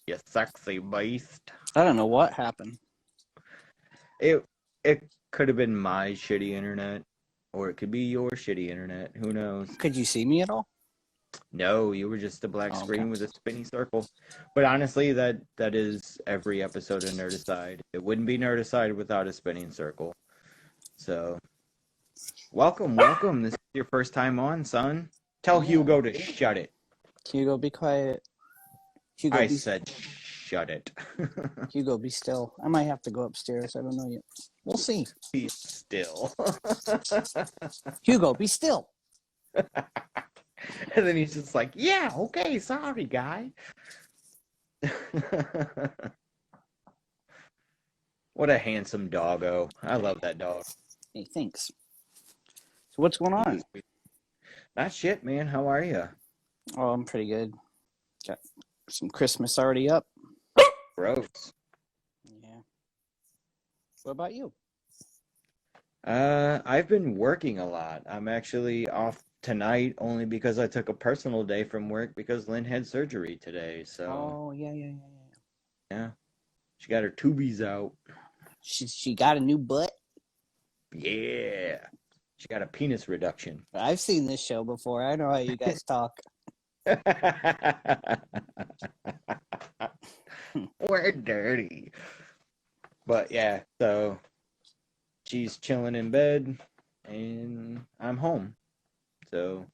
You sexy beast. I don't know what happened. It could have been my shitty internet, or it could be your shitty internet. Who knows? Could you see me at all? No, you were just a black Oh, okay. screen with a spinny circle. But honestly, that is every episode of Nerdicide. It wouldn't be Nerdicide without a spinning circle. So, welcome. This is your first time on, son. Tell Yeah. Hugo to shut it. Hugo, be quiet. Hugo, I said shut it. Hugo, be still. I might have to go upstairs. I don't know yet. We'll see. Be still. Hugo, be still. And then he's just like, yeah, okay, sorry, guy. What a handsome doggo. I love that dog. Hey, thanks. So what's going on? Not shit, man. How are you? Oh, I'm pretty good. Got some Christmas already up. Gross. Yeah. What about you? I've been working a lot. I'm actually off tonight only because I took a personal day from work because Lynn had surgery today. So, Oh, yeah. yeah. She got her tubies out. She got a new butt. Yeah. She got a penis reduction. I've seen this show before. I know how you guys talk. We're dirty. But yeah, so she's chilling in bed and I'm home. So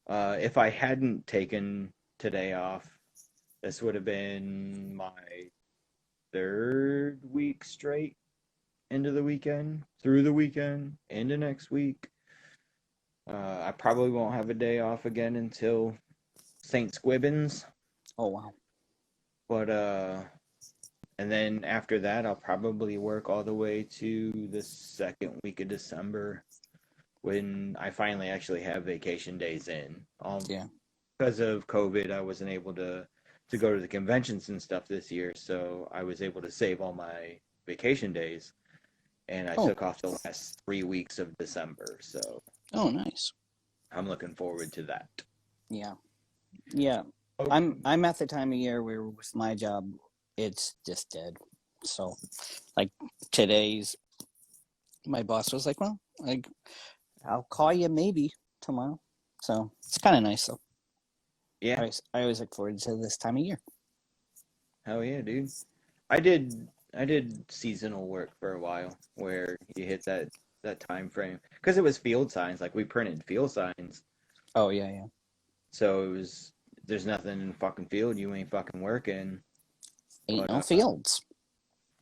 if I hadn't taken today off, this would have been my third week straight into the weekend, through the weekend, into next week. I probably won't have a day off again until St. Squibbins. Oh, wow. But and then after that, I'll probably work all the way to the second week of December when I finally actually have vacation days in. Yeah. Because of COVID, I wasn't able to go to the conventions and stuff this year, so I was able to save all my vacation days, and I took off the last 3 weeks of December. So. Oh, nice. I'm looking forward to that. Yeah. Yeah. I'm at the time of year where with my job, it's just dead. So, like my boss was like, well, like, I'll call you maybe tomorrow. So it's kind of nice though. Yeah. I always look forward to this time of year. Hell yeah, dude. I did seasonal work for a while where you hit that time frame because it was field signs. Like we printed field signs. Oh yeah. So it was there's nothing in the fucking field. You ain't fucking working. Ain't no fields.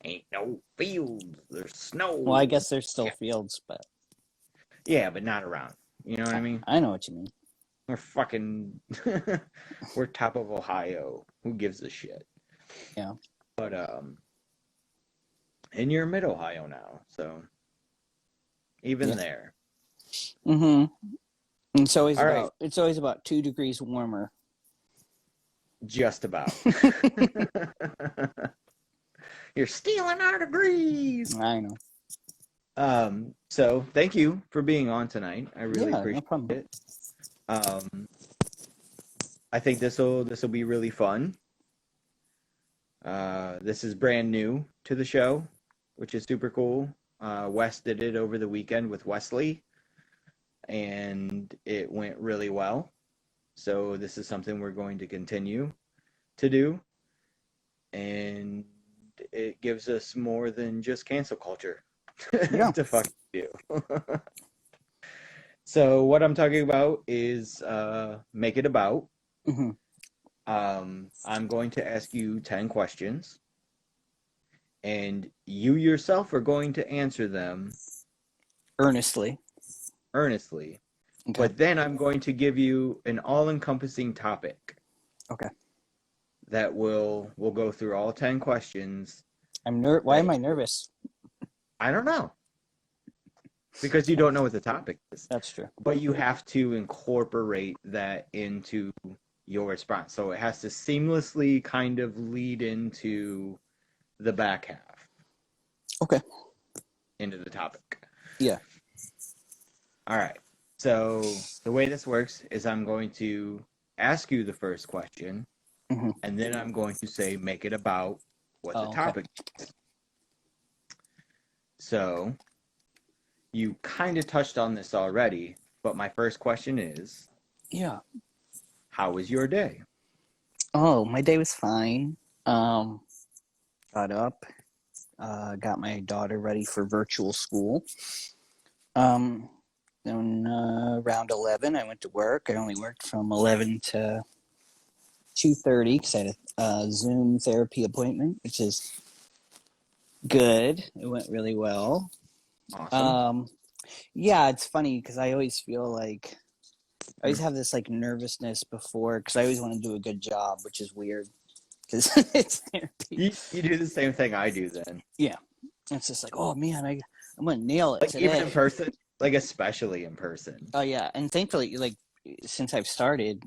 Ain't no fields. There's snow. Well, I guess there's still fields, but yeah, but not around. You know what I mean? I know what you mean. We're fucking we're top of Ohio. Who gives a shit? Yeah. But and you're mid Ohio now, so even there. Mm-hmm. And it's always about 2 degrees warmer. Just about. You're stealing our degrees. I know. So thank you for being on tonight. I really appreciate it. I think this will be really fun. This is brand new to the show, which is super cool. Wes did it over the weekend with Wesley, and it went really well. So this is something we're going to continue to do, and it gives us more than just cancel culture to fucking do. So what I'm talking about is make it about. Mm-hmm. I'm going to ask you 10 questions, and you yourself are going to answer them earnestly. Okay. But then I'm going to give you an all-encompassing topic. Okay. That we'll go through all 10 questions. Why am I nervous? I don't know. Because you don't know what the topic is. That's true. But you have to incorporate that into your response. So it has to seamlessly kind of lead into the back half. Okay. Into the topic. Yeah. All right. So the way this works is I'm going to ask you the first question. and then I'm going to say make it about what the Okay. topic is. So you kind of touched on this already, but my first question is, Yeah. how was your day? Oh, my day was fine. Got up, got my daughter ready for virtual school. Um, then around 11, I went to work. I only worked from 11 to 2:30 because I had a Zoom therapy appointment, which is good. It went really well. Awesome. Yeah, it's funny because I always feel like I always have this like nervousness before because I always want to do a good job, which is weird because it's therapy. You do the same thing I do then. Yeah, it's just like, oh man, I'm gonna nail it Like even today. in person, like especially in person. Oh yeah, and thankfully, like since I've started,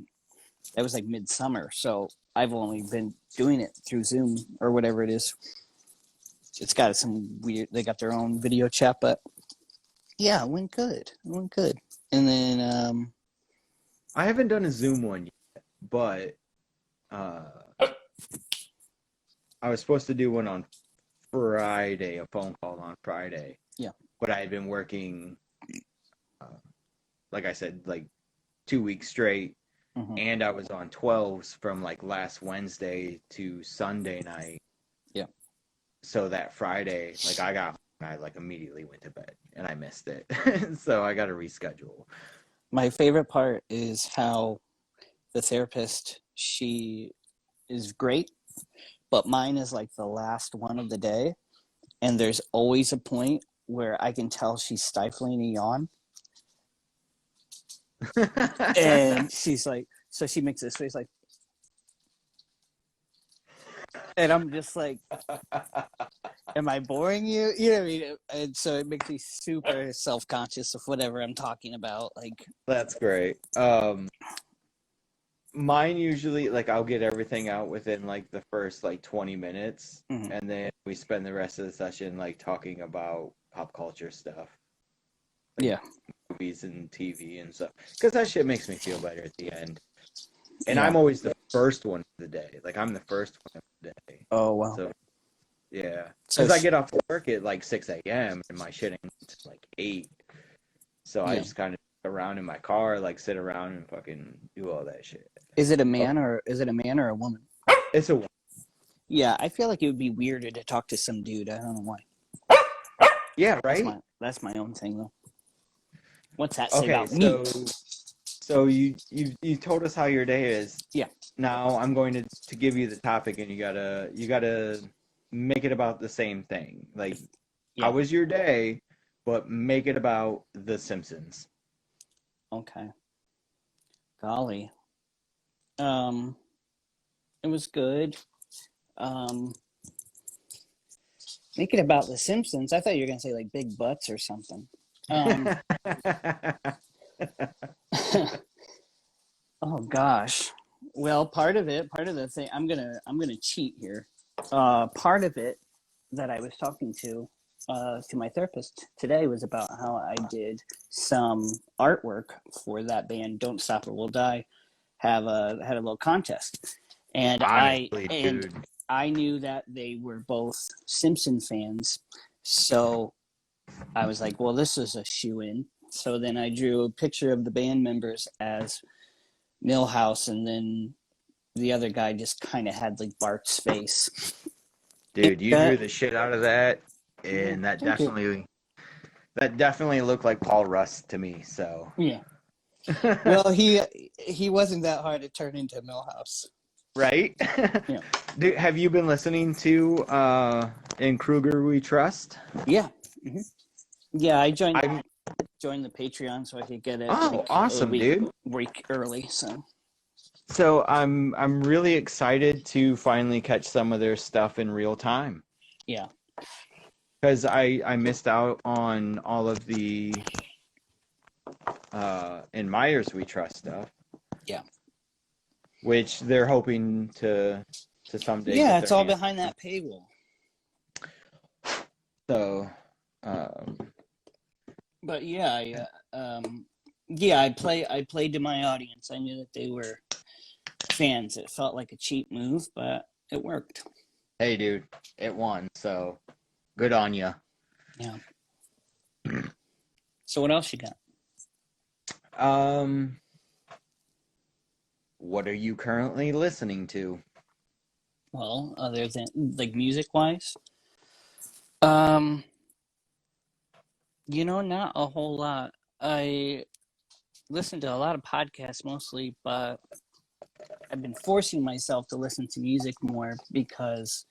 that was like midsummer, so I've only been doing it through Zoom or whatever it is. It's got some weird. They got their own video chat, but yeah, it went good. It went good. And then I haven't done a Zoom one yet, but I was supposed to do one on Friday, a phone call on Friday. Yeah. But I had been working, uh, like I said, like 2 weeks straight, and I was on 12s from like last Wednesday to Sunday night. Yeah. So that Friday, like I got, I like immediately went to bed and I missed it. So I got to reschedule. My favorite part is how the therapist, she is great, but mine is like the last one of the day. And there's always a point where I can tell she's stifling a yawn. And she's like, so she makes this face like, and I'm just like, am I boring you? You know what I mean? And so it makes me super self-conscious of whatever I'm talking about. Like, That's great. Mine usually, like, I'll get everything out within like the first like 20 minutes, and then we spend the rest of the session like talking about pop culture stuff, like yeah, movies and TV and stuff, because that shit makes me feel better at the end. And yeah. I'm always the first one of the day. Like, I'm the first one of the day. Oh wow. So, yeah. So Because I get off work at like 6 a.m. and my shit ain't like 8. So I yeah. just kind of around in my car, like sit around and fucking do all that shit. Is it a man or a woman? It's a Yeah, I feel like it would be weirder to talk to some dude. I don't know why. yeah, right. That's my own thing though. What's that say Okay, about me? so you told us how your day is. Yeah. Now I'm going to give you the topic, and you gotta make it about the same thing. Like, Yeah. how was your day? But make it about the Simpsons. Okay. Golly. It was good. Make it about the Simpsons. I thought you were gonna say like big butts or something. Oh gosh. Well, part of the thing, I'm gonna cheat here. Part of it that I was talking to my therapist today was about how I did some artwork for that band, Don't Stop or We'll Die. Had a little contest, and Honestly, dude. I knew that they were both Simpson fans, so I was like, well, this is a shoe-in. So then I drew a picture of the band members as Millhouse, and then the other guy just kind of had like Bart's face. Dude, you drew the shit out of that, and that definitely looked like Paul Rust to me. So yeah. Well, he wasn't that hard to turn into Millhouse, right? Yeah. Dude, have you been listening to In Kruger We Trust? Yeah. Mm-hmm. Yeah, I joined the Patreon so I could get it. Awesome, dude! Week early, So I'm really excited to finally catch some of their stuff in real time. Yeah. Because I missed out on all of the In Myers We Trust stuff. Yeah. Which they're hoping to someday. Yeah, it's all behind that paywall. So, but yeah, I played to my audience. I knew that they were fans. It felt like a cheap move, but it worked. Hey, dude, it won, so good on you. Yeah. So what else you got? What are you currently listening to? Well, other than like music wise, um, not a whole lot. I listen to a lot of podcasts mostly, but I've been forcing myself to listen to music more because,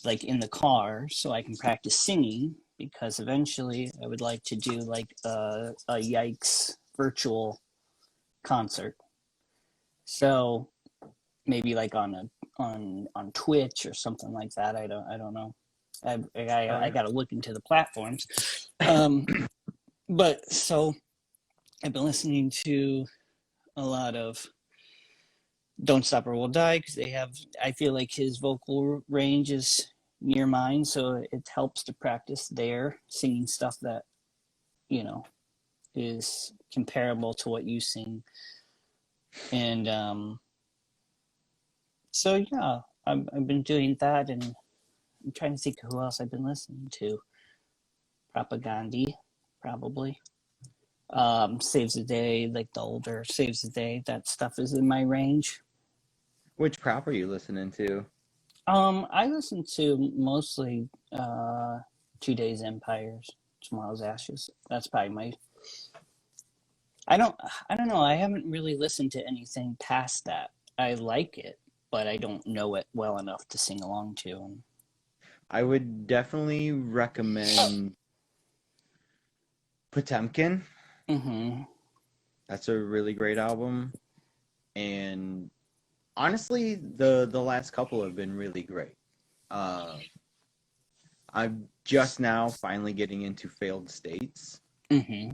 like, in the car, so I can practice singing. Because eventually, I would like to do like a Yikes virtual concert. So maybe like on Twitch or something like that. I don't know. I got to look into the platforms. But so I've been listening to a lot of Don't Stop or We'll Die because I feel like his vocal range is near mine, so it helps to practice there, singing stuff that, you know, is comparable to what you sing. And so, yeah, I've been doing that, and I'm trying to think of who else I've been listening to. Propaganda, probably. Saves the Day, like the older Saves the Day, that stuff is in my range. Which prop are you listening to? I listen to mostly 2 Days Empires, Tomorrow's Ashes. That's probably my. I don't know. I haven't really listened to anything past that. I like it, but I don't know it well enough to sing along to. I would definitely recommend Potemkin. Mm-hmm. That's a really great album. And honestly, the last couple have been really great. I'm just now finally getting into Failed States, Mm-hmm.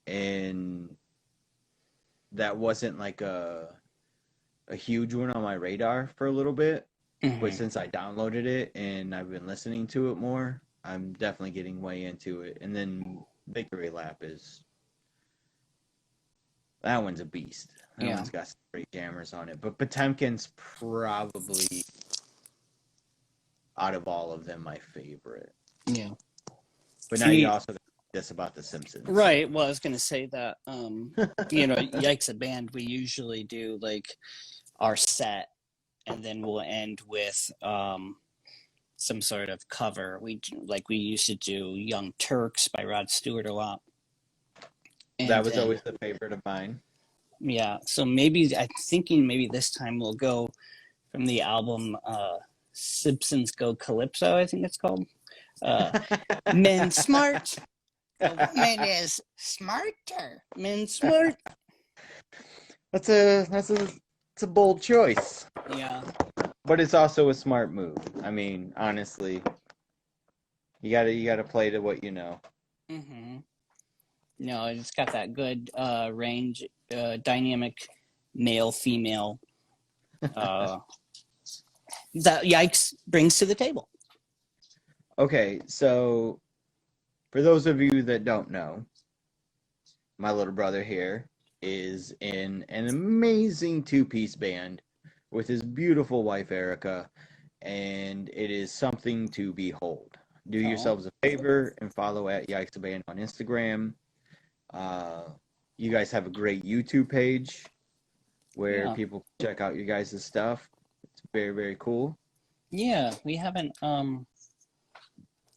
and that wasn't like a huge one on my radar for a little bit. But Mm-hmm. since I downloaded it and I've been listening to it more, I'm definitely getting way into it. And then Victory Lap is that one's a beast. That Yeah. one's got some great jammers on it. But Potemkin's probably out of all of them my favorite. Yeah. But now you See, also got this about the Simpsons. So. right. Well, I was gonna say that. Yikes a band. We usually do like our set, and then we'll end with some sort of cover. We used to do Young Turks by Rod Stewart a lot, and That was then always the favorite of mine. yeah. So maybe I'm thinking maybe this time we'll go from the album Simpsons Go Calypso. I think it's called. Uh, Men smart. The woman is smarter. Men smart. It's a bold choice. Yeah. But it's also a smart move. I mean, honestly, you gotta play to what you know. Mm-hmm. No, it's got that good range, dynamic male female that Yikes brings to the table. Okay, so for those of you that don't know, my little brother here is in an amazing two-piece band with his beautiful wife Erica, and it is something to behold. Do Oh, yourselves a favor and follow at Yikes Band on Instagram. Uh, you guys have a great YouTube page where yeah, people can check out your guys' stuff. It's very, very cool. yeah. We haven't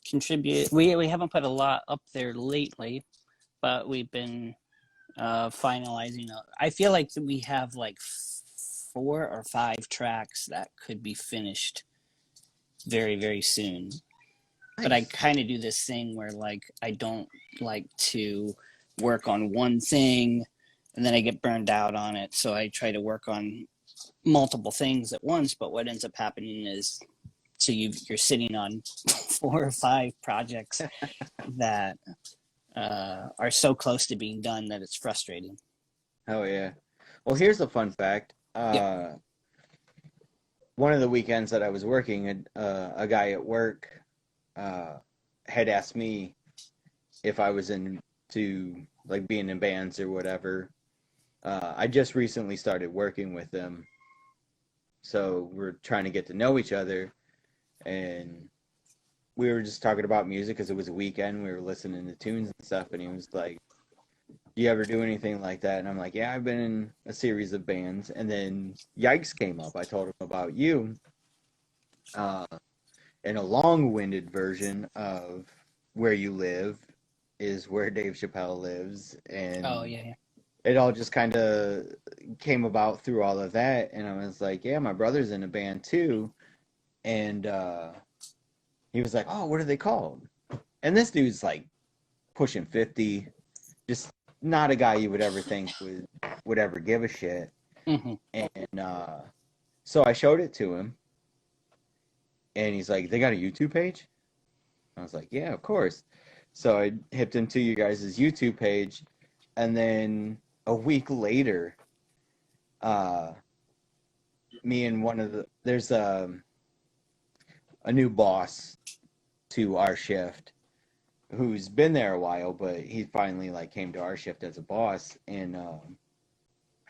contributed. We haven't put a lot up there lately, but we've been finalizing. I feel like we have like 4 or 5 tracks that could be finished very, very soon. But I Nice. kind of do this thing where like I don't like to work on one thing and then I get burned out on it. So I try to work on multiple things at once. But what ends up happening is you're sitting on 4 or 5 projects that are so close to being done that it's frustrating. Oh yeah. Well, here's a fun fact. Yep. One of the weekends that I was working, a guy at work uh, had asked me if I was into like being in bands or whatever. I just recently started working with them, so we're trying to get to know each other, and we were just talking about music because it was a weekend. We were listening to tunes and stuff, and he was like, "Do you ever do anything like that?" And I'm like, "Yeah, I've been in a series of bands." And then Yikes came up. I told him about you, uh, and a long-winded version of Where You Live is where Dave Chappelle lives, Oh and yeah, it all just kind of came about through all of that. And I was like, "Yeah, my brother's in a band too," and he was like, "Oh, what are they called?" And this dude's like pushing 50, just not a guy you would ever think would ever give a shit. yeah. Hmm. And so I showed it to him, and he's like, "They got a YouTube page?" I was like, "Yeah, of course." So I hipped him to you guys' YouTube page, and then a week later, uh, me and one of there's a new boss to our shift who's been there a while, but he finally like came to our shift as a boss, and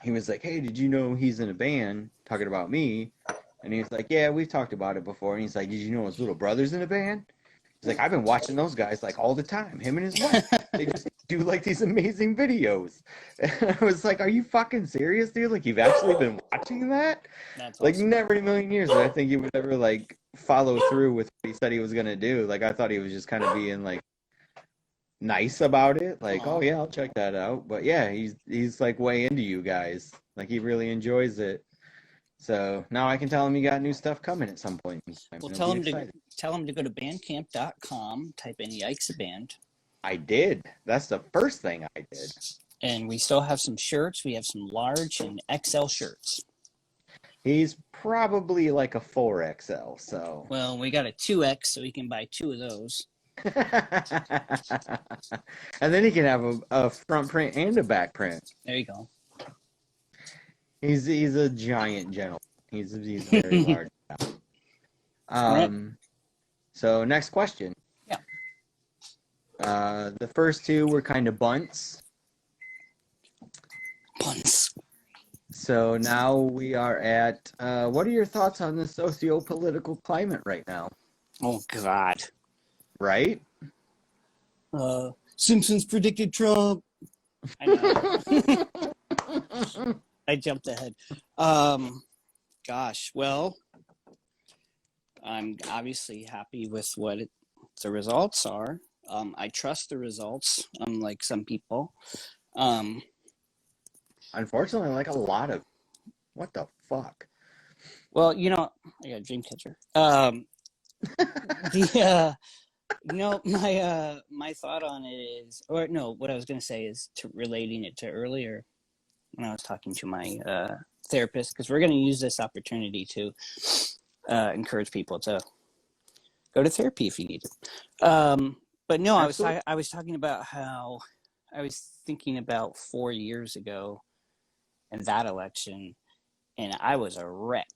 he was like, "Hey, did you know he's in a band?" Talking about me, and he was like, "Yeah, we've talked about it before." And he's like, "Did you know his little brother's in a band?" He's like, "I've been watching those guys like all the time. Him and his wife. They just do like these amazing videos." And I was like, "Are you fucking serious, dude? Like you've actually been watching that?" That's Like awesome. never in a million years did I think he would ever like follow through with what he said he was gonna do. Like I thought he was just kind of being like nice about it. Like, "Oh Aw. yeah, I'll check that out." But yeah, he's like way into you guys. Like he really enjoys it. So now I can tell him you got new stuff coming at some point in time, Well, and he'll be excited. tell him to go to bandcamp.com, type in Yikes a Band, I did. That's the first thing I did. and we still have some shirts. We have some large and XL shirts. He's probably like a 4XL, so. Well, we got a 2X, so we can buy two of those. And then he can have a front print and a back print. There you go. He's a giant gentleman. He's very large. All right. So next question. Yeah. The first two were kind of bunts. Puns. So now we are at what are your thoughts on the socio-political climate right now? Oh, God. Right? Simpsons predicted Trump. I know. I jumped ahead. Gosh. Well, I'm obviously happy with what the results are. I trust the results, unlike some people. Unfortunately, like a lot of what the fuck? Well, I got a dream catcher. My thought on it is, or no, what I was going to say is relating it to earlier when I was talking to my therapist, because we're going to use this opportunity to encourage people to go to therapy if you need it. But no, I was talking about how I was thinking about 4 years ago and that election, and I was a wreck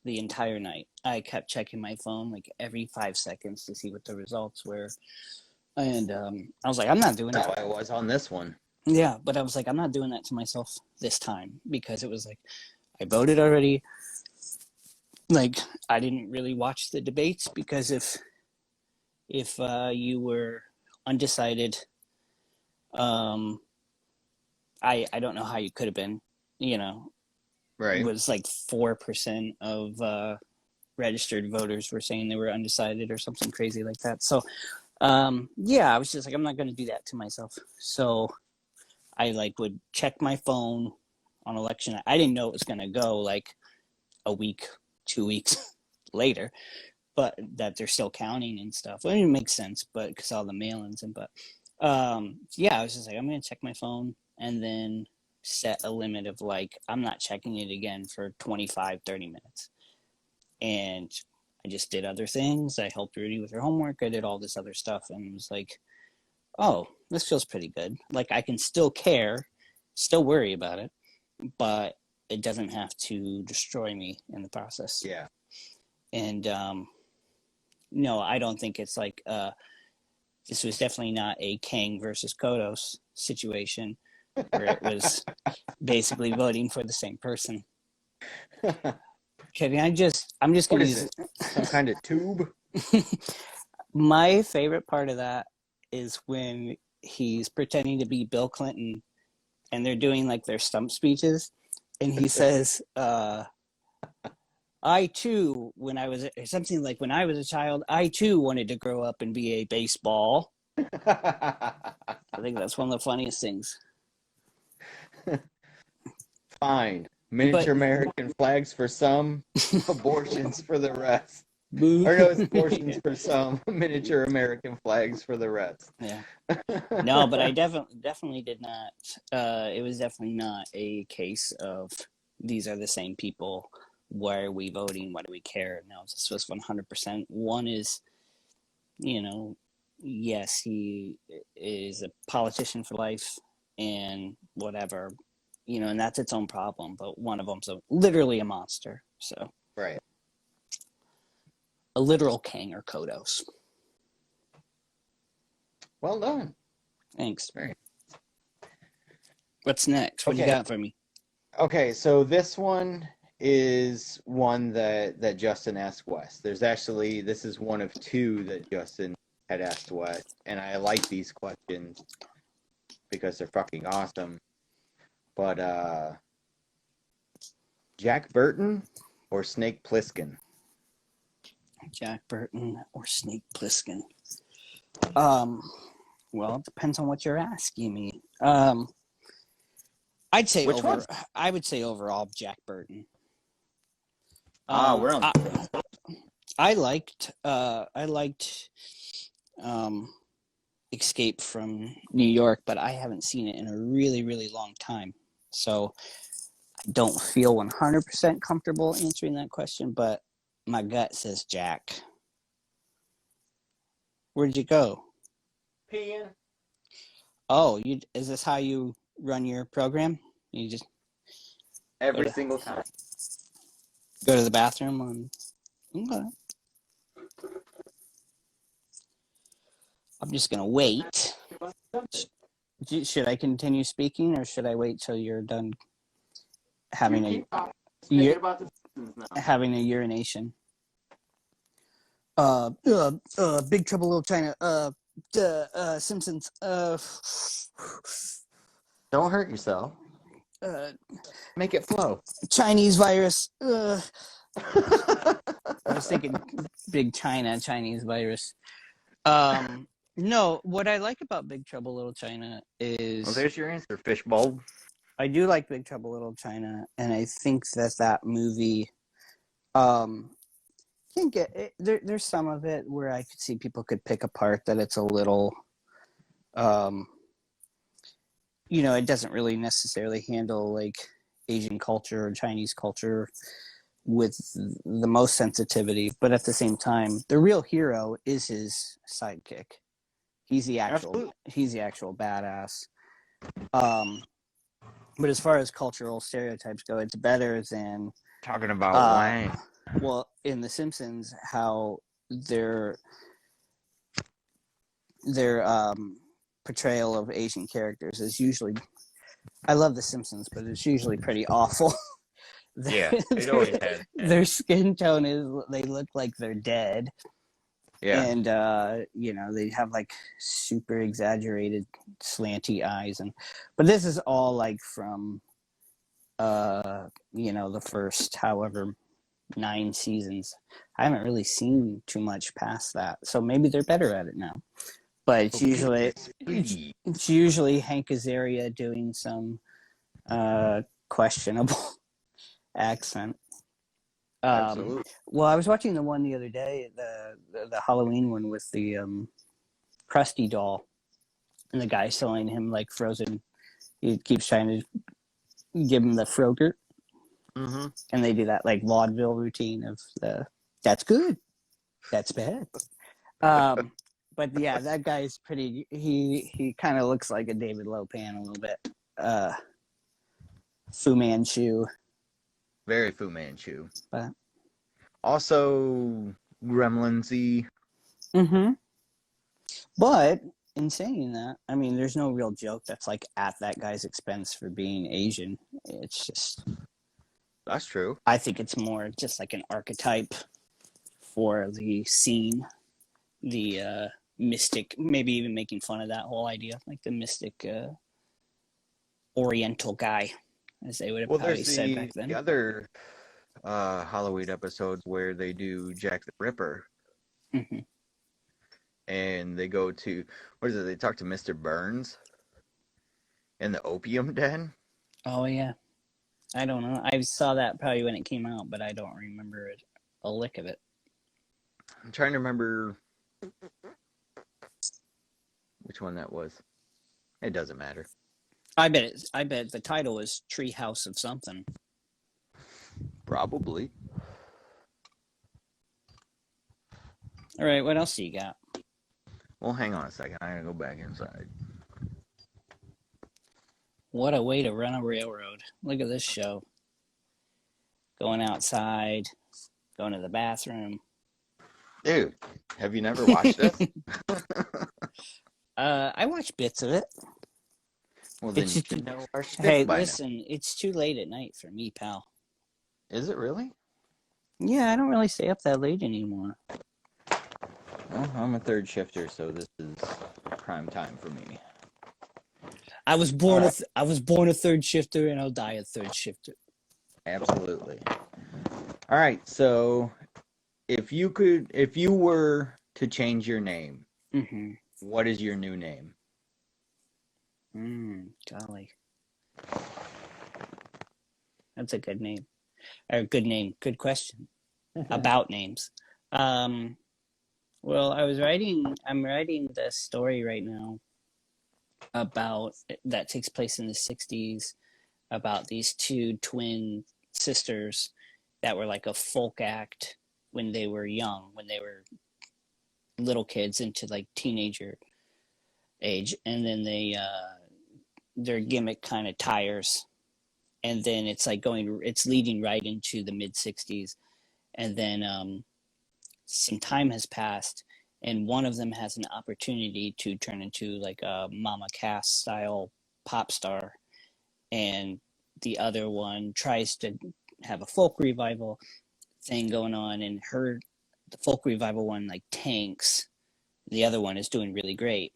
the entire night. I kept checking my phone like every 5 seconds to see what the results were. And I was like, I'm not doing that. I was on this one. Yeah, but I was like, I'm not doing that to myself this time, because it was like, I voted already. Like, I didn't really watch the debates, because if you were undecided, I don't know how you could have been, Right. It was like 4% of registered voters were saying they were undecided or something crazy like that. So, I was just like, I'm not going to do that to myself. So I would check my phone on election. I didn't know it was going to go like a week, 2 weeks later, but that they're still counting and stuff. Well, it makes sense, but because all the mail-ins I was just like, I'm going to check my phone and then set a limit of I'm not checking it again for 25, 30 minutes. And I just did other things. I helped Rudy with her homework. I did all this other stuff, and it was like, oh, this feels pretty good. Like, I can still care, still worry about it, but it doesn't have to destroy me in the process. Yeah. And no, I don't think it's this was definitely not a Kang versus Kodos situation. where it was basically voting for the same person. Okay, I'm just going What to is use it? Some kind of tube? my favorite part of that is when he's pretending to be Bill Clinton and they're doing like their stump speeches, and he says, I too, when I was something like when I was a child, I too wanted to grow up and be a baseball. I think that's one of the funniest things. Fine. But Miniature American flags for some, abortions for the rest. boo. Or no, it's abortions for some, miniature American flags for the rest. Yeah. No, but I definitely did not. It was definitely not a case of these are the same people. Why are we voting? Why do we care? No, this was 100%. One is, yes, he is a politician for life and whatever, and that's its own problem. But one of them's literally a monster. So, Right. a literal king or Kodos. Well done. Thanks. Right. What's next? What do you got for me? Okay, so this one is one that Justin asked Wes. This is one of two that Justin had asked Wes, and I like these questions because they're fucking awesome. But Jack Burton or Snake Plissken? Jack Burton or Snake Plissken? Well, it depends on what you're asking me. I'd say I would say overall Jack Burton. We're on. I liked Escape from New York, but I haven't seen it in a really, really long time. So I don't feel 100% comfortable answering that question, but my gut says Jack. Where did you go? Peeing. Oh, is this how you run your program? You just Every single time. go to the bathroom okay. I'm just gonna wait. Should I continue speaking, or should I wait till you're done having having a urination? Big Trouble Little China. Simpsons. Don't hurt yourself. Make it flow. Chinese virus. I was thinking Big China, Chinese virus. No, what I like about Big Trouble Little China is... Well, there's your answer, fishbowl. I do like Big Trouble Little China, and I think that movie... can get it, there's some of it where I could see people could pick apart that it's a little... it doesn't really necessarily handle, like, Asian culture or Chinese culture with the most sensitivity, but at the same time, the real hero is his sidekick. He's the actual badass. But as far as cultural stereotypes go, it's better than talking about Wyant. Well, in The Simpsons, how their portrayal of Asian characters is usually, I love The Simpsons, but it's usually pretty awful. Yeah, it always has. Their skin tone is, they look like they're dead. Yeah. And, they have, like, super exaggerated slanty eyes. But this is all, like, from, the first however 9 seasons. I haven't really seen too much past that. So maybe they're better at it now. But it's usually Hank Azaria doing some questionable accent. Absolutely. Well, I was watching the one the other day, the Halloween one with the Krusty doll, and the guy selling him like frozen. He keeps trying to give him the Frogurt, and they do that like vaudeville routine of that's good, that's bad. But yeah, that guy's pretty. He kind of looks like a David Lopan a little bit. Fu Manchu. Very Fu Manchu. But also Gremlins-y. But in saying that, I mean, there's no real joke that's like at that guy's expense for being Asian. It's just, That's true. I think it's more just like an archetype for the scene, the mystic, maybe even making fun of that whole idea, like the mystic Oriental guy, as they would have Well, probably there's said back the then. other Halloween episodes where they do Jack the Ripper, Mm-hmm. and they go to what is it? They talk to Mr. Burns in the opium den. Oh yeah, I don't know. I saw that probably when it came out, but I don't remember it, a lick of it. I'm trying to remember which one that was. It doesn't matter. I bet the title is Treehouse of something. Probably. All right, what else do you got? Well, hang on a second. I gotta go back inside. What a way to run a railroad. Look at this show. Going outside, going to the bathroom. Dude, have you never watched this? I watch bits of it. Well, then It's you just, should know our shtick hey, by listen, it's too late at night for me, pal. now. Is it really? Yeah, I don't really stay up that late anymore. Well, I'm a third shifter, so this is prime time for me. I was born a third shifter, and I'll die a third shifter. Absolutely. All right, so if you were to change your name, Mm-hmm. what is your new name? Golly. That's a good name. Or good name. Good question. About names. Well, I'm writing this story right now about that takes place in the 60s about these two twin sisters that were like a folk act when they were young, when they were little kids into like teenager age, and then their gimmick kind of tires, and then it's leading right into the mid 60s, and then some time has passed, and one of them has an opportunity to turn into like a Mama Cass style pop star, and the other one tries to have a folk revival thing going on, and the folk revival one like tanks. The other one is doing really great,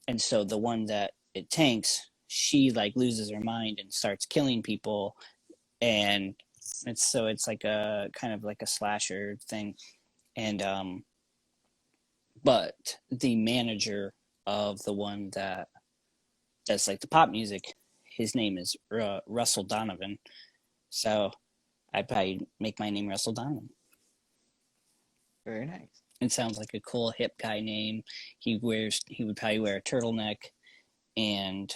and so the one that it tanks, she like loses her mind and starts killing people, and it's like a kind of like a slasher thing, and but the manager of the one that does like the pop music, his name is Russell Donovan, so I'd probably make my name Russell Donovan. Very nice. It sounds like a cool hip guy name. He would probably wear a turtleneck and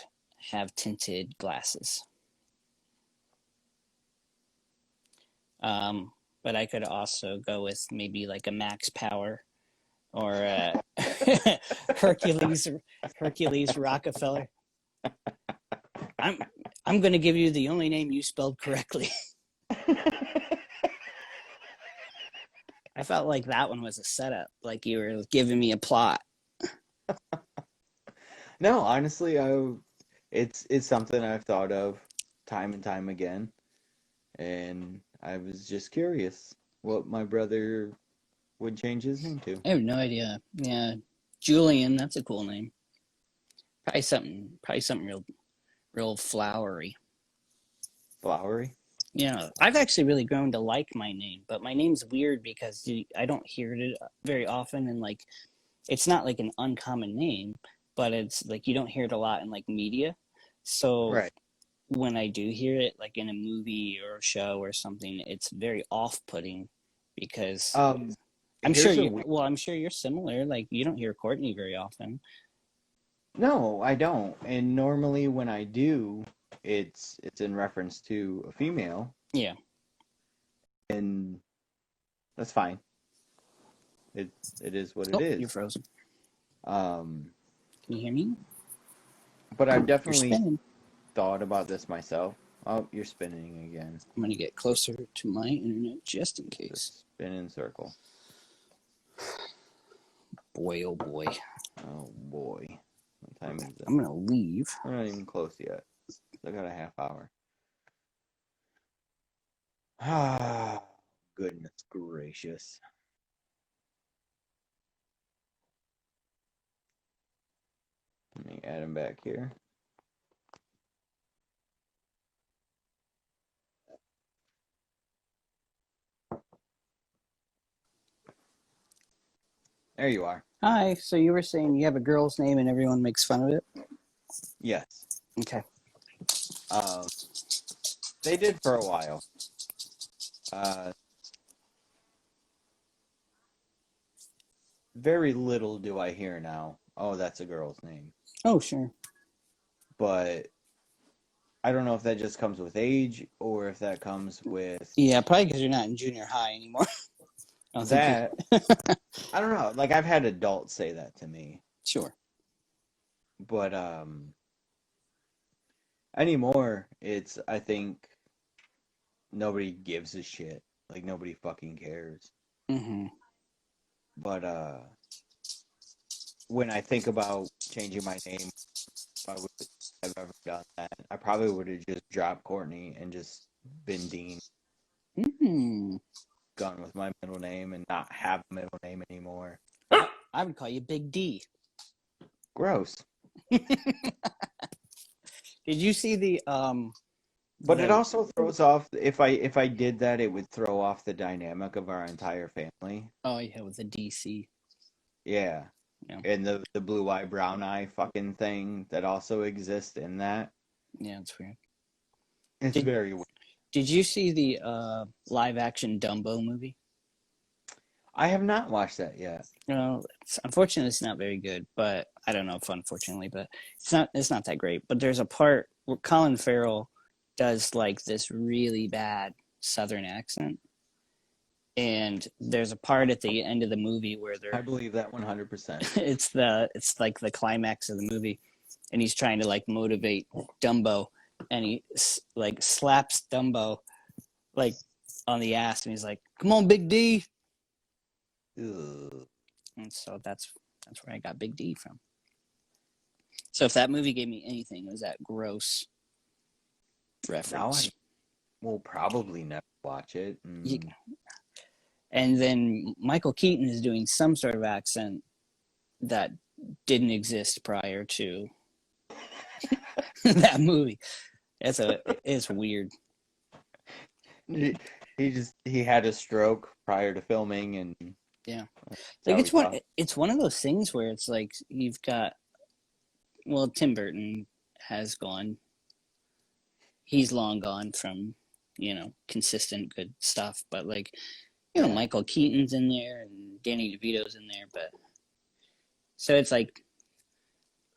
have tinted glasses. But I could also go with maybe like a Max Power or Hercules Rockefeller. I'm going to give you the only name you spelled correctly. I felt like that one was a setup, like you were giving me a plot. No, honestly, it's something I've thought of time and time again, and I was just curious what my brother would change his name to. I have no idea. Yeah, Julian, that's a cool name. Probably something real flowery. Flowery? Yeah, I've actually really grown to like my name, but my name's weird because I don't hear it very often, and like it's not like an uncommon name, but it's like you don't hear it a lot in like media. So Right. when I do hear it, like in a movie or a show or something, it's very off-putting because I'm sure you're similar. Like you don't hear Courtney very often. No, I don't. And normally when I do, it's in reference to a female, Yeah. and that's fine. It is what it Oh, is. you're frozen. Um, Can you hear me? but I've You're definitely spinning. thought about this myself. Oh, you're spinning again. I'm gonna get closer to my internet just in case. Spin in circle. Boy, oh boy. Oh boy. What time is it? I'm gonna leave. We're not even close yet. I got a half hour. Ah, goodness gracious. Let me add him back here. There you are. Hi. So you were saying you have a girl's name and everyone makes fun of it? Yes. Okay. They did for a while. Very little do I hear now. Oh, that's a girl's name. Oh, sure. But I don't know if that just comes with age or if that comes with Yeah, probably because you're not in junior high anymore. I don't think you. that. I don't know. Like I've had adults say that to me, Sure. but anymore it's I think nobody gives a shit. Like nobody fucking cares. Mm-hmm. But when I think about changing my name, if I would have ever done that, I probably would have just dropped Courtney and just been Dean, Mm-hmm. gone with my middle name and not have a middle name anymore. I would call you Big D. Gross. Did you see the But it the also throws off if I did that, it would throw off the dynamic of our entire family. oh yeah with the DC. Yeah. Yeah. And the blue eye, brown eye fucking thing that also exists in that. Yeah, it's weird. It's Did very weird. Did you see the live action Dumbo movie? I have not watched that yet. No, unfortunately, it's not very good. But I don't know if unfortunately, but it's not that great. But there's a part where Colin Farrell does like this really bad Southern accent, and there's a part at the end of the movie where I believe that 100%. it's like the climax of the movie, and he's trying to like motivate Dumbo, and he like slaps Dumbo like on the ass, and he's like, "Come on, Big D." Ugh. And so that's where I got Big D from. So if that movie gave me anything, it was that gross Now reference. I will probably never watch it. And then Michael Keaton is doing some sort of accent that didn't exist prior to that movie. It's weird. He had a stroke prior to filming and Yeah. that's Like how he talked. it's one of those things where it's like you've got Tim Burton has gone. He's long gone from, consistent good stuff, but like, Yeah. Michael Keaton's in there and Danny DeVito's in there, but so it's like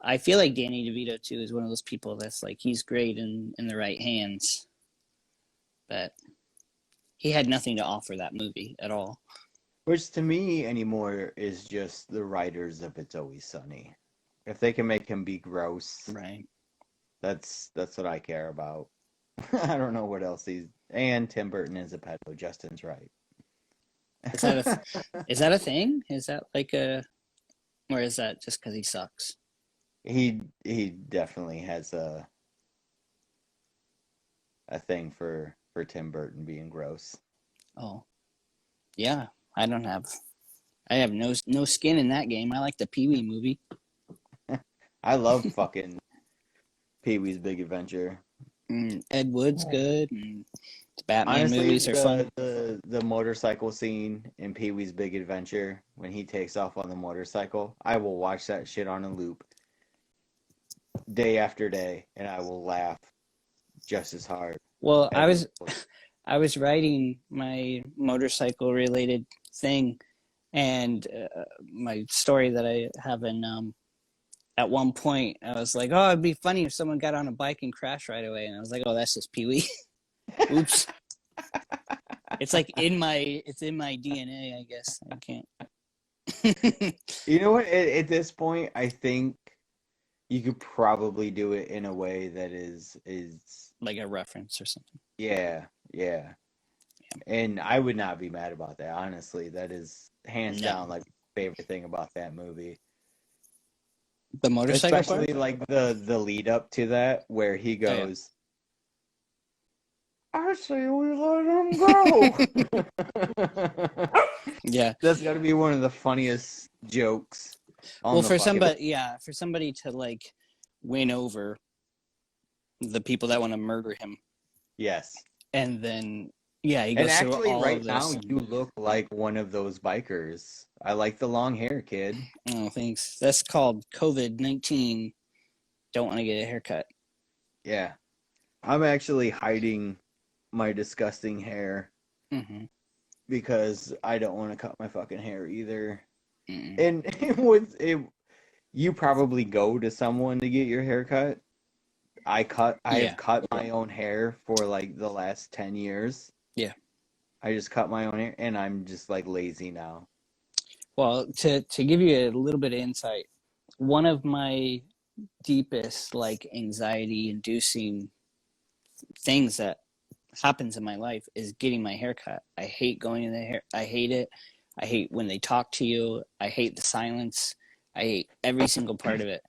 I feel like Danny DeVito too is one of those people that's like he's great in the right hands, but he had nothing to offer that movie at all. Which to me anymore is just the writers of It's Always Sunny. If they can make him be gross, Right. that's what I care about. I don't know what else he's and Tim Burton is a pedo. Justin's right. Is that is that a thing? Is that like or is that just because he sucks? He definitely has a thing for Tim Burton being gross. Oh, yeah. I have no skin in that game. I like the Pee Wee movie. I love fucking Pee-wee's Big Adventure. Ed Wood's good, and the Batman Honestly, movies are fun. the motorcycle scene in Pee-wee's Big Adventure when he takes off on the motorcycle, I will watch that shit on a loop day after day, and I will laugh just as hard. Well, Every I was writing my motorcycle related thing, and my story that I have in at one point I was like, oh, it'd be funny if someone got on a bike and crashed right away, and I was like, oh, that's just Pee Wee. Oops. It's like in my DNA, I guess. I can't. You know what? At this point, I think you could probably do it in a way that is like a reference or something. yeah. And I would not be mad about that, honestly. That is hands down like my favorite thing about that movie. The motorcycle part? Especially like the lead up to that where he Oh, yeah. goes, I say we let him go. Yeah. That's got to be one of the funniest jokes on Well, the for fucking. somebody to like win over the people that want to murder him, Yes. and then he And goes through actually, all right of now, this. you look like one of those bikers. I like the long hair, kid. Oh, thanks. That's called COVID-19. Don't want to get a haircut. Yeah. I'm actually hiding my disgusting hair Mm-hmm. because I don't want to cut my fucking hair either. Mm-mm. And you probably go to someone to get your hair cut. I Yeah. have cut my own hair for like the last 10 years. Yeah. I just cut my own hair and I'm just like lazy now. Well, to give you a little bit of insight, one of my deepest like anxiety inducing things that happens in my life is getting my hair cut. I hate going in the hair. I hate it. I hate when they talk to you. I hate the silence. I hate every single part of it.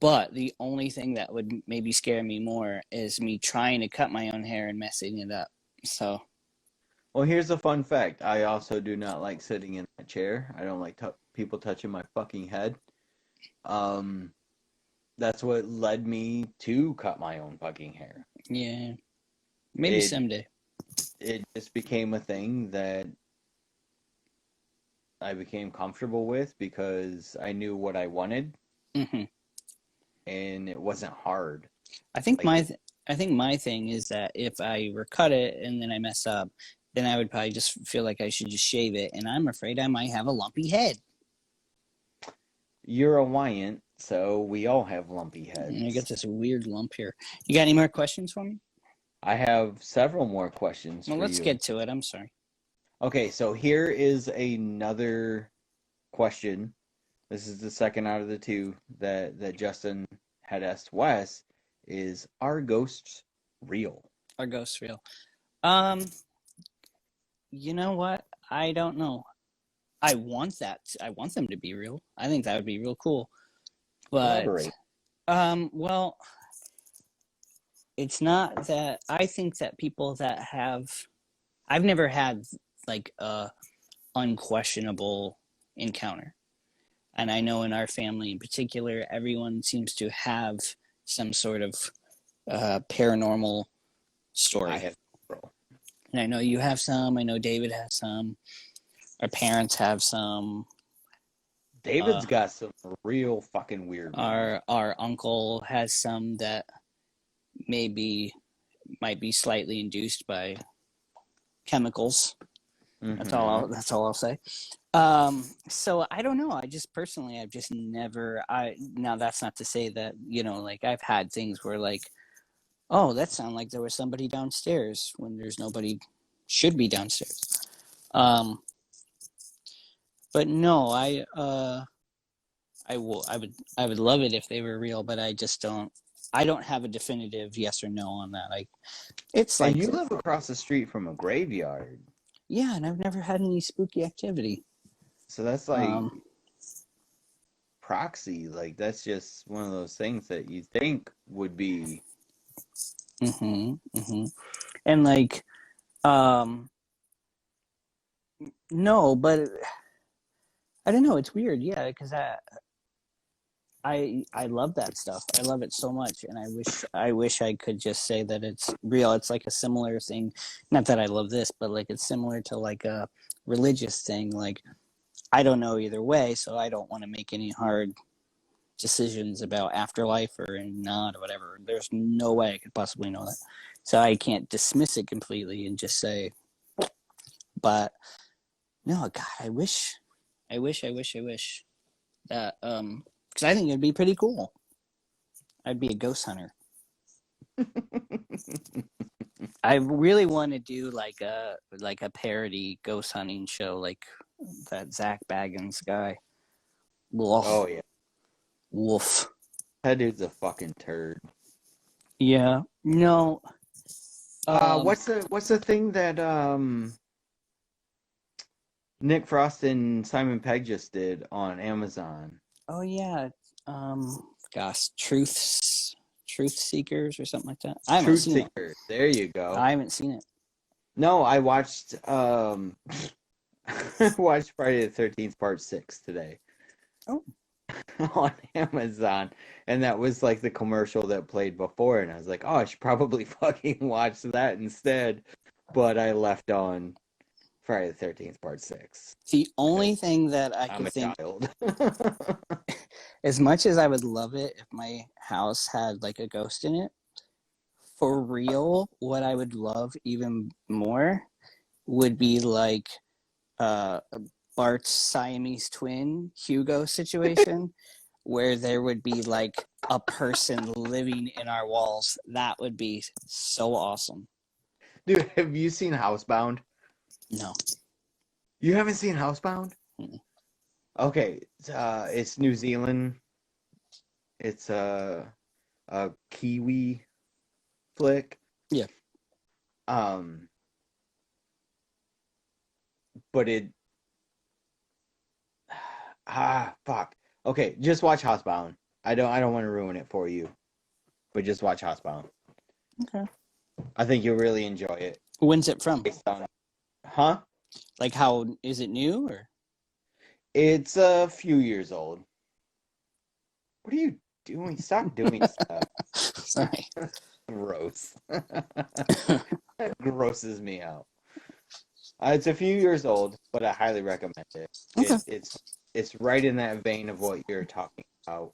But the only thing that would maybe scare me more is me trying to cut my own hair and messing it up. So, Well, here's a fun fact. I also do not like sitting in a chair. I don't like people touching my fucking head. Um, that's what led me to cut my own fucking hair. yeah, maybe It someday. it just became a thing that I became comfortable with because I knew what I wanted Hmm. and it wasn't hard. I think Like I think my thing is that if I were cut it and then I mess up, then I would probably just feel like I should just shave it, and I'm afraid I might have a lumpy head. you're a Wyant, so we all have lumpy And I got heads. this weird lump here. You got any more questions for me? I have several more questions Well, for let's you. get to it. I'm sorry. Okay, so here is another question. This is the second out of the two that Justin had asked Wes. Is are ghosts real? Are ghosts real? Um, you know what? I don't know. I want that. I want them to be real. I think that would be real cool. But Elaborate. well, it's not that. I think that people that have, I've never had like a unquestionable encounter, and I know in our family in particular, everyone seems to have some sort of paranormal I story. have several. And I know you have some. I know David has some. Our parents have some. Uh, David's got some real fucking weird ones. our uncle has some that maybe might be slightly induced by chemicals. Mm-hmm. That's all I'll say. So I don't know. I just personally, I've just never. Now that's not to say that like I've had things where like, oh, that sounded like there was somebody downstairs when there's nobody should be downstairs. Um, but no, I would love it if they were real, but I just don't. I don't have a definitive yes or no on that. It's And like, you live across the street from a graveyard. yeah, and I've never had any spooky activity. So that's like Um, proxy. Like that's just one of those things that you think would be. and like, um, no, but I don't know. It's weird, yeah, because I love that stuff. I love it so much, and I wish I could just say that it's real. It's like a similar thing. Not that I love this, but like it's similar to like a religious thing. Like I don't know either way, so I don't want to make any hard decisions about afterlife or not or whatever. There's no way I could possibly know that, so I can't dismiss it completely and just say. But no, God, I wish that because I think it'd be pretty cool. I'd be a ghost hunter. I really want to do like a parody ghost hunting show, like that Zach Baggins guy. Oh yeah, Woof. that dude's a fucking turd. Yeah. No. What's the thing that Nick Frost and Simon Pegg just did on Amazon? Oh yeah. Gosh, Truth Seekers or something like that. I haven't Truth seen it. Seeker. There you go. I haven't seen it. No, I watched watched Friday the 13th Part 6 today. Oh. On Amazon, and that was like the commercial that played before, and I was like, oh, I should probably fucking watch that instead, but I left on Friday the 13th Part 6. The only thing that I I'm could a think, child. as much as I would love it if my house had like a ghost in it, for real, what I would love even more would be like Bart's Siamese twin Hugo situation, where there would be like a person living in our walls. That would be so awesome. Dude, have you seen Housebound? No. You haven't seen Housebound? Mm-mm. Okay, it's New Zealand. It's a Kiwi flick. Yeah. But fuck. Okay, just watch Housebound. I don't want to ruin it for you, but just watch Housebound. Okay. I think you'll really enjoy it. When's it from? Huh? Like, how is it new or? It's a few years old. What are you doing? Stop doing stuff. Sorry. Gross. That grosses me out. It's a few years old, but I highly recommend it. Okay. It's right in that vein of what you're talking about.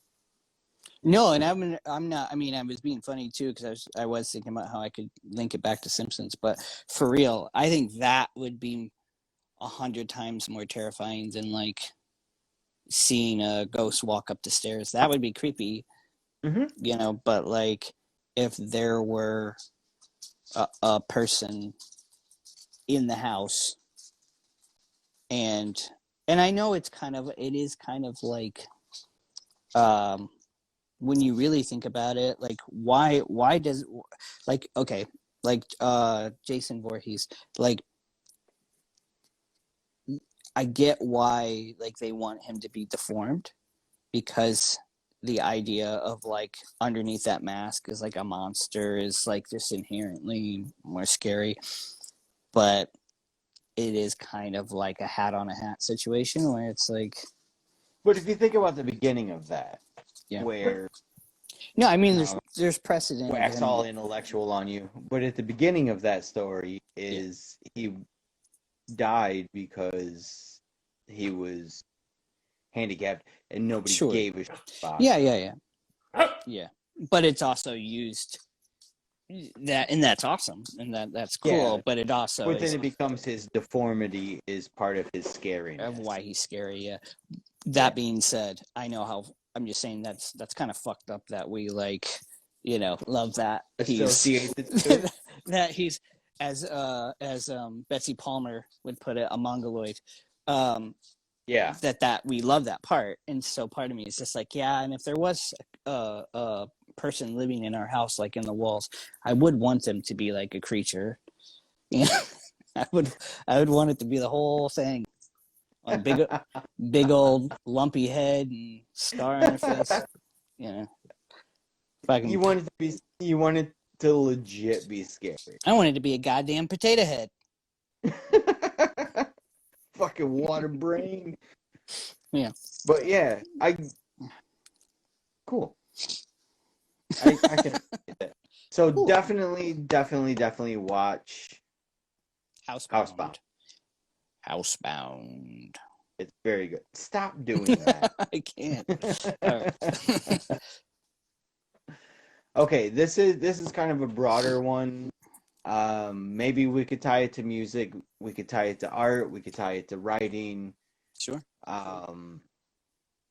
No, and I'm not. I mean, I was being funny too because I was thinking about how I could link it back to Simpsons, but for real, I think that would be 100 times more terrifying than like seeing a ghost walk up the stairs. That would be creepy, you know. But like, if there were a person in the house, and I know it is kind of like, when you really think about it, like why does, like, okay, like Jason Voorhees, like I get why like they want him to be deformed, because the idea of like underneath that mask is like a monster is like just inherently more scary, but it is kind of like a hat on a hat situation where it's like. But if you think about the beginning of that, Yeah. where No, I mean there's precedent. wax all intellectual on you, but at the beginning of that story is he died because he was handicapped and nobody gave a shit about it. Yeah. But it's also used that, and that's awesome, and that's cool. But it also but then it becomes his deformity is part of his scariness of why he's scary. Yeah. That being said, I know how. I'm just saying that's kind of fucked up that we like, you know, love that associate the two. that he's as Betsy Palmer would put it, a mongoloid. That we love that part, and so part of me is just like, yeah. And if there was a person living in our house, like in the walls, I would want them to be like a creature. You know, I would want it to be the whole thing. A big old lumpy head and scar on their face. You know, you want it to legit be scary. I want it to be a goddamn potato head. Fucking water brain. Yeah. But yeah, cool. I can appreciate that. So cool. definitely watch Housebound. It's very good. Stop doing that. I can't. All right. Okay, this is kind of a broader one. Maybe we could tie it to music. We could tie it to art. We could tie it to writing. Sure.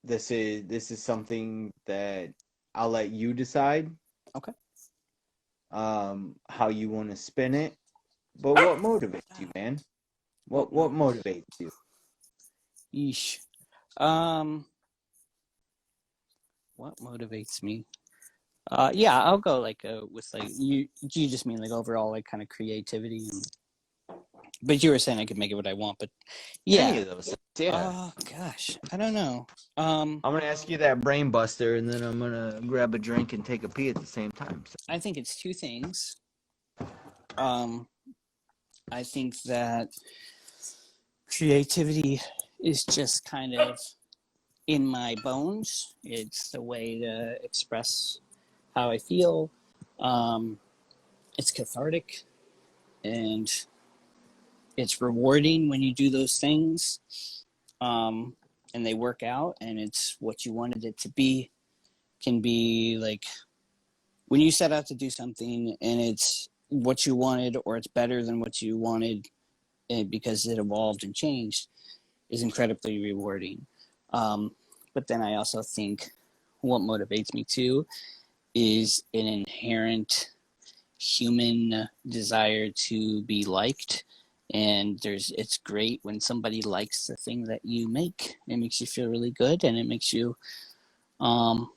This is something that I'll let you decide. Okay. How you want to spin it, but what motivates you, man? What motivates you? Yeesh. What motivates me? Yeah, I'll go like with like you just mean like overall like kind of creativity, but you were saying I could make it what I want, but yeah, any of those. Yeah. Oh gosh, I don't know. I'm gonna ask you that brain buster, and then I'm gonna grab a drink and take a pee at the same time. So. I think it's two things. Um, I think that creativity is just kind of in my bones. It's the way to express how I feel. It's cathartic and it's rewarding when you do those things. And they work out and it's what you wanted it to be. Can be like when you set out to do something and it's what you wanted or it's better than what you wanted because it evolved and changed is incredibly rewarding. But then I also think what motivates me too is an inherent human desire to be liked. And it's great when somebody likes the thing that you make. It makes you feel really good and it makes you want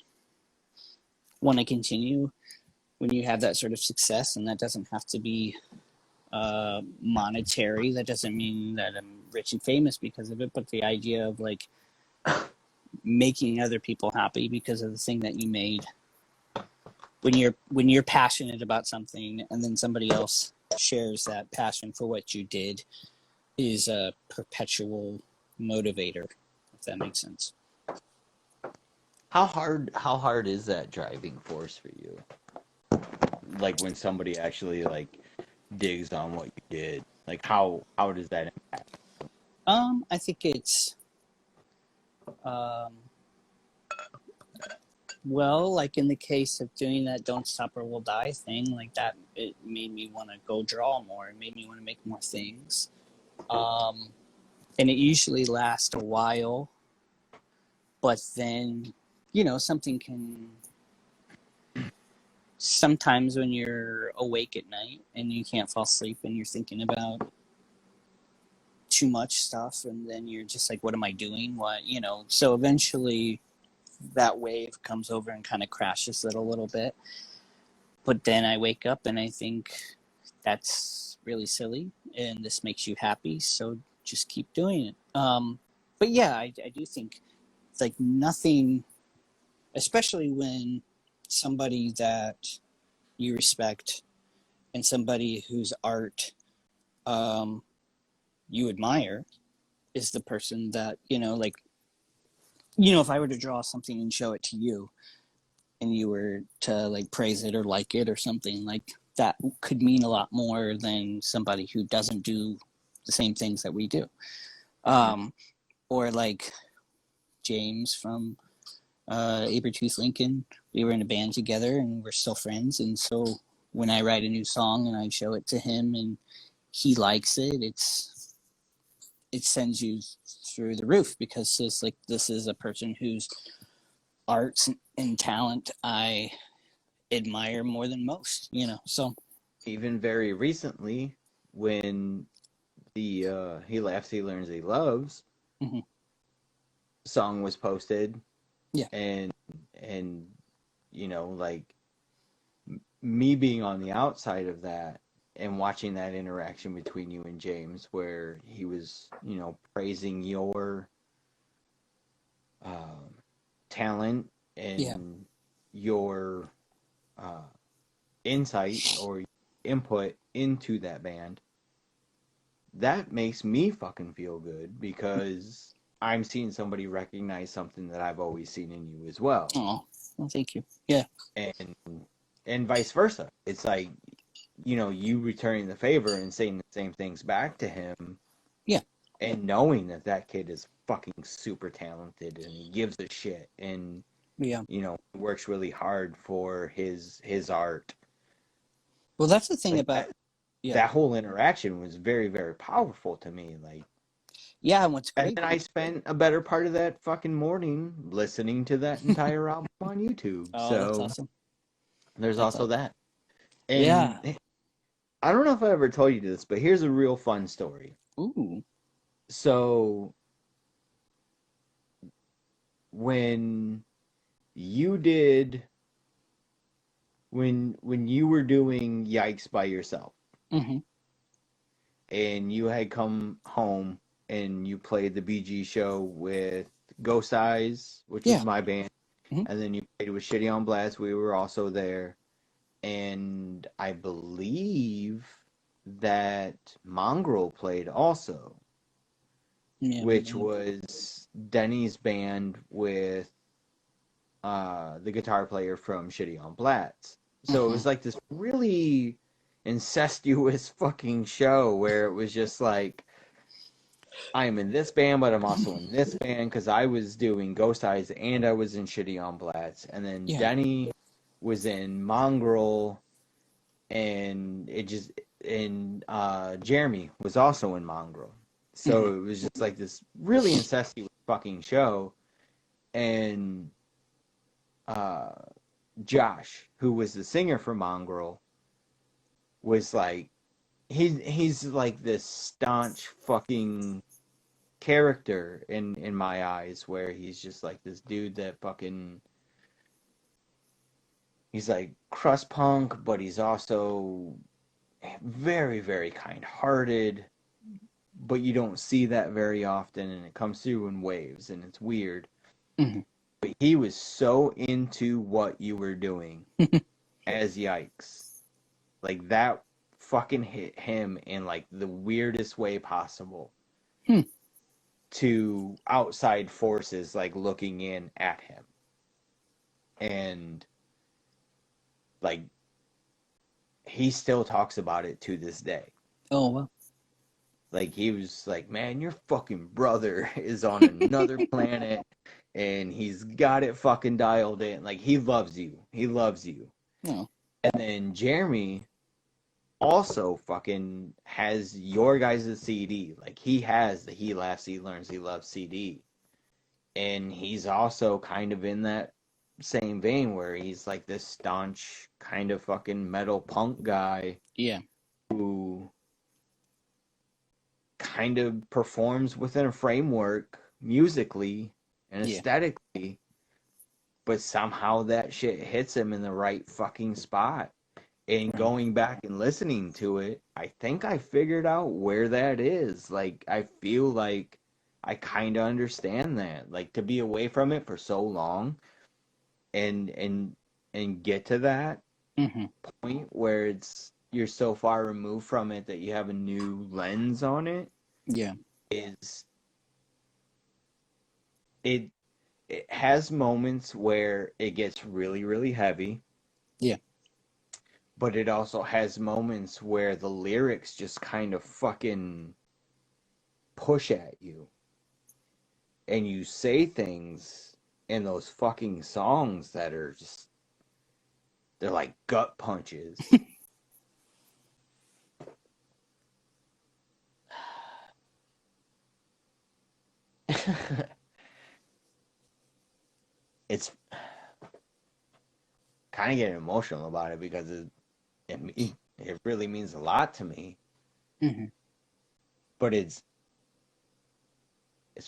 to continue when you have that sort of success. And that doesn't have to be monetary. That doesn't mean that I'm rich and famous because of it, but the idea of like making other people happy because of the thing that you made. When you're passionate about something and then somebody else shares that passion for what you did is a perpetual motivator, if that makes sense. How hard is that driving force for you? Like when somebody actually like digs on what you did. Like how does that impact? I think it's um, well, like in the case of doing that "Don't Stop or We'll Die" thing, like that, it made me want to go draw more. It made me want to make more things, and it usually lasts a while. But then, something can. Sometimes when you're awake at night and you can't fall asleep and you're thinking about too much stuff, and then you're just like, "What am I doing? What?" So eventually, that wave comes over and kind of crashes it a little bit. But then I wake up and I think that's really silly and this makes you happy, so just keep doing it. But yeah, I do think it's like nothing, especially when somebody that you respect and somebody whose art um, you admire is the person that, if I were to draw something and show it to you, and you were to like praise it or like it or something, like that could mean a lot more than somebody who doesn't do the same things that we do. Or like James from Abertooth Lincoln, we were in a band together and we're still friends. And so when I write a new song and I show it to him and he likes it, it sends you through the roof because it's like this is a person whose arts and talent I admire more than most, so Even very recently when the He Laughs, He Learns, He Loves mm-hmm. song was posted Yeah. and like me being on the outside of that and watching that interaction between you and James where he was, praising your um, talent Yeah. and your uh, insight or input into that band, that makes me fucking feel good because I'm seeing somebody recognize something that I've always seen in you as well. Oh, well, thank you. Yeah. And vice versa. It's like, you returning the favor and saying the same things back to him. Yeah. And knowing that that kid is fucking super talented and he gives a shit and Yeah. Works really hard for his art. Well, that's the thing Like about that whole interaction was very, very powerful to me. Like, yeah, and what's and great. then I spent a better part of that fucking morning listening to that entire album on YouTube. Oh, that's So awesome. there's That's also awesome. that. And Yeah. I don't know if I ever told you this, but here's a real fun story. Ooh. So when you did when you were doing Yikes by yourself Mm-hmm. and you had come home and you played the BG show with Ghost Eyes, which was Yeah. my band, Mhm. and then you played with Shitty on Blast. We were also there, and I believe that Mongrel played also, Yeah. which was Denny's band with the guitar player from Shitty on Blast. So it was like this really incestuous fucking show where it was just like, I'm in this band, but I'm also in this band because I was doing Ghost Eyes and I was in Shitty on Blast. And then Yeah. Denny was in Mongrel, and Jeremy was also in Mongrel. So it was just like this really incestuous fucking show. And uh, Josh, who was the singer for Mongrel, was like, he's like this staunch fucking character in my eyes, where he's just like this dude that fucking, he's like crust punk, but he's also very, very kind-hearted, but you don't see that very often, and it comes through in waves, and it's weird. Mm-hmm. But he was so into what you were doing as Yikes. Like, that fucking hit him in like the weirdest way possible. To outside forces like looking in at him. And like, he still talks about it to this day. Oh, well. Like, he was like, man, your fucking brother is on another planet, and he's got it fucking dialed in. Like, he loves you. He loves you. Oh. And then Jeremy also fucking has your guys' CD. Like, he has the He Laughs, He Learns, He Loves CD. And he's also kind of in that same vein where he's like this staunch kind of fucking metal punk guy. Yeah. Who kind of performs within a framework musically and aesthetically, but somehow that shit hits him in the right fucking spot. And going back and listening to it, I think I figured out where that is. Like, I feel like I kind of understand that. Like, to be away from it for so long and get to that point where you're so far removed from it that you have a new lens on it. Yeah. It has moments where it gets really, really heavy. Yeah. But it also has moments where the lyrics just kind of fucking push at you. And you say things in those fucking songs that are just, they're like gut punches. It's kind of getting emotional about it because it really means a lot to me. But it's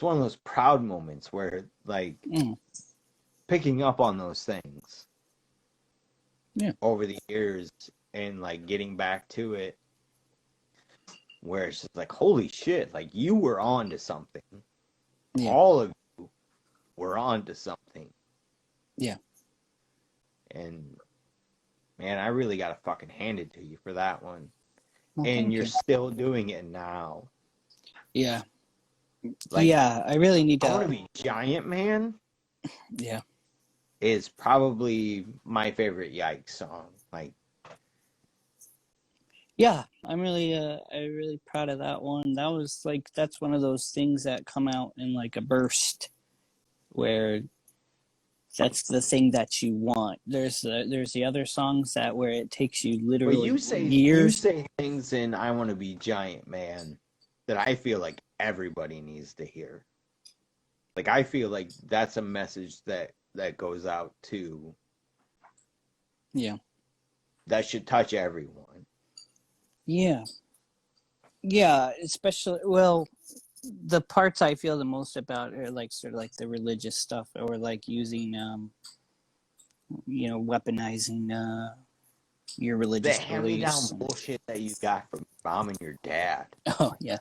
one of those proud moments where, like, picking up on those things over the years and like getting back to it, where it's just like, holy shit, like, you were on to something. All of you were on to something. Yeah. And man, I really gotta fucking hand it to you for that one. Well, and you're still doing it now. Yeah. Like, yeah, I really need to. I Want to Be Giant Man Yeah. is probably my favorite Yikes song. Like, yeah, I'm really proud of that one. That was like, that's one of those things that come out in like a burst, where that's the thing that you want. There's the other songs that where it takes you literally you years. say things in I Want to Be Giant Man that I feel like everybody needs to hear. Like, I feel like that's a message that goes out to. Yeah. That should touch everyone. Yeah. Yeah, especially, well, the parts I feel the most about are like sort of like the religious stuff, or like using weaponizing your religious The hand-me-down beliefs. bullshit that you got from your mom and your dad. Oh yeah.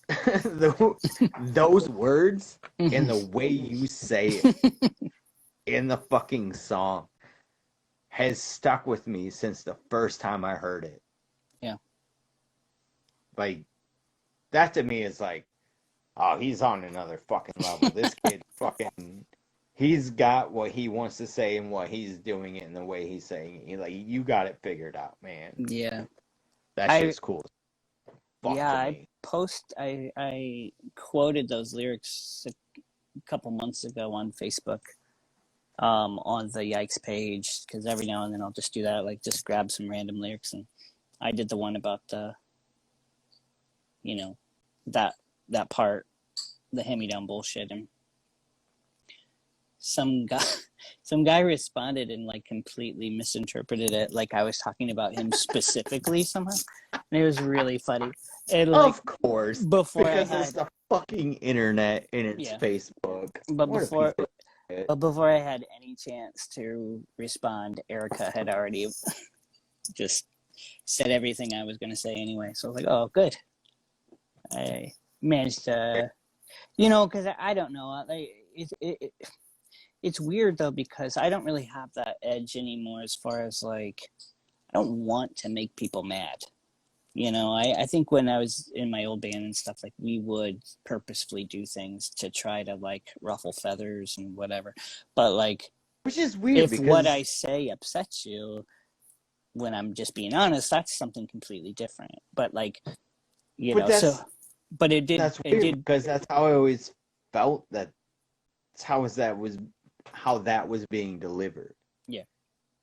those words and the Mhm. way you say it in the fucking song has stuck with me since the first time I heard it. Yeah. Like, that to me is like, oh, he's on another fucking level. This kid fucking, he's got what he wants to say and what he's doing it and the way he's saying it. Like, you got it figured out, man. Yeah. That I shit's cool as fuck yeah, to I me. I quoted those lyrics a couple months ago on Facebook, on the Yikes page, because every now and then I'll just do that, like just grab some random lyrics, and I did the one about you know, that that part, the hand-me-down bullshit, and some guy some guy responded and like completely misinterpreted it, like I was talking about him specifically somehow, and it was really funny. And like Of course, before I because it's had the fucking internet and it's yeah, Facebook. but What a piece of shit. before I had any chance to respond, Erica had already just said everything I was going to say anyway. So I was like, oh, good. I managed to, because I don't know. Like, it's weird, though, because I don't really have that edge anymore as far as, like, I don't want to make people mad. I think when I was in my old band and stuff, like, we would purposefully do things to try to, like, ruffle feathers and whatever. But, like, Which is weird if what I because say upsets you, when I'm just being honest, that's something completely different. But, like, but so, but that's it weird did, because that's how I always felt that's how that was being delivered. yeah.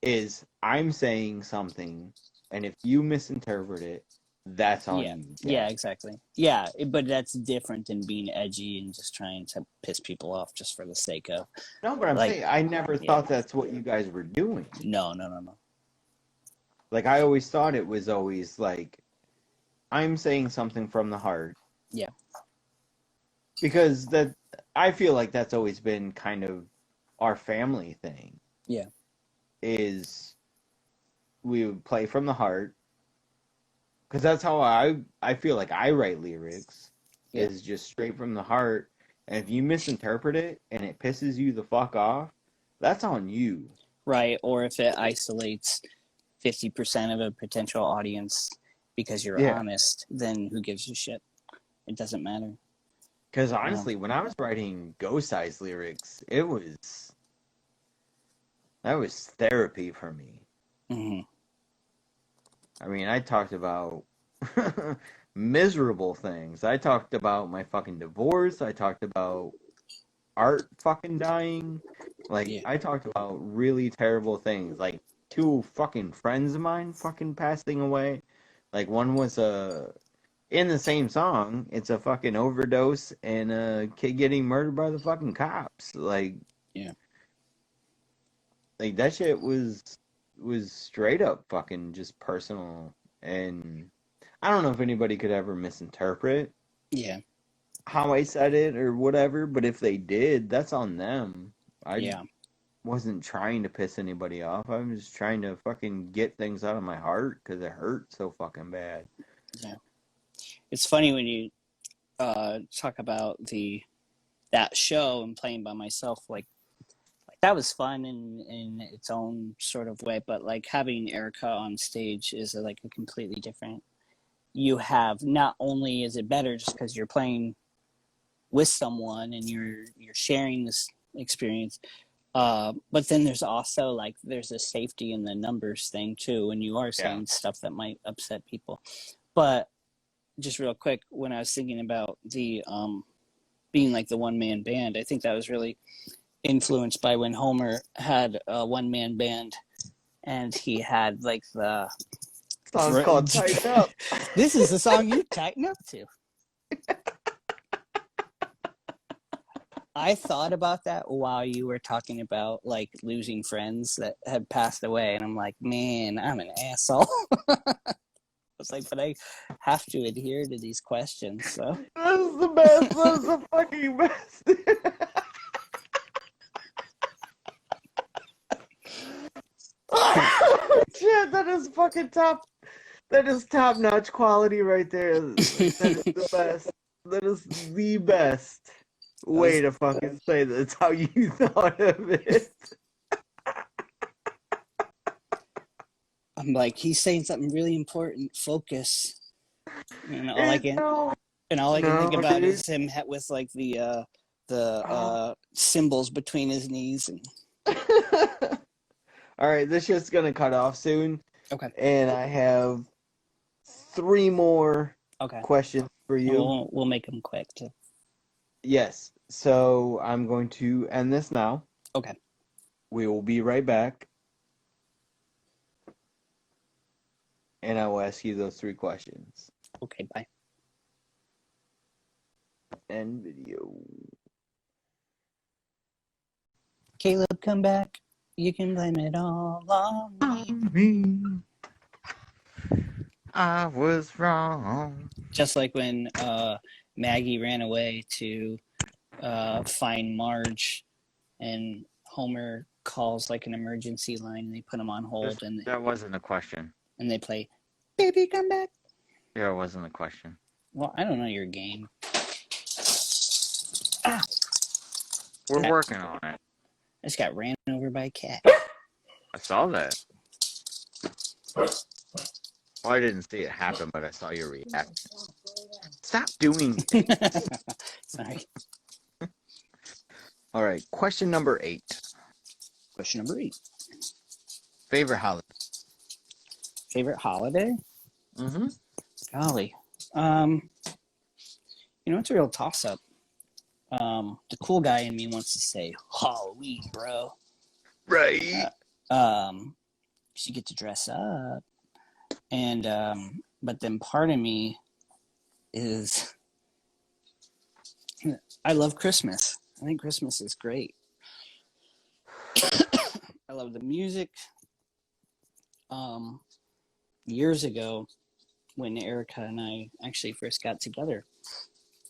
Is I'm saying something and if you misinterpret it, that's on Yeah, you. yeah, exactly. Yeah, but that's different than being edgy and just trying to piss people off just for the sake of, No, but I'm like, saying I never yeah. thought that's what you guys were doing. No, no, no, no. Like I always thought it was always like I'm saying something from the heart. Yeah. Because that I feel like that's always been kind of our family thing. Yeah. Is we would play from the heart because that's how I feel like I write lyrics Yeah. is just straight from the heart. And if you misinterpret it and it pisses you the fuck off, that's on you. Right. Or if it isolates 50% of a potential audience because you're Yeah. honest, then who gives a shit? It doesn't matter. Because honestly, when I was writing Go Size lyrics, that was therapy for me. Mm-hmm. I mean, I talked about miserable things. I talked about my fucking divorce. I talked about art fucking dying. Like, Yeah. I talked about really terrible things. Like, two fucking friends of mine fucking passing away. Like, one was in the same song, it's a fucking overdose and a kid getting murdered by the fucking cops. Yeah. Like that shit was straight up fucking just personal, and I don't know if anybody could ever misinterpret Yeah. how I said it or whatever, but if they did, that's on them. I Yeah. wasn't trying to piss anybody off. I was just trying to fucking get things out of my heart because it hurt so fucking bad. Yeah. It's funny when you talk about that show and playing by myself, like that was fun in its own sort of way, but like having Erica on stage is like a completely different. You have, not only is it better just because you're playing with someone and you're sharing this experience, but then there's also like there's a safety in the numbers thing too, and you are saying stuff that might upset people. But just real quick, when I was thinking about the being like the one man band, I think that was really influenced by when Homer had a one man band, and he had like the Song's called Tighten Up. This is the song you tighten up to. I thought about that while you were talking about like losing friends that had passed away, and I'm like, man, I'm an asshole. I was like, but I have to adhere to these questions. So This is the best. This is the fucking best. Shit, that is fucking top. That is top notch quality right there. That is the best. that is the best way to fucking say that's how you thought of it. I'm like, he's saying something really important. Focus. And all I It's can no, think about dude. is him with like the symbols between his knees. And... All right, this shit's gonna cut off soon, Okay. and I have 3 more questions for you. We'll make them quick too. Yes. So I'm going to end this now. Okay. We will be right back. And I will ask you those 3 questions. Okay, bye. End video. Caleb, come back. You can blame it all on me. I was wrong. Just like when Maggie ran away to find Marge, and Homer calls like an emergency line, and they put him on hold, That wasn't a question. And they play, "Baby, come back." Yeah, it wasn't a question. Well, I don't know your game. We're working on it. I just got ran over by a cat. I saw that. Well, I didn't see it happen, but I saw your reaction. Stop doing it. Sorry. All right, question number 8. Question number 8. Favorite holiday? Favorite holiday? Mm-hmm. Golly. It's a real toss-up. The cool guy in me wants to say Halloween, bro. Right. You get to dress up. And, but then part of me is, I love Christmas. I think Christmas is great. I love the music. Years ago, when Erica and I actually first got together,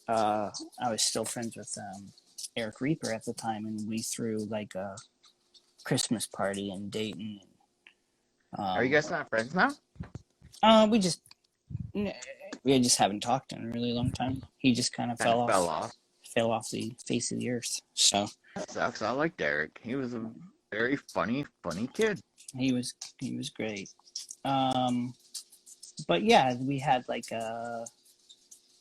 I was still friends with Eric Reaper at the time, and we threw like a Christmas party in Dayton. Are you guys not friends now? We just haven't talked in a really long time. He just kind of fell off the face of the earth. So that sucks. I like Derek. He was a very funny kid. He was great. But yeah, we had like a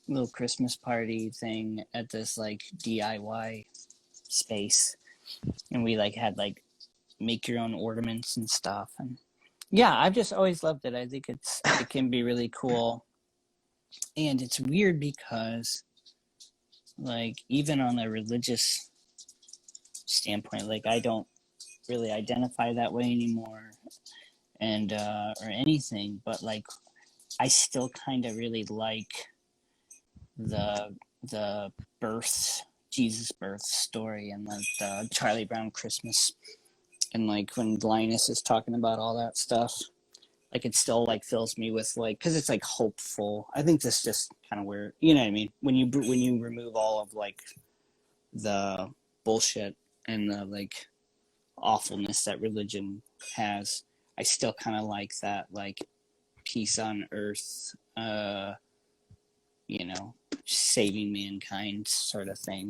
little Christmas party thing at this like DIY space, and we like had like make your own ornaments and stuff. And yeah, I've just always loved it. I think it can be really cool. And it's weird because like even on a religious standpoint, like I don't really identify that way anymore, and or anything, but like I still kind of really like the Jesus birth story, and like the Charlie Brown Christmas, and like when Linus is talking about all that stuff, like it still like fills me with like, because it's like hopeful. I think this just kind of where, you know what I mean, when you remove all of like the bullshit and the like awfulness that religion has, I still kind of like that like peace on earth, saving mankind sort of thing.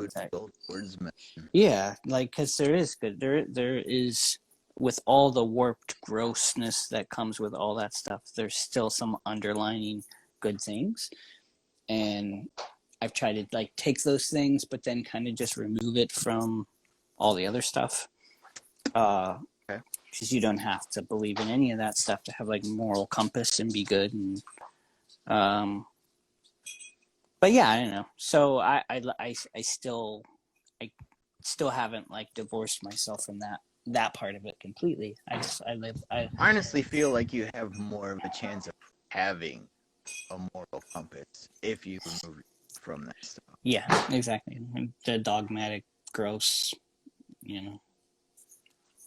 Yeah, like because there is good, there is, with all the warped grossness that comes with all that stuff, there's still some underlining good things, and I've tried to like take those things, but then kind of just remove it from all the other stuff. Because you don't have to believe in any of that stuff to have like moral compass and be good. And but yeah, I don't know. So I still haven't like divorced myself from that part of it completely. I honestly feel like you have more of a chance of having a moral compass if you remove it from that stuff. Yeah, exactly. The dogmatic, gross,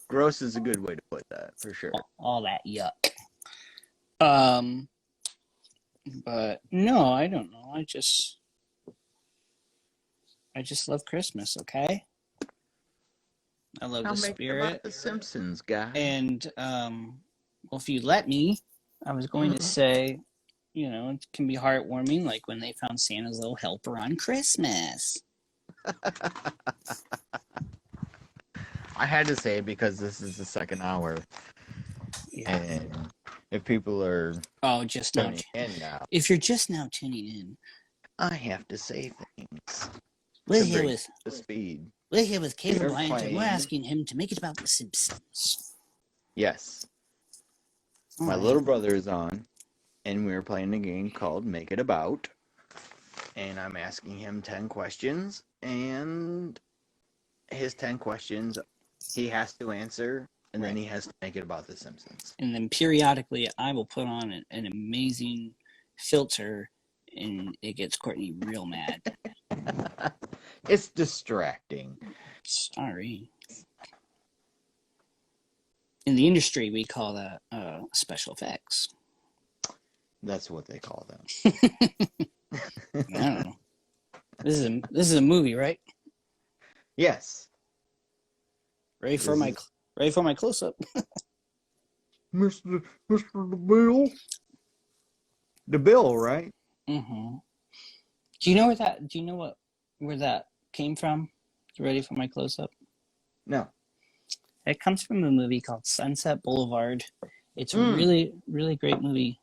Gross is a good way to put that, for sure. All that yuck. But no, I don't know. I just love Christmas, okay? I love the spirit. About the Simpsons, guy. And well, if you let me, I was going to say, it can be heartwarming, like when they found Santa's little helper on Christmas. I had to say it because this is the second hour, Yeah. and if people are Oh, just now. tuning in now, If you're just now tuning in, I have to say things we're to here bring with the speed. Caleb We're Wyant, and we're playing. asking him to make it about the Simpsons. Yes, All my right. little brother is on, and we're playing a game called Make It About. And I'm asking him 10 questions, and his 10 questions he has to answer, and then Right. he has to make it about The Simpsons. And then periodically, I will put on an amazing filter, and it gets Courtney real mad. It's distracting. Sorry. In the industry, we call that special effects. That's what they call them. I don't know. This is a movie, right? Yes. Ready for my close up. Mr. DeBill. DeBill, right? Mm-hmm. Do you know where that came from? You ready for my close up? No. It comes from a movie called Sunset Boulevard. It's a really, really great movie.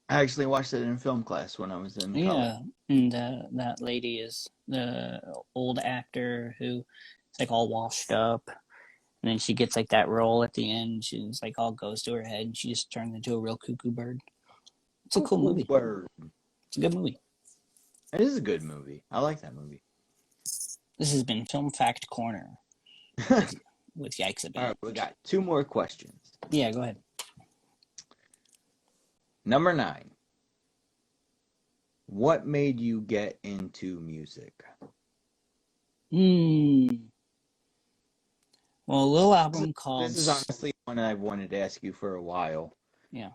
I actually watched it in film class when I was in college. Yeah, and that lady is the old actor who is like all washed up, and then she gets like that role at the end. She's like all goes to her head, and she just turns into a real cuckoo bird. It's a cool movie. Bird. It's a good movie. It is a good movie. I like that movie. This has been Film Fact Corner with Yikes a Bit. All right, we got 2 more questions. Yeah, go ahead. Number 9. What made you get into music? Well, a little album called... This is honestly one I've wanted to ask you for a while. Yeah.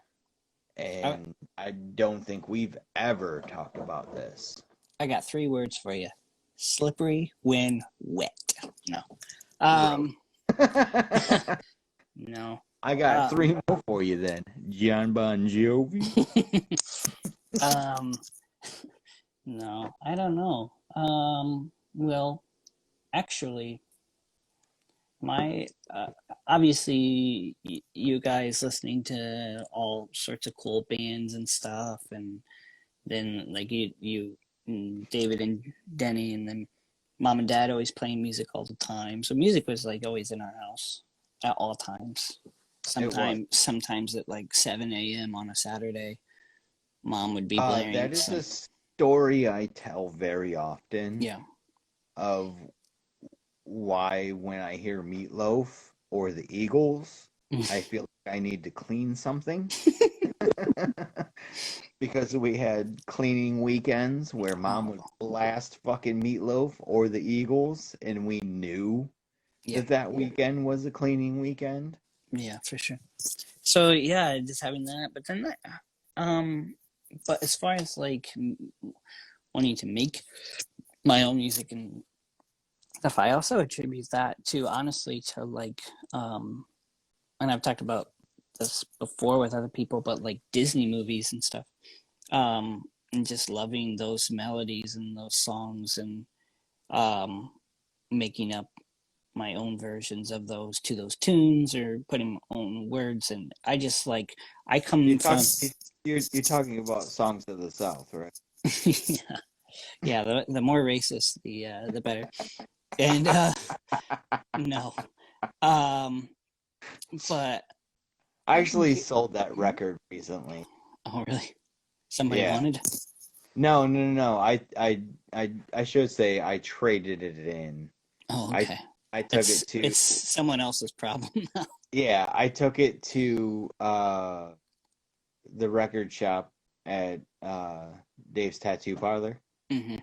And I don't think we've ever talked about this. I got 3 words for you. Slippery when wet. No. No. I got 3 more for you then. John Bon Jovi. No, I don't know. Well, actually, my obviously you guys listening to all sorts of cool bands and stuff, and then like you David and Denny, and then mom and dad always playing music all the time. So music was like always in our house at all times. Sometimes at like 7 a.m. on a Saturday, mom would be blaring. That is a story I tell very often. Yeah. Of why when I hear Meatloaf or the Eagles, I feel like I need to clean something. Because we had cleaning weekends where mom would blast fucking Meatloaf or the Eagles, and we knew that weekend was a cleaning weekend. Yeah, for sure. So yeah, just having that, but then but as far as like wanting to make my own music and stuff, I also attribute that to honestly to like and I've talked about this before with other people, but like Disney movies and stuff, and just loving those melodies and those songs, and making up my own versions of those tunes, or putting my own words. And I just like I come you're from you're talking about songs of the South, right? yeah. The more racist, the better. And no, but I actually sold that record recently. Oh, really? Somebody wanted? No. I should say I traded it in. Oh, okay. I took it to... It's someone else's problem now. Yeah, I took it to the record shop at Dave's Tattoo Parlor. Mm-hmm.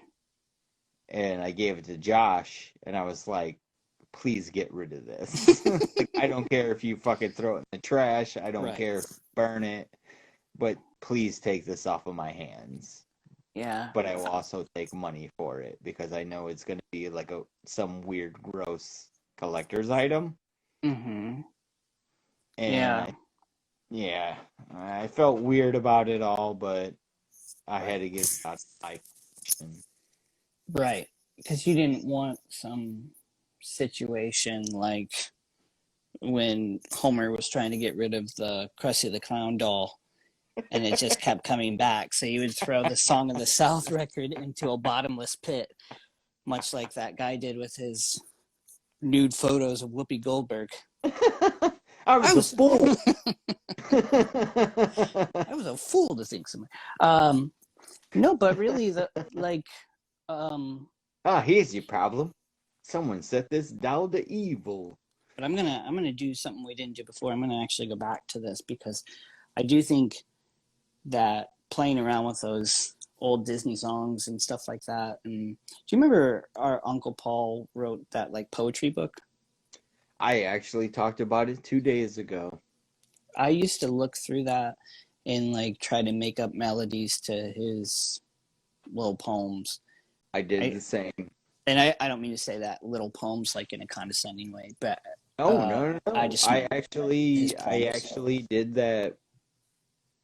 And I gave it to Josh, and I was like, please get rid of this. Like, I don't care if you fucking throw it in the trash. I don't care if you burn it. But please take this off of my hands. Yeah. But I will also take money for it, because I know it's going to be like some weird, gross collector's item. Mm-hmm. And Yeah, I felt weird about it all, but I had to give it out like, Right. Because you didn't want some situation like when Homer was trying to get rid of the Krusty the Clown doll and it just kept coming back. So you would throw the Song of the South record into a bottomless pit, much like that guy did with his nude photos of Whoopi Goldberg. I I was a was fool. I was a fool to think so. No, but really, the like, Ah, here's your problem. Someone set this down to evil. but I'm gonna do something we didn't do before. I'm gonna actually go back to this because I do think that playing around with those old Disney songs and stuff like that. And do you remember our Uncle Paul wrote that like poetry book? I actually talked about it 2 days ago. I used to look through that and like try to make up melodies to his little poems. I did I the same. and I don't mean to say that little poems like in a condescending way, but Oh, no, no, I no. just I meant his actually, I poems. actually did that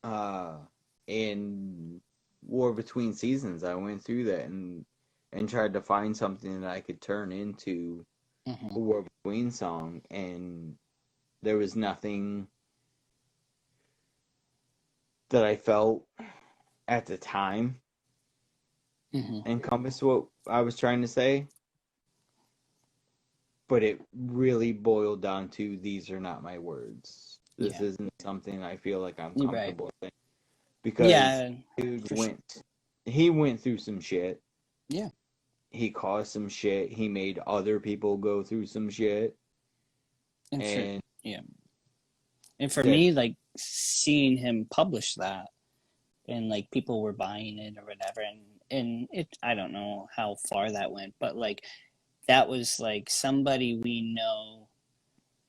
uh in War Between Seasons. I went through that and tried to find something that I could turn into a Mm-hmm. War Between song, and there was nothing that I felt at the time Mm-hmm. encompassed what I was trying to say, but it really boiled down to these are not my words. This Yeah, isn't something I feel like I'm you're right. comfortable with because Yeah, dude for sure. he went through some shit. Yeah, He caused some shit. He made other people go through some shit, and for and yeah, and for that me, like seeing him publish that and like people were buying it or whatever, and it I don't know how far that went, but like that was like somebody we know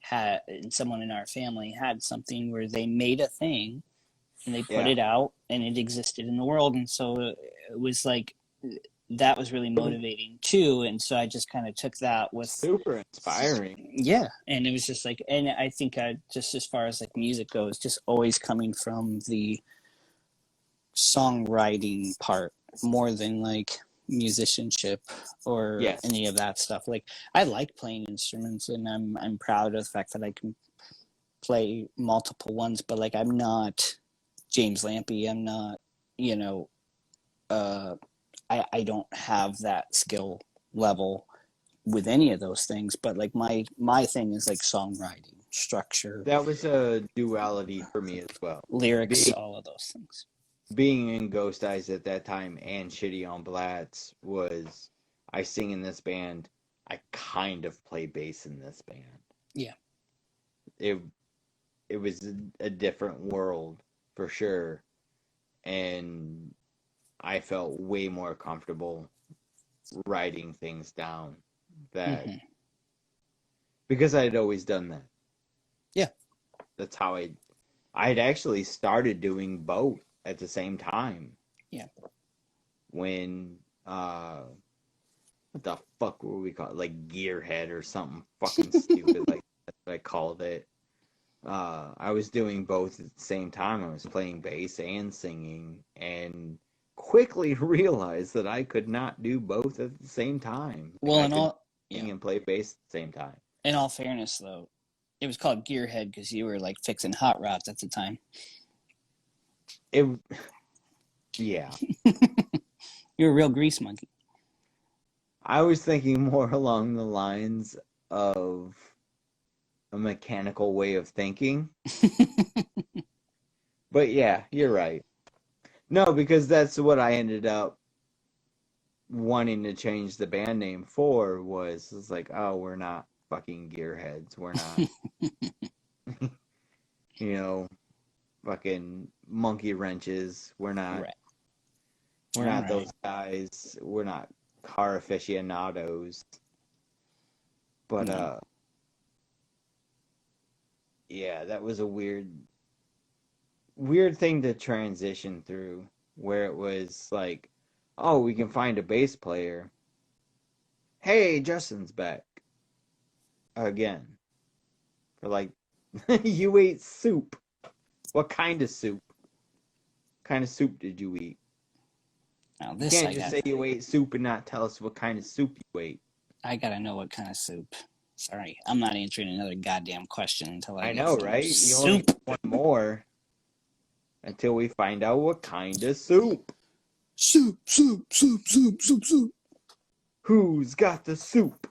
had and someone in our family had something where they made a thing and they put yeah, it out and it existed in the world, and so it was like that was really motivating too, and so I just kind of took that with super inspiring. yeah, and it was just like, and I think I just as far as like music goes, just always coming from the songwriting part more than like musicianship or Yes, any of that stuff. Like I like playing instruments and I'm proud of the fact that I can play multiple ones, but like I'm not James Lampy. I'm not, you know, uh I don't have that skill level with any of those things, but like my thing is like songwriting, structure, that was a duality for me as well. lyrics, Being all of those things. being in Ghost Eyes at that time and Shitty on Blatz was I sing in this band. I kind of play bass in this band. Yeah. It it was a different world for sure, and I felt way more comfortable writing things down that Mm-hmm. because I had always done that. Yeah. That's how I had actually started doing both at the same time Yeah. when what the fuck were we called, like Gearhead or something fucking stupid like that's what I called it. I was doing both at the same time. I was playing bass and singing, and quickly realized that I could not do both at the same time. Like Well, I in could all yeah, sing and play bass at the same time. in all fairness, though, it was called Gearhead because you were like fixing hot rods at the time. It, yeah. You're a real grease monkey. I was thinking more along the lines of a mechanical way of thinking. But yeah, you're right. No, because that's what I ended up wanting to change the band name for was it's like, oh, we're not fucking gearheads. We're not, you know, fucking monkey wrenches. Right. We're All not right. those guys. We're not car aficionados. But No. yeah, that was a weird thing to transition through where it was like, oh, we can find a bass player. Hey, Justin's back again. For like, you ate soup. What kind of soup? What kind of soup did you eat? Now You this can't I just got. say you ate soup and not tell us what kind of soup you ate. I gotta know what kind of soup. Sorry, I'm not answering another goddamn question until I I get know, some right? You only soup. get one more until we find out what kind of soup. Soup. Who's got the soup?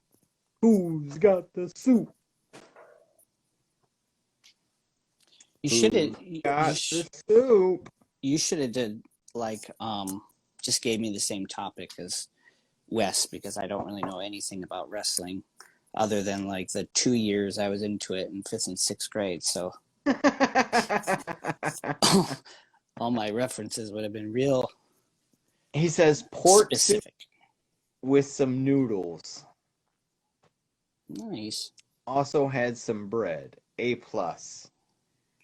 Who's got the soup? You should have. Got the soup. You should have did just gave me the same topic as Wes, because I don't really know anything about wrestling other than like the 2 years I was into it in 5th and 6th grade. So all my references would have been real. He says pork specific. Soup with some noodles. Nice. Also had some bread. A+.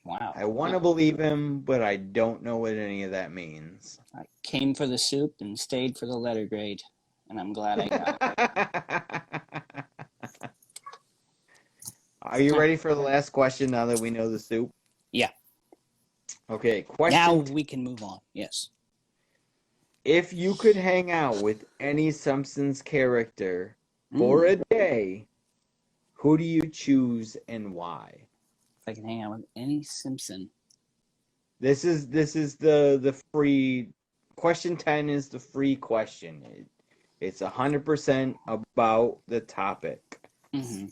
Wow. I want to believe him, but I don't know what any of that means. I came for the soup and stayed for the letter grade, and I'm glad I got it. Are you ready for the last question now that we know the soup? Yeah. Okay, question. Now we can move on. Yes. If you could hang out with any Simpsons character for a day, who do you choose and why? If I can hang out with any Simpson. This is the free question. 10 is the free question. It's 100% about the topic. Mm-hmm.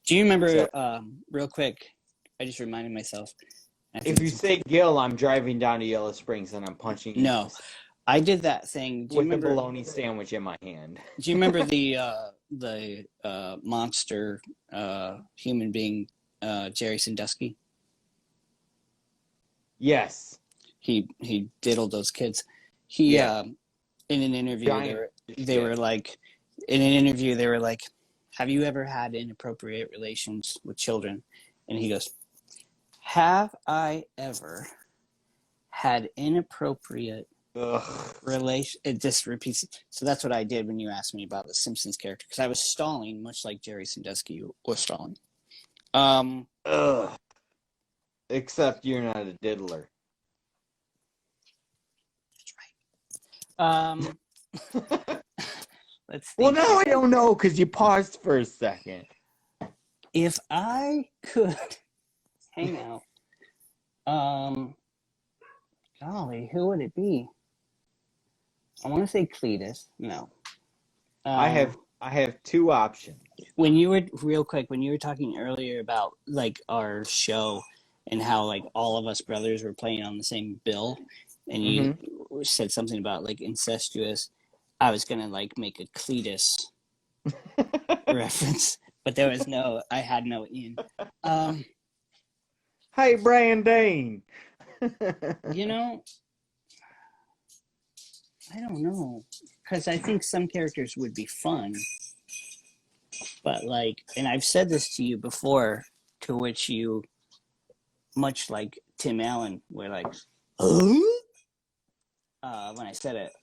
Do you remember? Real quick, I just reminded myself. If you say Gil, I'm driving down to Yellow Springs and I'm punching you. No, I did that thing. With a bologna sandwich in my hand. Do you remember the monster human being Jerry Sandusky? Yes. He diddled those kids. In an interview they were like, have you ever had inappropriate relations with children? And he goes, have I ever had inappropriate relation? It just repeats. So that's what I did when you asked me about the Simpsons character, because I was stalling, much like Jerry Sandusky was stalling. Except you're not a diddler. That's right. Let's think. Well, now I don't know because you paused for a second. If I could hang out, golly, who would it be? I want to say Cletus. No. I have two options. When you were talking earlier about like our show and how like all of us brothers were playing on the same bill, and you said something about like incestuous, I was gonna like make a Cletus reference, but there was I had no in. Hi, Brian Dane. I don't know, because I think some characters would be fun, but like, and I've said this to you before, to which you, much like Tim Allen, were like, when I said it.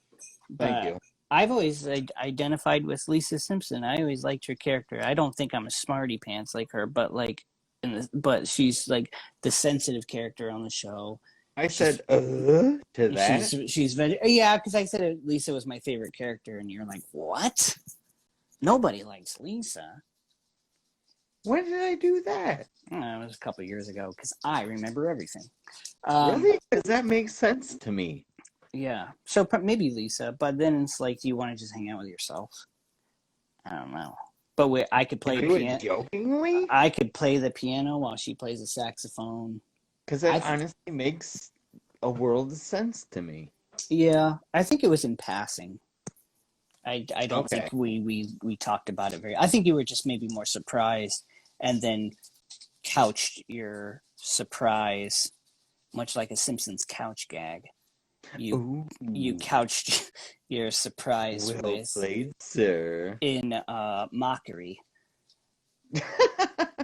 But Thank you. I've always identified with Lisa Simpson. I always liked her character. I don't think I'm a smarty pants like her, but like, but she's like the sensitive character on the show. I said to that. She's very, yeah, because I said Lisa was my favorite character, and you're like, what? Nobody likes Lisa. When did I do that? It was a couple of years ago, because I remember everything. Really? Because that makes sense to me. Yeah. So maybe Lisa, but then it's like, do you want to just hang out with yourself? I don't know. But I could play piano. Jokingly? I could play the piano while she plays the saxophone. Because that honestly makes a world of sense to me. Yeah, I think it was in passing. I don't think we talked about it very. I think you were just maybe more surprised, and then couched your surprise, much like a Simpsons couch gag. You couched your surprise well played, sir. In mockery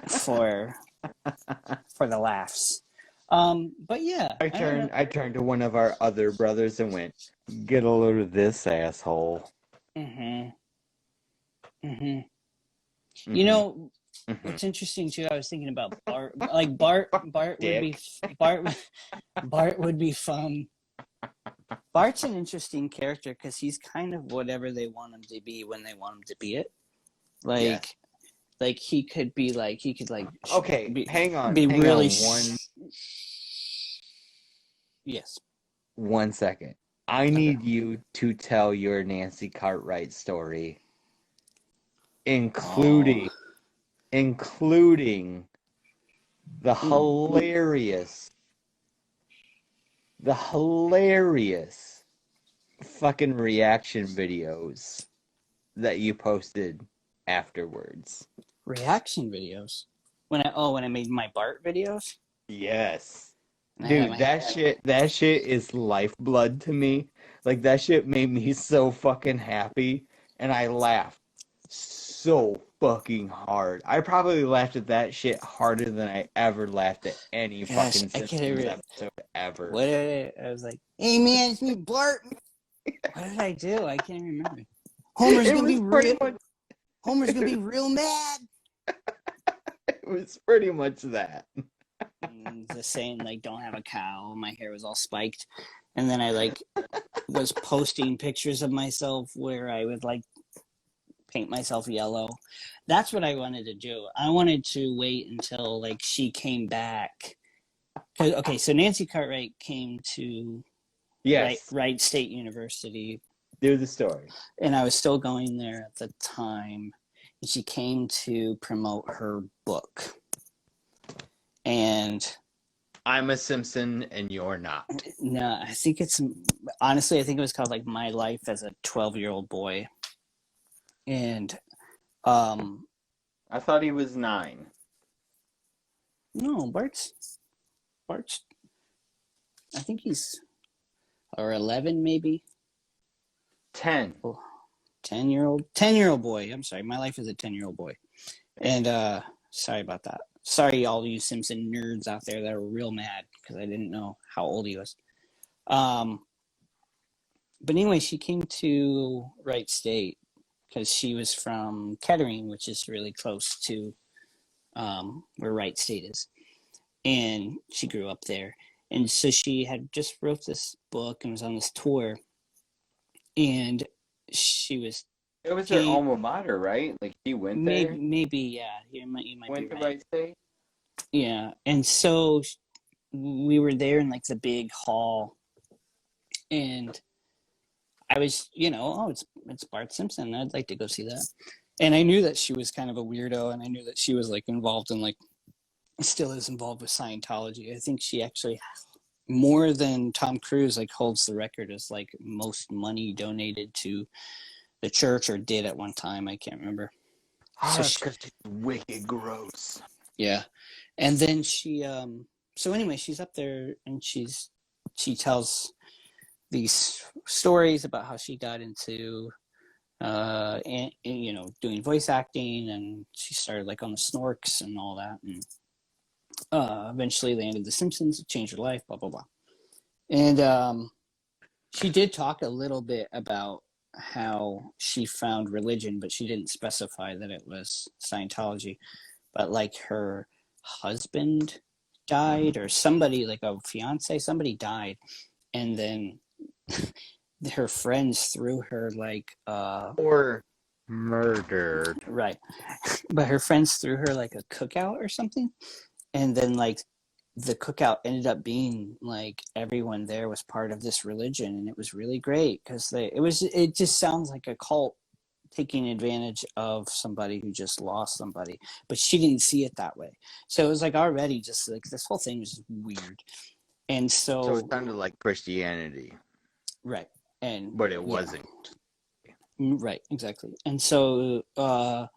for the laughs. But yeah, I turned to one of our other brothers and went, "Get a load of this, asshole." You know, It's interesting too. I was thinking about Bart. Like Bart would be Dick. Bart would be fun. Bart's an interesting character because he's kind of whatever they want him to be when they want him to be it. Yes. Like he could be like Okay, hang be really on yes. 1 second. I Okay. need you to tell your Nancy Cartwright story, including Oh. including the Mm. hilarious fucking reaction videos that you posted afterwards. Reaction videos. When I made my Bart videos. Yes. And I had Dude, my that shit is lifeblood to me. Like that shit made me so fucking happy and I laughed so fucking hard. I probably laughed at that shit harder than I ever laughed at any gosh, fucking I can't Simpsons even. episode ever. What did I was like, hey man, it's me Bart. What did I do? I can't even remember. Homer's It gonna be was pretty real. much Homer's gonna be real mad. it was pretty much that. The saying like, "Don't have a cow." My hair was all spiked, and then I like was posting pictures of myself where I would like paint myself yellow. That's what I wanted to do. I wanted to wait until like she came back. Okay, so Nancy Cartwright came to Yes. Wright State University, Do the story. and I was still going there at the time. And she came to promote her book, and I'm a Simpson and you're not. no, I think it's honestly, I think it was called like My Life as a 12-year-old Boy, and I thought he was 9. no, Bart's, I think he's or 11 maybe. 10. Oh, 10-year-old boy. I'm sorry, My Life as a 10-year-old boy, and sorry about that. Sorry, all you Simpson nerds out there that are real mad because I didn't know how old he was. But anyway, she came to Wright State because she was from Kettering, which is really close to where Wright State is. And she grew up there. And so she had just wrote this book and was on this tour. And she was It was her alma mater, right? Like she went there. maybe yeah. You might Went be to right. Wright State. Yeah. And so we were there in like the big hall, and I was, it's Bart Simpson. I'd like to go see that. And I knew that she was kind of a weirdo, and I knew that she was like involved in like, still is involved with Scientology. I think she actually, more than Tom Cruise, like holds the record as like most money donated to the church, or did at one time. I can't remember. Oh, that's because she's wicked gross. Yeah. And then so anyway, she's up there and she tells these stories about how she got into doing voice acting, and she started like on the Snorks and all that, and eventually landed the Simpsons. It changed her life, blah blah blah. And she did talk a little bit about how she found religion, but she didn't specify that it was Scientology. But like her husband died, or somebody, like a fiance, somebody died, and then her friends threw her like or murdered. Right. But her friends threw her like a cookout or something, and then like the cookout ended up being like everyone there was part of this religion, and it was really great because it just sounds like a cult taking advantage of somebody who just lost somebody, but she didn't see it that way. So it was like already just like this whole thing was weird. And so it sounded like Christianity. Right. But it wasn't. Right, exactly. And so all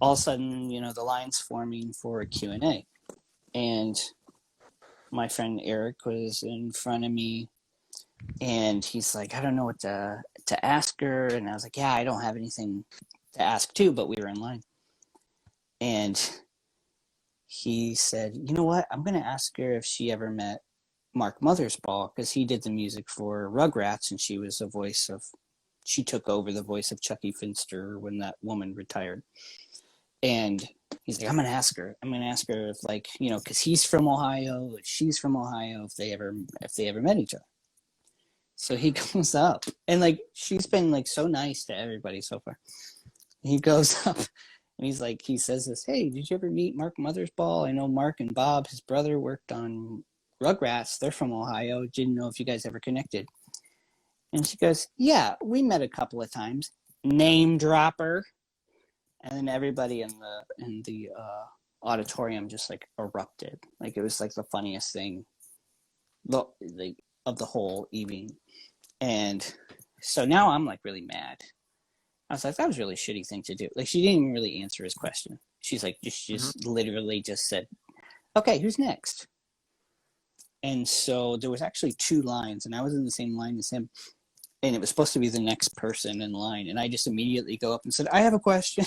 of a sudden, the line's forming for a Q&A. And my friend Eric was in front of me, and he's like, I don't know what to ask her. And I was like, yeah, I don't have anything to ask too, but we were in line. And he said, you know what? I'm going to ask her if she ever met Mark Mothersbaugh, because he did the music for Rugrats, and she took over the voice of Chucky Finster when that woman retired. And he's like, I'm gonna ask her if, like, you know, because he's from Ohio, she's from Ohio, if they ever met each other. So he goes up, and like she's been like so nice to everybody so far. He goes up and he says this, hey, did you ever meet Mark Mothersbaugh? I know Mark and Bob, his brother, worked on Rugrats. They're from Ohio. Didn't know if you guys ever connected. And she goes, yeah, we met a couple of times. Name dropper. And then everybody in the auditorium just like erupted. Like it was like the funniest thing of the whole evening. And so now I'm like really mad. I was like, that was a really shitty thing to do. Like she didn't even really answer his question. She's like, just literally just said, okay, who's next? And so there was actually 2 lines, and I was in the same line as him. And it was supposed to be the next person in line. And I just immediately go up and said, I have a question.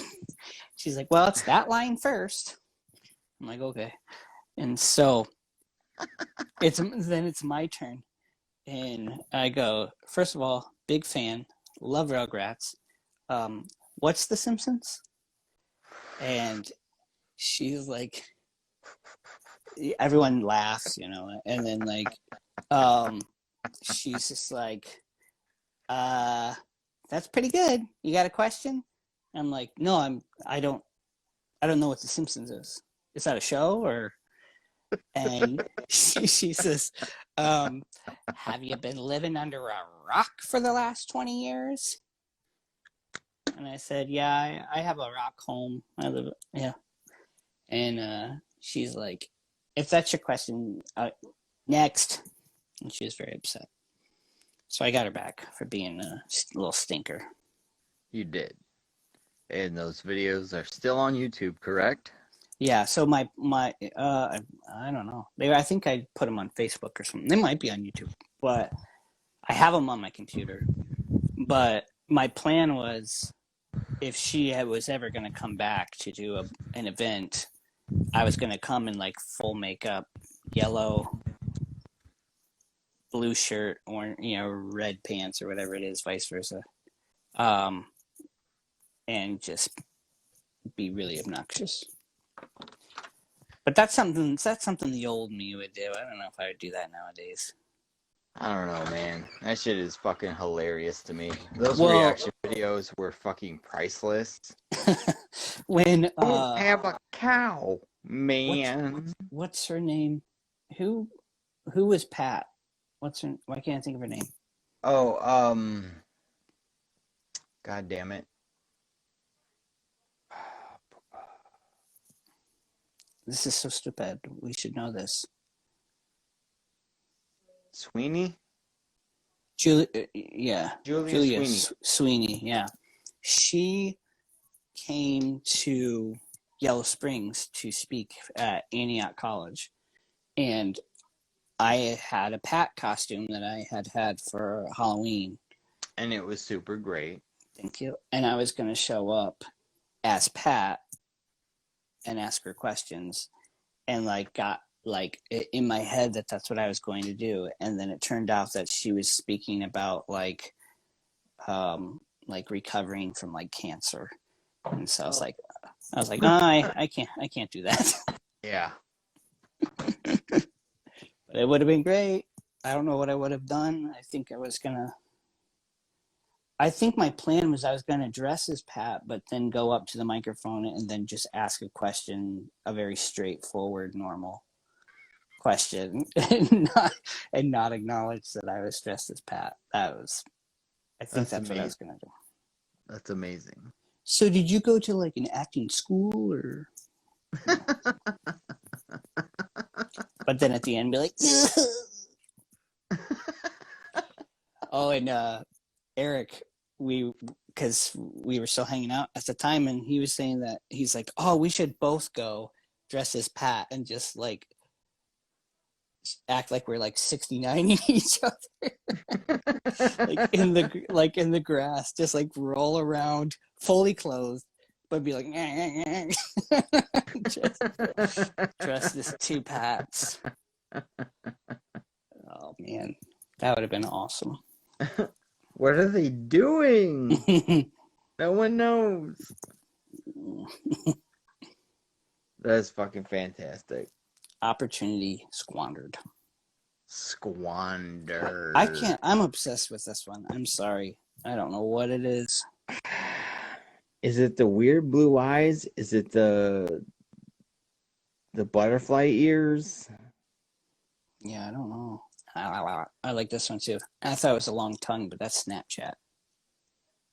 She's like, well, it's that line first. I'm like, okay. And so it's my turn. And I go, first of all, big fan, love Rugrats. What's the Simpsons? And she's like, everyone laughs, you know, and then like, she's just like, that's pretty good. You got a question? I'm like, no, I don't know what the Simpsons is. Is that a show or? And she says, have you been living under a rock for the last 20 years? And I said, yeah, I have a rock home. I live, yeah. And she's like, if that's your question, next. And she was very upset. So I got her back for being a little stinker. You did. And those videos are still on YouTube, correct? Yeah, so my I don't know. I think I put them on Facebook or something. They might be on YouTube, but I have them on my computer. But my plan was, if she was ever going to come back to do an event, I was going to come in like full makeup, yellow, blue shirt, or red pants or whatever it is, vice versa, and just be really obnoxious. But that's something the old me would do. I don't know if I would do that nowadays. I don't know, man. That shit is fucking hilarious to me. Those reaction videos were fucking priceless. When don't have a cow, man. What's her name? Who was Pat? Why can't I think of her name? Oh, God damn it. This is so stupid. We should know this. Sweeney? Julia Sweeney. Yeah. She came to Yellow Springs to speak at Antioch College. And I had a Pat costume that I had for Halloween. And it was super great. Thank you. And I was going to show up as Pat and ask her questions, and got in my head that's what I was going to do. And then it turned out that she was speaking about recovering from cancer. And so I was like, no, I can't do that. Yeah. But it would have been great. I don't know what I would have done. I think my plan was I was going to dress as Pat, but then go up to the microphone and then just ask a question, a very straightforward, normal question, and not acknowledge that I was dressed as Pat. I think that's what I was going to do. That's amazing. So did you go to an acting school or? But then at the end be like, oh, and Eric, because we were still hanging out at the time, and he was saying that he's like, oh, we should both go dress as Pat and just act like we're 69ing each other, in the grass, just roll around fully clothed, but be like, just dressed as 2 Pats. Oh man, that would have been awesome. What are they doing? No one knows. That's fucking fantastic. Opportunity squandered. I Squander. can't. I'm obsessed with this one. I'm sorry. I don't know what it is. Is it the weird blue eyes? Is it the butterfly ears? Yeah, I don't know. I like this one too. I thought it was a long tongue, but that's Snapchat.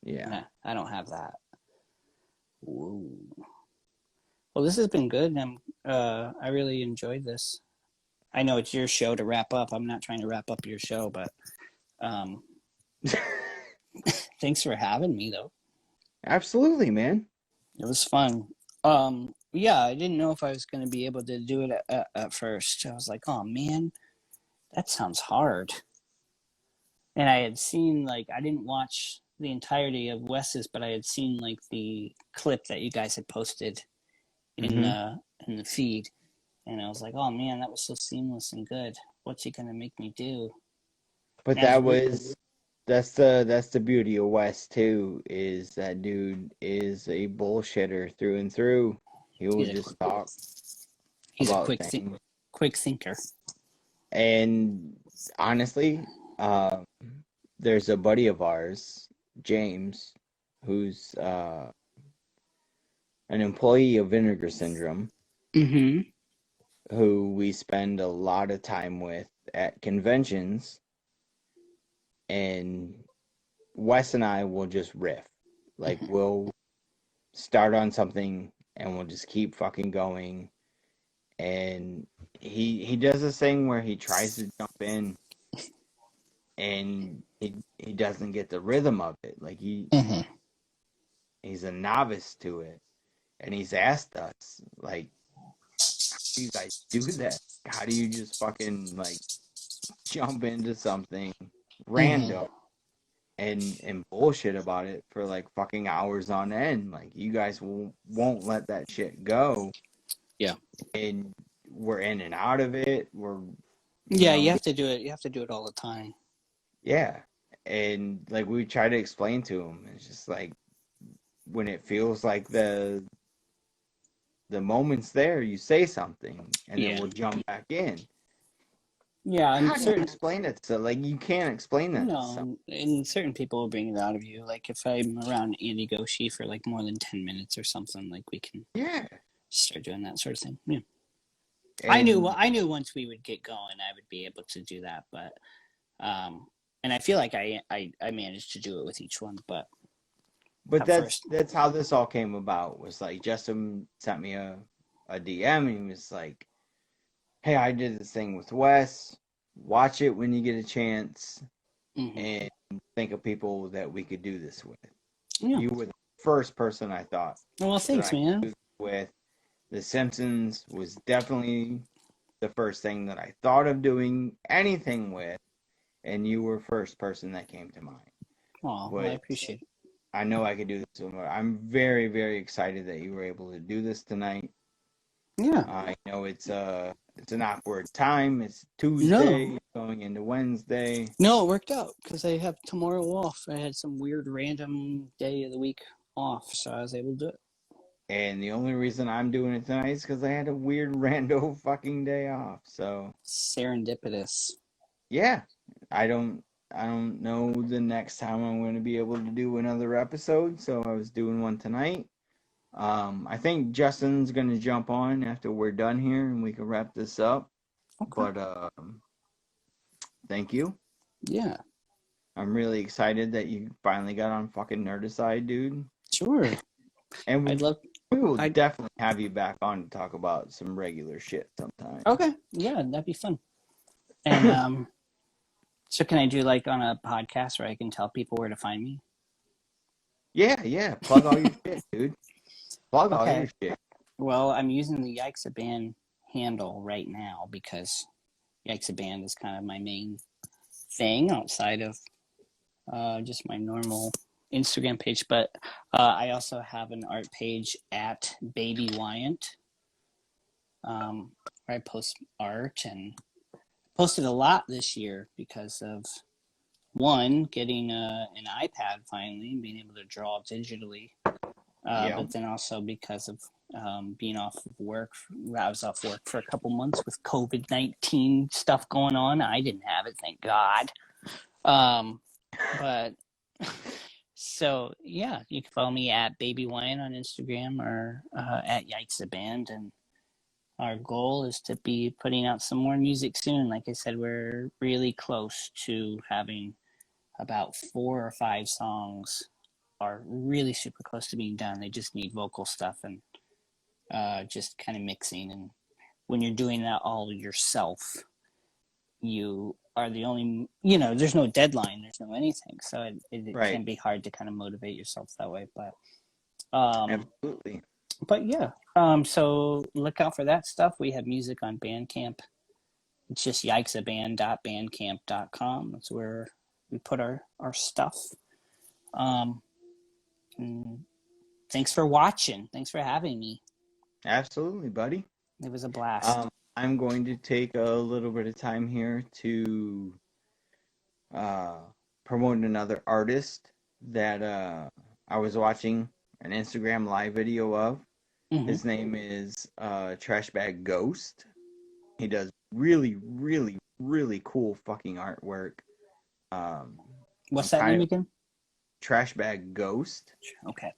Yeah. Nah, I don't have that. Whoa. Well, this has been good. I really enjoyed this. I know it's your show to wrap up. I'm not trying to wrap up your show, but um, thanks for having me, though. Absolutely, man. It was fun. Yeah, I didn't know if I was going to be able to do it at first. I was like, oh man, that sounds hard. And I had seen, like, I didn't watch the entirety of Wes's, but I had seen like the clip that you guys had posted in the feed, and I was like, oh man, that was so seamless and good. What's he gonna make me do? But that's the beauty of Wes too, is that dude is a bullshitter through and through. He will just talk He's a about things. quick thinker. And honestly, there's a buddy of ours, James, who's an employee of Vinegar Syndrome, Mm-hmm. who we spend a lot of time with at conventions, and Wes and I will just riff. Like, we'll start on something and we'll just keep fucking going. And he does this thing where he tries to jump in and he doesn't get the rhythm of it. Like he's a novice to it. And he's asked us, like, how do you guys do that? How do you just fucking like jump into something random and bullshit about it for like fucking hours on end? Like, you guys won't let that shit go. Yeah. And we're in and out of it. Yeah, you have to do it. You have to do it all the time. Yeah. And like we try to explain to him, it's just like when it feels like the moment's there, you say something and then we'll jump back in. Yeah, How do you explain it? So like you can't explain that. No, and certain people will bring it out of you. Like if I'm around Andy Goshi for like more than 10 minutes or something, like we can start doing that sort of thing. Yeah. And I knew once we would get going, I would be able to do that. But and I feel like I managed to do it with each one. But that's how this all came about. Was like Justin sent me a DM and he was like, "Hey, I did this thing with Wes. Watch it when you get a chance, and think of people that we could do this with." Yeah. You were the first person I thought. Well, thanks, man. With The Simpsons was definitely the first thing that I thought of doing anything with, and you were first person that came to mind. Oh, well, I appreciate it. I know I could do this. I'm very, very excited that you were able to do this tonight. Yeah. I know it's an awkward time. It's Tuesday going into Wednesday. No, it worked out because I have tomorrow off. I had some weird random day of the week off, so I was able to do it. And the only reason I'm doing it tonight is because I had a weird rando fucking day off. So serendipitous. Yeah, I don't know the next time I'm going to be able to do another episode. So I was doing one tonight. I think Justin's going to jump on after we're done here and we can wrap this up. Okay. But thank you. Yeah. I'm really excited that you finally got on fucking Nerdicide, dude. Sure. And we will definitely have you back on to talk about some regular shit sometime. Okay. Yeah, that'd be fun. And so can I do like on a podcast where I can tell people where to find me? Yeah. Plug all your shit, dude. Plug all your shit. Well, I'm using the Yikes a Band handle right now because Yikes a Band is kind of my main thing outside of just my normal Instagram page. But I also have an art page at Baby Wyant where I post art, and posted a lot this year because of one, getting an iPad finally and being able to draw digitally. But then also because of being off of work. I was off work for a couple months with COVID-19 stuff going on. I didn't have it, thank God. But so yeah, you can follow me at Baby Wyant on Instagram or at Yikes the Band, and our goal is to be putting out some more music soon. Like I said, we're really close to having about 4 or 5 songs are really super close to being done. They just need vocal stuff and just kind of mixing. And when you're doing that all yourself, you are the only, there's no deadline, there's no anything. So it Right. can be hard to kind of motivate yourself that way. But Absolutely. But yeah, so look out for that stuff. We have music on Bandcamp. It's just yikesaband.bandcamp.com. That's where we put our stuff. Thanks for watching. Thanks for having me. Absolutely, buddy. It was a blast. I'm going to take a little bit of time here to promote another artist that I was watching an Instagram live video of. Mm-hmm. His name is Trashbag Ghost. He does really, really, really cool fucking artwork. What's that name again? Trashbag Ghost. Okay.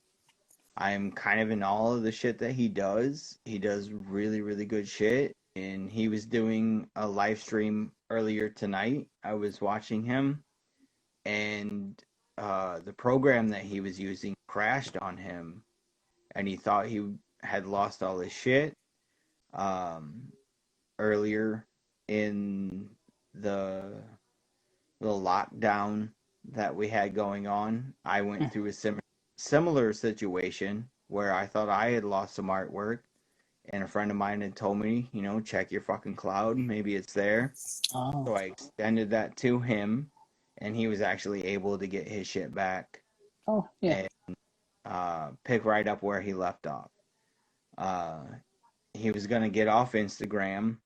I'm kind of in all of the shit that he does. He does really, really good shit. And he was doing a live stream earlier tonight. I was watching him, and the program that he was using crashed on him, and he thought he had lost all his shit. Earlier in the lockdown that we had going on, I went through a similar situation where I thought I had lost some artwork, and a friend of mine had told me, check your fucking cloud, maybe it's there. Oh. So I extended that to him, and he was actually able to get his shit back. Oh, yeah. And pick right up where he left off. He was going to get off Instagram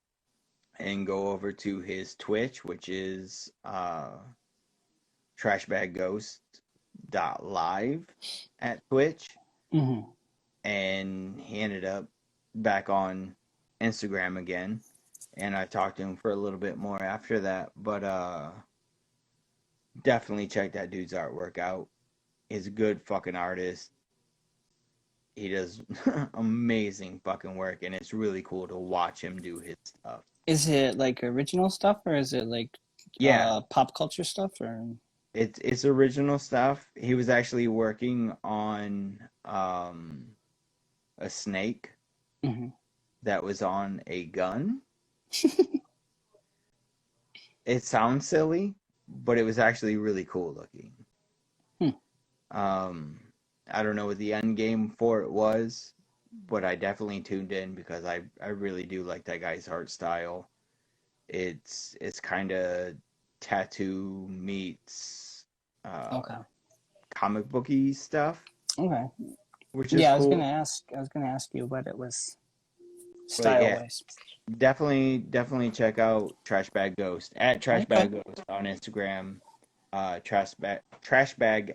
and go over to his Twitch, which is trashbagghost.live at Twitch. Mm-hmm. And he ended up back on Instagram again. And I talked to him for a little bit more after that. But definitely check that dude's artwork out. He's a good fucking artist. He does amazing fucking work, and it's really cool to watch him do his stuff. Is it like original stuff, or is it like pop culture stuff, or? It's original stuff. He was actually working on a snake that was on a gun. It sounds silly, but it was actually really cool looking. I don't know what the end game for it was, but I definitely tuned in because I really do like that guy's art style. It's kind of tattoo meets comic booky stuff. Okay. Which is cool. I was gonna ask you what it was style-wise. Definitely check out Trashbag Ghost at Trashbag Ghost on Instagram. Trashbag.live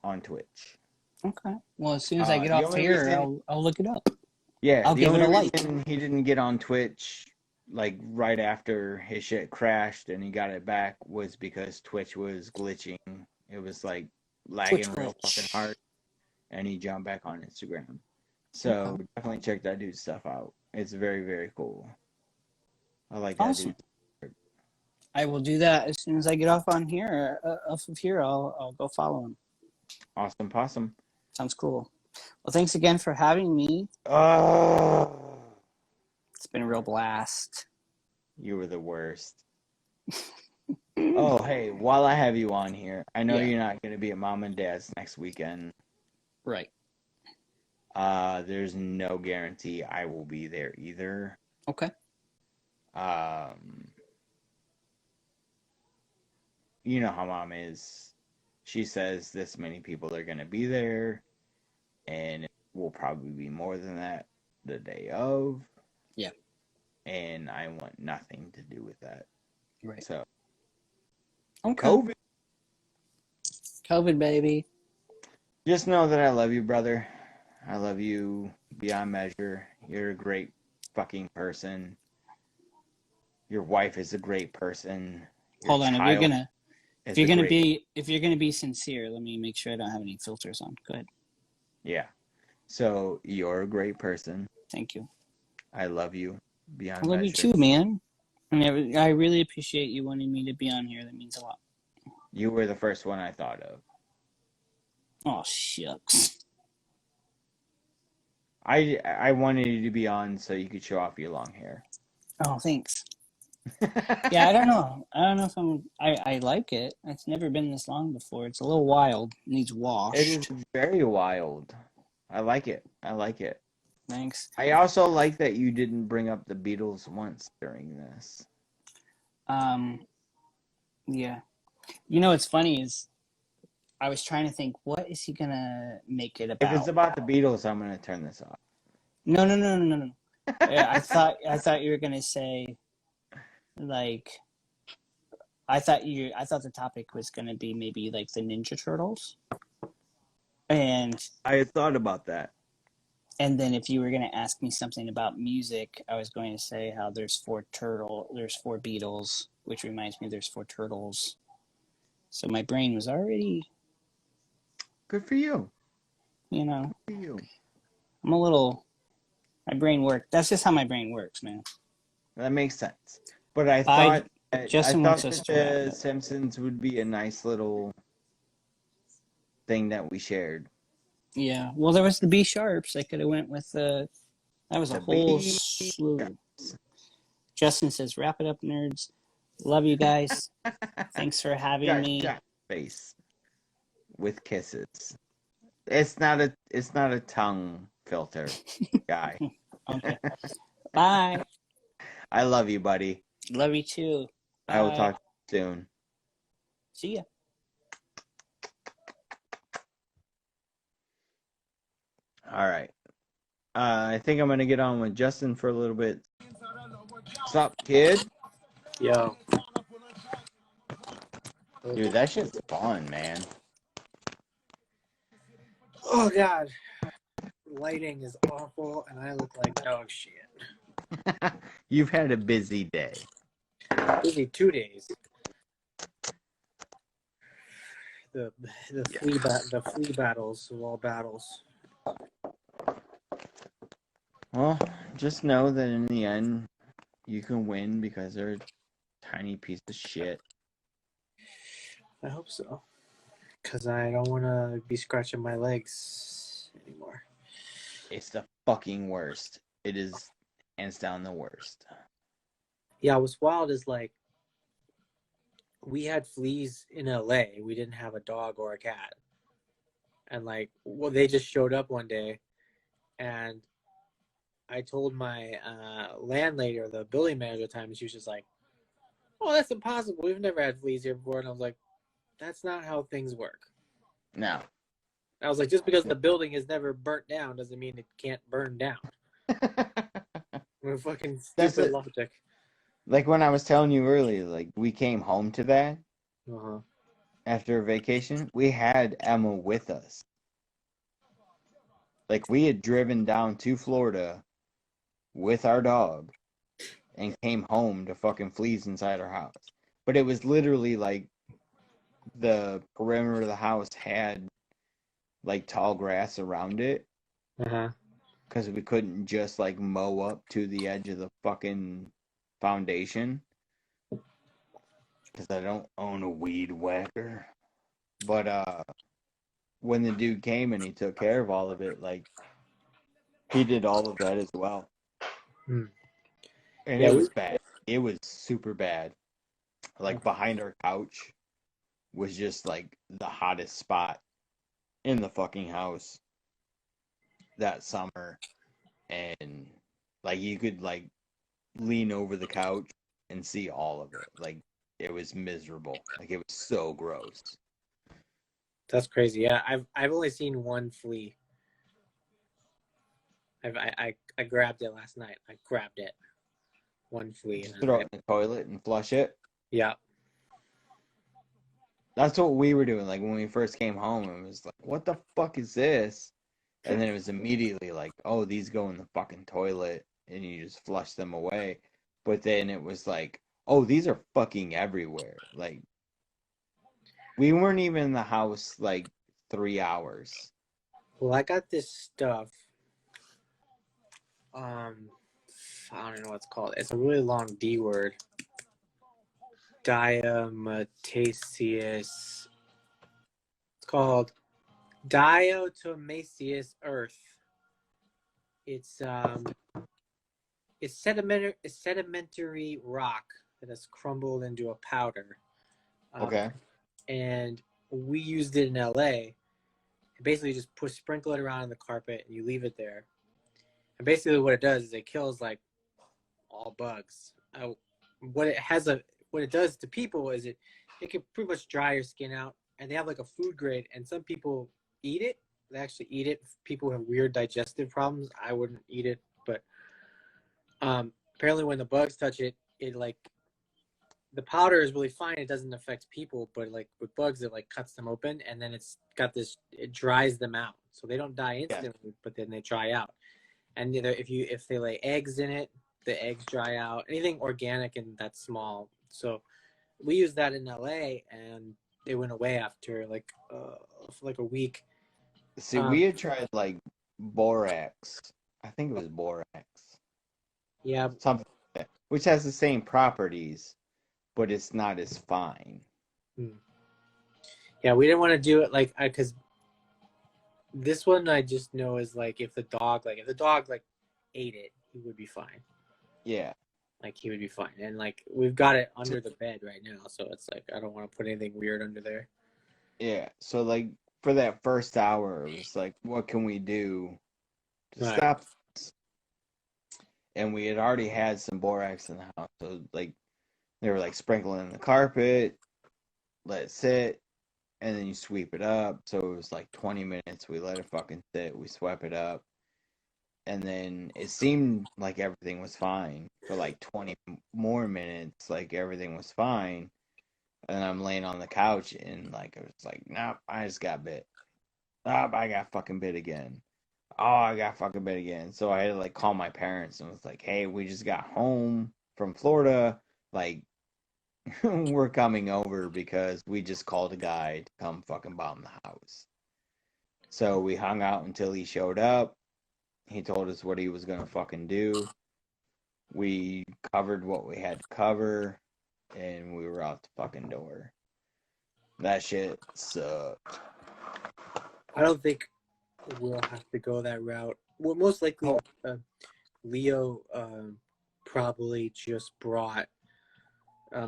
on Twitch. Okay. Well, as soon as I get off here, I'll look it up. Yeah, I'll give it a like. The only reason he didn't get on Twitch like right after his shit crashed and he got it back was because Twitch was glitching. It was like lagging real fucking hard, and he jumped back on Instagram. So definitely check that dude's stuff out. It's very, very cool. I like that dude. I will do that as soon as I get off of here. I'll go follow him. Awesome possum. Sounds cool. Well, thanks again for having me. It's been a real blast. You were the worst. Oh, hey, while I have you on here, I know you're not going to be at Mom and Dad's next weekend. Right. There's no guarantee I will be there either. Okay. You know how Mom is. She says this many people are going to be there, and it will probably be more than that the day of. Yeah. And I want nothing to do with that. Right. So. Okay. COVID, baby. Just know that I love you, brother. I love you beyond measure. You're a great fucking person. Your wife is a great person. Your Hold on, child is a great. if you're gonna be sincere, let me make sure I don't have any filters on. Go ahead. Yeah. So you're a great person. Thank you. I love you I beyond love you measure. too, man. I really appreciate you wanting me to be on here. That means a lot. You were the first one I thought of. Oh shucks. I wanted you to be on so you could show off your long hair. Oh, thanks. Yeah, I don't know. I don't know if I like it. It's never been this long before. It's a little wild. It needs It is washed. very wild. I like it. I like it. Thanks. I also like that you didn't bring up the Beatles once during this. Um, yeah. You know what's funny is I was trying to think, what is he gonna make it If it's about? about the Beatles, I'm gonna turn this off. No, no, no, no, no, no. Yeah, I thought you were gonna say like I thought the topic was gonna be maybe like the Ninja Turtles, and I had thought about that. then if you were gonna ask me something about music, I was going to say how there's four Beatles, which reminds me there's four turtles. So my brain was already, Good for you. you know, Good for you. I'm a little. My brain worked. That's just how my brain works, man. That makes sense. But I I thought I Justin wants thought us that to wrap the up. Simpsons would be a nice little thing that we shared. Yeah. Well, there was the B sharps. I could have went with that was a The whole B slew. Justin says, "Wrap it up, nerds. Love you guys. Thanks for having me." shut face with kisses. It's not a tongue filter, guy. Okay. Bye. I love you, buddy. Love you too. I will Bye. talk to you soon. See ya. All right. I think I'm gonna get on with Justin for a little bit. What's up, kid? Yo. Dude, that shit's fun, man. Oh god. Lighting is awful and I look like dog shit. You've had a busy day. Busy 2 days. The flea battles of all battles. Well, just know that in the end, you can win because they're a tiny piece of shit. I hope so. Because I don't want to be scratching my legs anymore. It's the fucking worst. It is hands down the worst. Yeah, what's wild is like we had fleas in LA. We didn't have a dog or a cat. And like, well, they just showed up one day and I told my landlady or the building manager at the time, and she was just like, "Oh, that's impossible. We've never had fleas here before." And I was like, "That's not how things work." No. I was like, just because the building is never burnt down doesn't mean it can't burn down. We're fucking stupid logic. Like when I was telling you earlier, like we came home to that Uh-huh. after a vacation, we had Emma with us. Like we had driven down to Florida with our dog and came home to fucking fleas inside our house. But it was literally like the perimeter of the house had like tall grass around it Uh-huh. because we couldn't just like mow up to the edge of the fucking foundation because I don't own a weed whacker. But when the dude came and he took care of all of it, like he did all of that as well. Hmm. And Yeah, it was bad. It was super bad. Like behind our couch was just like the hottest spot in the fucking house that summer. And like you could like lean over the couch and see all of it. Like it was miserable. Like it was so gross. that's crazy. Yeah, I've only seen one flea. I grabbed it last night. I grabbed it. One flea. Just And throw it in the toilet and flush it. yeah. That's what we were doing. Like when we first came home, it was like, what the fuck is this? And then it was immediately like, oh, these go in the fucking toilet, and you just flush them away. But then it was like, oh, these are fucking everywhere. Like, we weren't even in the house like 3 hours. Well, I got this stuff. I don't know what it's called. It's a really long D word. Diatomaceous. It's called diatomaceous earth. It's sedimentary rock that has crumbled into a powder. Okay. And we used it in LA. And basically, you just sprinkle it around on the carpet and you leave it there. And basically, what it does is it kills like all bugs. What it does to people is it can pretty much dry your skin out. And they have like a food grade, and some people eat it. They actually eat it. People have weird digestive problems. I wouldn't eat it, but apparently when the bugs touch it, it like the powder is really fine. It doesn't affect people, but like with bugs, it like cuts them open, and then it dries them out, so they don't die instantly, but then they dry out. And if they lay eggs in it, the eggs dry out. Anything organic and that's small. So we used that in LA, and it went away after like for like a week. See, we had tried like borax. I think it was borax. Yeah. Something like that, which has the same properties, but it's not as fine. Yeah, we didn't want to do it like because this one I just know is like if the dog ate it, he would be fine. Yeah. Like he would be fine, and like we've got it under the bed right now, so it's like I don't want to put anything weird under there. Yeah. So like for that first hour, it was like, what can we do to stop this? And we had already had some borax in the house, so like they were like sprinkling the carpet, let it sit, and then you sweep it up. So it was like 20 minutes. We let it fucking sit. We swept it up. And then it seemed like everything was fine for like 20 more minutes. Like everything was fine. And I'm laying on the couch and like it was like, nope, I just got bit. Nope, I got fucking bit again. Oh, I got fucking bit again. So I had to like call my parents and was like, hey, we just got home from Florida. Like, we're coming over because we just called a guy to come fucking bomb the house. So we hung out until he showed up. He told us what he was gonna fucking do. We covered what we had to cover, and we were out the fucking door. That shit sucked. I don't think we'll have to go that route. Well, most likely, Leo probably just brought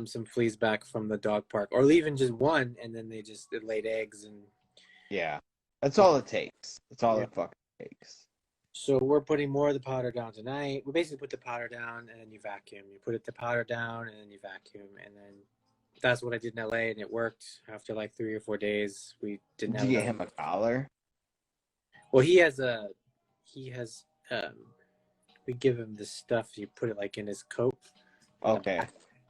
some fleas back from the dog park, or even just one, and then they laid eggs and. Yeah, that's all it takes. That's all it fucking takes. So we're putting more of the powder down tonight. We basically put the powder down and then you vacuum. You put the powder down and then you vacuum, and then that's what I did in LA, and it worked. After like 3 or 4 days, we didn't have. Did you get him a collar? Well, we give him this stuff. You put it like in his coat. Okay,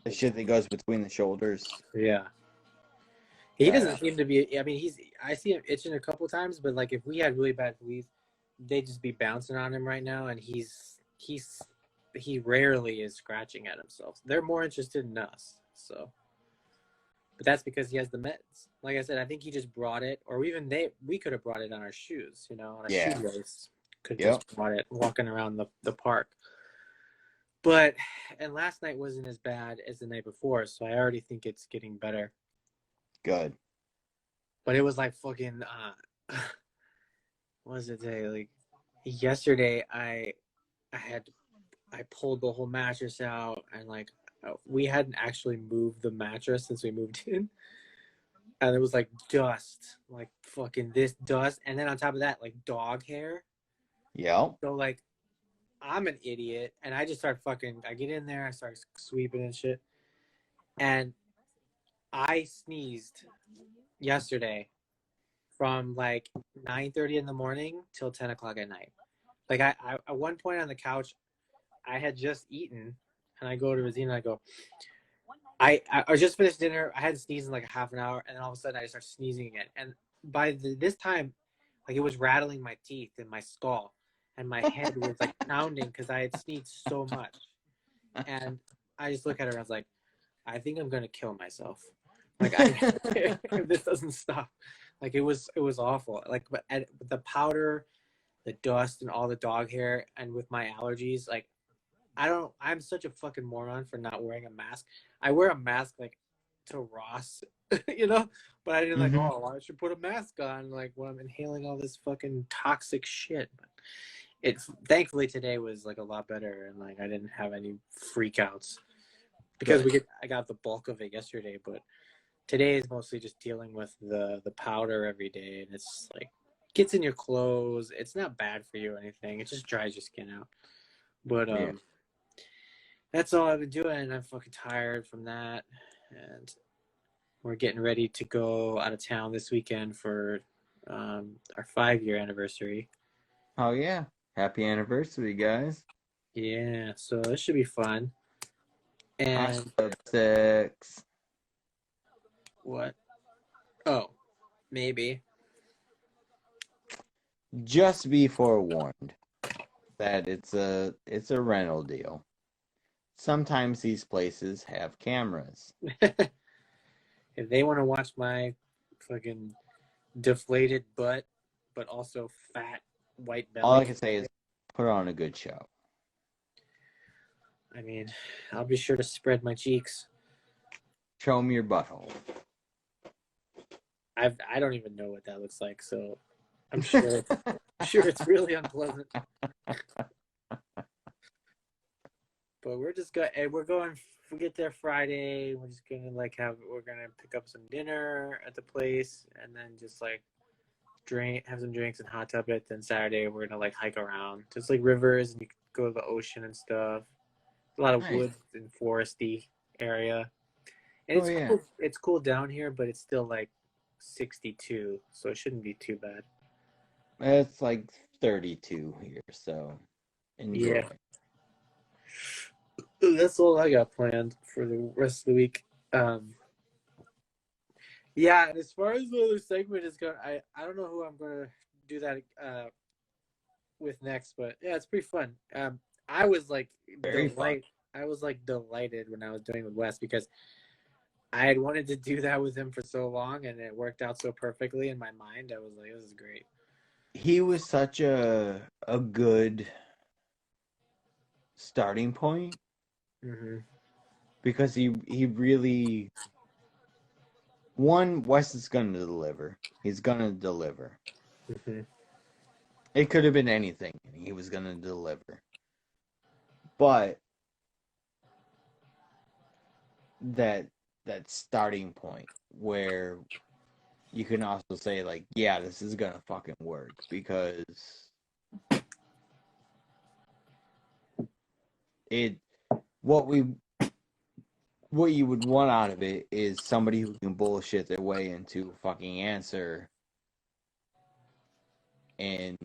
the shit that goes between the shoulders. Yeah. He doesn't seem to be. I mean, I see him itching a couple times, but like if we had really bad fleas, they'd just be bouncing on him right now, and he rarely is scratching at himself. They're more interested in us, so. But that's because he has the meds. Like I said, I think he just brought it, or even we could have brought it on our shoes, on a shoelace. Could have just brought it walking around the park. And last night wasn't as bad as the night before, so I already think it's getting better. Good. But it was like fucking, what was it today? Like yesterday, I pulled the whole mattress out, and like we hadn't actually moved the mattress since we moved in, and it was like dust, like fucking this dust, and then on top of that, like dog hair. Yep. So like, I'm an idiot, and I just start I get in there, I start sweeping and shit, and I sneezed yesterday from like 9:30 in the morning till 10 o'clock at night. Like I at one point on the couch, I had just eaten, and I go to Rosina and I go, I just finished dinner. I hadn't sneezed in like a half an hour, and then all of a sudden I just start sneezing again. And by this time, Like it was rattling my teeth in my skull, and my head was like pounding because I had sneezed so much. And I just look at her and I was like, I think I'm gonna kill myself. Like if this doesn't stop. Like it was awful. Like but the powder, the dust, and all the dog hair, and with my allergies, like I'm such a fucking moron for not wearing a mask. I wear a mask like to Ross, you know, but I didn't like, Mhm. oh, I should put a mask on like when I'm inhaling all this fucking toxic shit. But it's thankfully today was like a lot better, and like I didn't have any freakouts because Good. I got the bulk of it yesterday, but today is mostly just dealing with the powder every day, and it's like gets in your clothes. It's not bad for you or anything. It just dries your skin out. But Yeah. that's all I've been doing. I'm fucking tired from that, and we're getting ready to go out of town this weekend for our 5-year anniversary. Oh yeah. Happy anniversary, guys. Yeah, so this should be fun. I And said 6. what? Oh, maybe. Just be forewarned that it's a rental deal. Sometimes these places have cameras. If they want to watch my fucking deflated butt, but also fat white All I belly, can say is put on a good show. I mean, I'll be sure to spread my cheeks. Show them your butthole. I don't even know what that looks like, so I'm sure it's really unpleasant. But we're just going. We get there Friday. We're just gonna we're gonna pick up some dinner at the place, and then just like have some drinks and hot tub it. Then Saturday we're gonna like hike around, just like rivers, and you can go to the ocean and stuff. A lot of Nice. woods and foresty area, and Oh yeah. cool. It's cool down here, but it's still like 62, so it shouldn't be too bad. It's like 32 here, so enjoy. Yeah. That's all I got planned for the rest of the week. Yeah, and as far as the other segment is going, I don't know who I'm going to do that with next, but yeah, it's pretty fun. I was like Very fun. I was like delighted when I was doing it with Wes because I had wanted to do that with him for so long, and it worked out so perfectly in my mind. I was like, this is great. He was such a good starting point Mm-hmm. because he really Wes is gonna deliver. He's gonna deliver. Mm-hmm. It could have been anything, and he was gonna deliver. But that starting point where you can also say like, yeah, this is gonna fucking work because it what you would want out of it is somebody who can bullshit their way into a fucking answer, and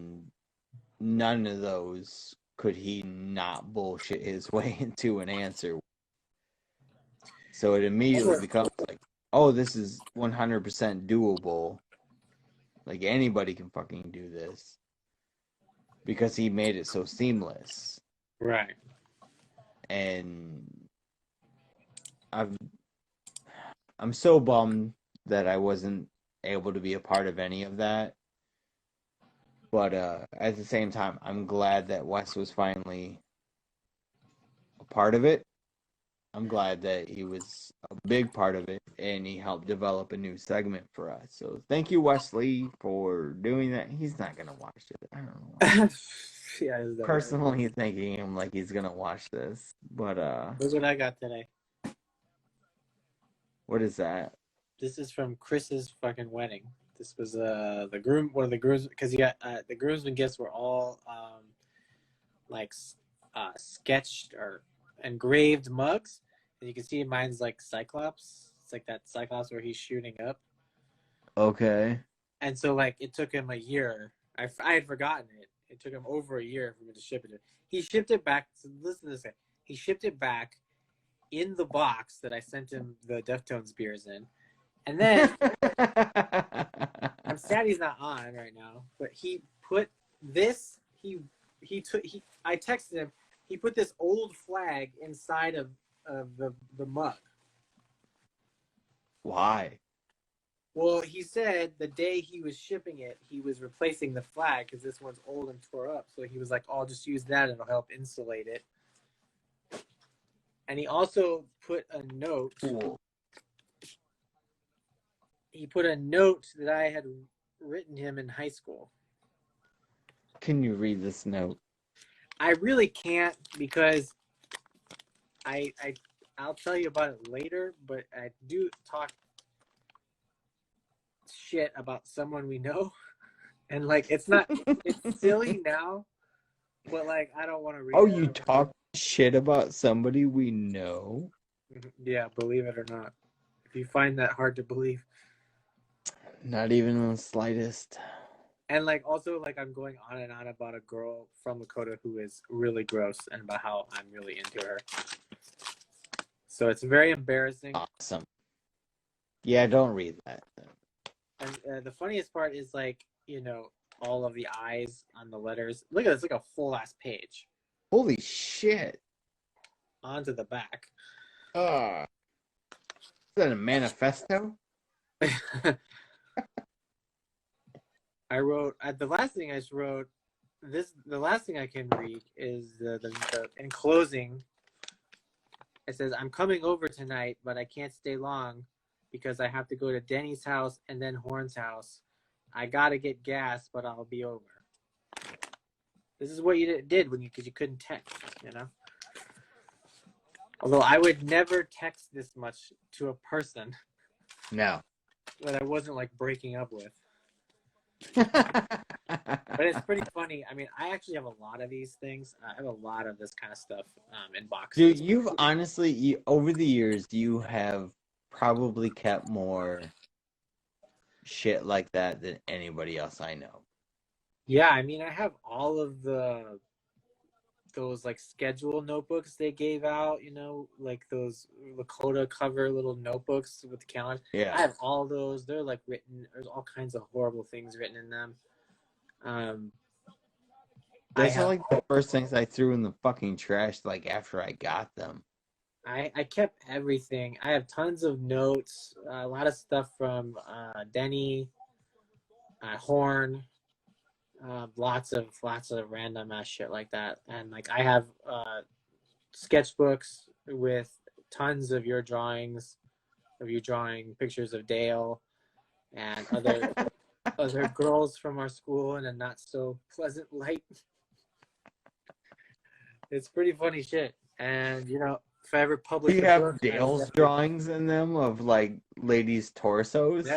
none of those could he not bullshit his way into an answer. So it immediately becomes like, oh, this is 100% doable. Like anybody can fucking do this because he made it so seamless. Right. And I'm so bummed that I wasn't able to be a part of any of that. But at the same time, I'm glad that Wes was finally a part of it. I'm glad that he was a big part of it, and he helped develop a new segment for us. So thank you, Wesley, for doing that. He's not gonna watch it. I don't know. Yeah, Personally, thinking him like he's gonna watch this, but look what I got today. what is that? This is from Chris's fucking wedding. This was one of the grooms, because you got the groomsmen gifts were all like sketched or engraved mugs, and you can see mine's like Cyclops. It's like that Cyclops where he's shooting up, Okay. and so like it took him a year. I had forgotten it. It took him over a year for me to ship it. He shipped it back. So listen to this guy. He shipped it back in the box that I sent him the Deftones beers in. And then I'm sad he's not on right now, but he put this. I texted him. He put this old flag inside of the mug. Why? Well, he said the day he was shipping it, he was replacing the flag because this one's old and tore up. So he was like, "Oh, I'll just use that; it'll help insulate it." And he also put a note. Cool. He put a note that I had written him in high school. Can you read this note? I really can't because I'll tell you about it later, but I do talk shit about someone we know. And like it's silly now, but like I don't want to read it. Oh, you talk shit about somebody we know? Yeah, believe it or not. If you find that hard to believe. Not even the slightest. And like also like I'm going on and on about a girl from Lakota who is really gross and about how I'm really into her. So it's very embarrassing. Awesome. Yeah, don't read that. And the funniest part is like, you know, all of the eyes on the letters. Look at this, like a full ass page. Holy shit. Onto the back. Is that a manifesto? I wrote the last thing I just wrote. The last thing I can read is the in closing. It says, "I'm coming over tonight, but I can't stay long because I have to go to Denny's house and then Horn's house. I gotta get gas, but I'll be over." This is what you did because you couldn't text, you know. Although I would never text this much to a person No. that I wasn't like breaking up with. But it's pretty funny. I mean, I actually have a lot of these things. I have a lot of this kind of stuff in boxes. Dude, you've honestly, over the years, you have probably kept more shit like that than anybody else I know. Yeah, I mean, I have all of those like schedule notebooks they gave out, you know, like those Lakota cover little notebooks with the calendar. Yeah. I have all those. They're like written. There's all kinds of horrible things written in them. Those are like the first things I threw in the fucking trash, like after I got them. I kept everything. I have tons of notes, a lot of stuff from Denny, Horn, lots of random ass shit like that. And like I have sketchbooks with tons of your drawings, of you drawing pictures of Dale and other girls from our school in a not so pleasant light. It's pretty funny shit. And you know, if I ever publish Do you a have book, Dale's drawings in them of like ladies' torsos?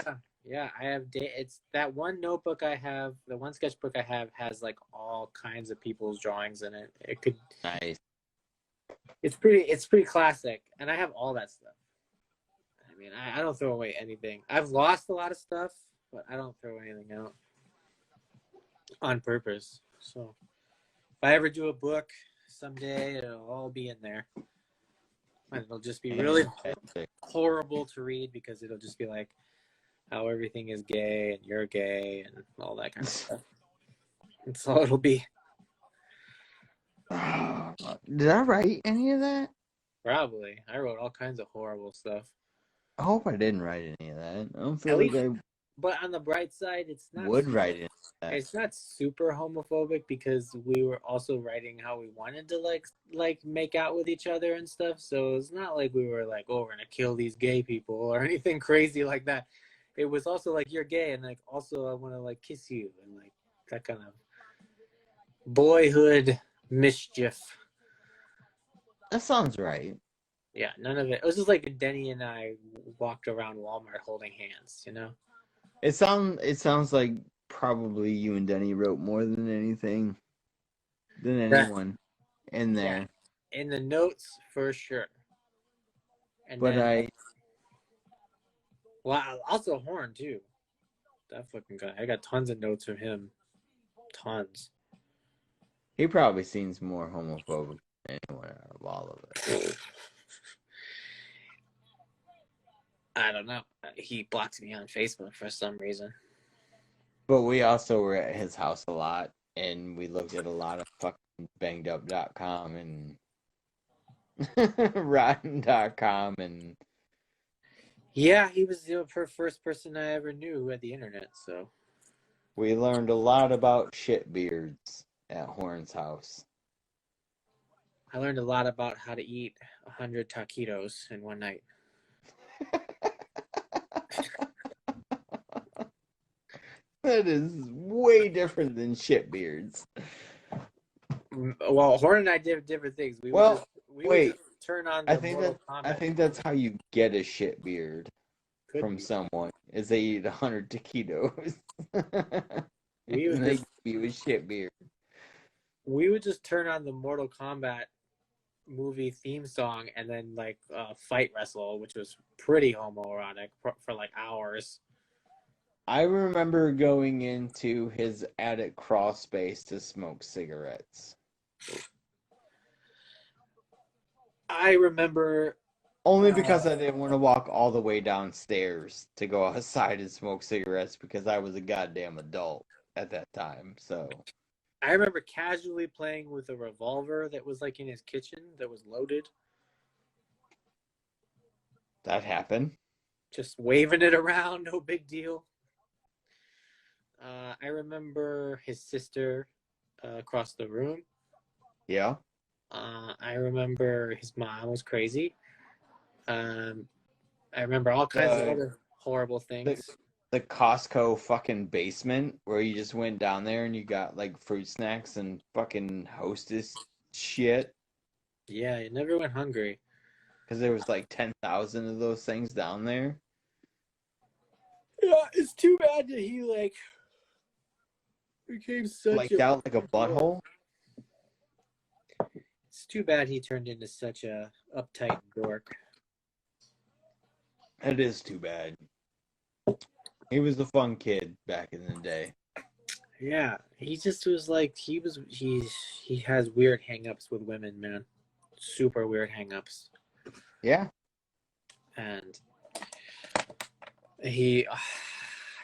Yeah, I have. It's that one notebook I have. The one sketchbook I have has like all kinds of people's drawings in it. It could. Nice. It's pretty classic, and I have all that stuff. I mean, I don't throw away anything. I've lost a lot of stuff, but I don't throw anything out on purpose. So if I ever do a book someday, it'll all be in there. And it'll just be really horrible to read because it'll just be like how everything is gay and you're gay and all that kind of stuff. That's all it'll be. Did I write any of that? Probably. I wrote all kinds of horrible stuff. I hope I didn't write any of that. I don't feel like I But on the bright side, it's not would write any of that. It's not super homophobic because we were also writing how we wanted to like make out with each other and stuff. So it's not like we were like, oh, we're gonna kill these gay people or anything crazy like that. It was also like you're gay and like also I want to like kiss you and like that kind of boyhood mischief. That sounds right. Yeah, none of it. It was just like Denny and I walked around Walmart holding hands, you know? It sounds like probably you and Denny wrote more than anything than anyone in there. Yeah. In the notes for sure. And but then, also Horn too. That fucking guy. I got tons of notes from him. Tons. He probably seems more homophobic than anyone out of all of it. I don't know. He blocks me on Facebook for some reason. But we also were at his house a lot, and we looked at a lot of fucking bangedup.com and rotten.com, and Yeah, he was the first person I ever knew who had the internet. So we learned a lot about shitbeards at Horn's house. I learned a lot about how to eat 100 taquitos in one night. That is way different than shitbeards. Well, Horn and I did different things. We Well, would wait. just turn on I the think Mortal I Kombat. think that's how you get a shitbeard Could from be. someone, is they eat 100 taquitos. We And would they just give you a shitbeard. we would just turn on the Mortal Kombat movie theme song and then like fight wrestle, which was pretty homoerotic for like hours. I remember going into his attic crawl space to smoke cigarettes. I remember Only because I didn't want to walk all the way downstairs to go outside and smoke cigarettes because I was a goddamn adult at that time. So I remember casually playing with a revolver that was like in his kitchen that was loaded. that happened. Just waving it around, no big deal. I remember his sister across the room. Yeah. I remember his mom was crazy. I remember all kinds of other horrible things. The Costco fucking basement where you just went down there and you got like fruit snacks and fucking Hostess shit. Yeah, I never went hungry. Because there was like 10,000 of those things down there. Yeah, it's too bad that he like became such Flaked out like a butthole. It's too bad he turned into such a uptight dork. It is too bad. He was a fun kid back in the day. Yeah, he just was like he has weird hangups with women, man. Super weird hangups. Yeah. And he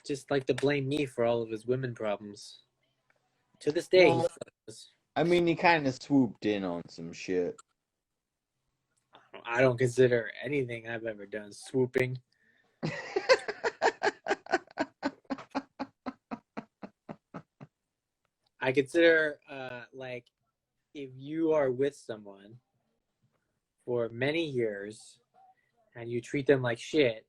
just like to blame me for all of his women problems. To this day, Well, I mean, he kind of swooped in on some shit. I don't consider anything I've ever done swooping. I consider like if you are with someone for many years and you treat them like shit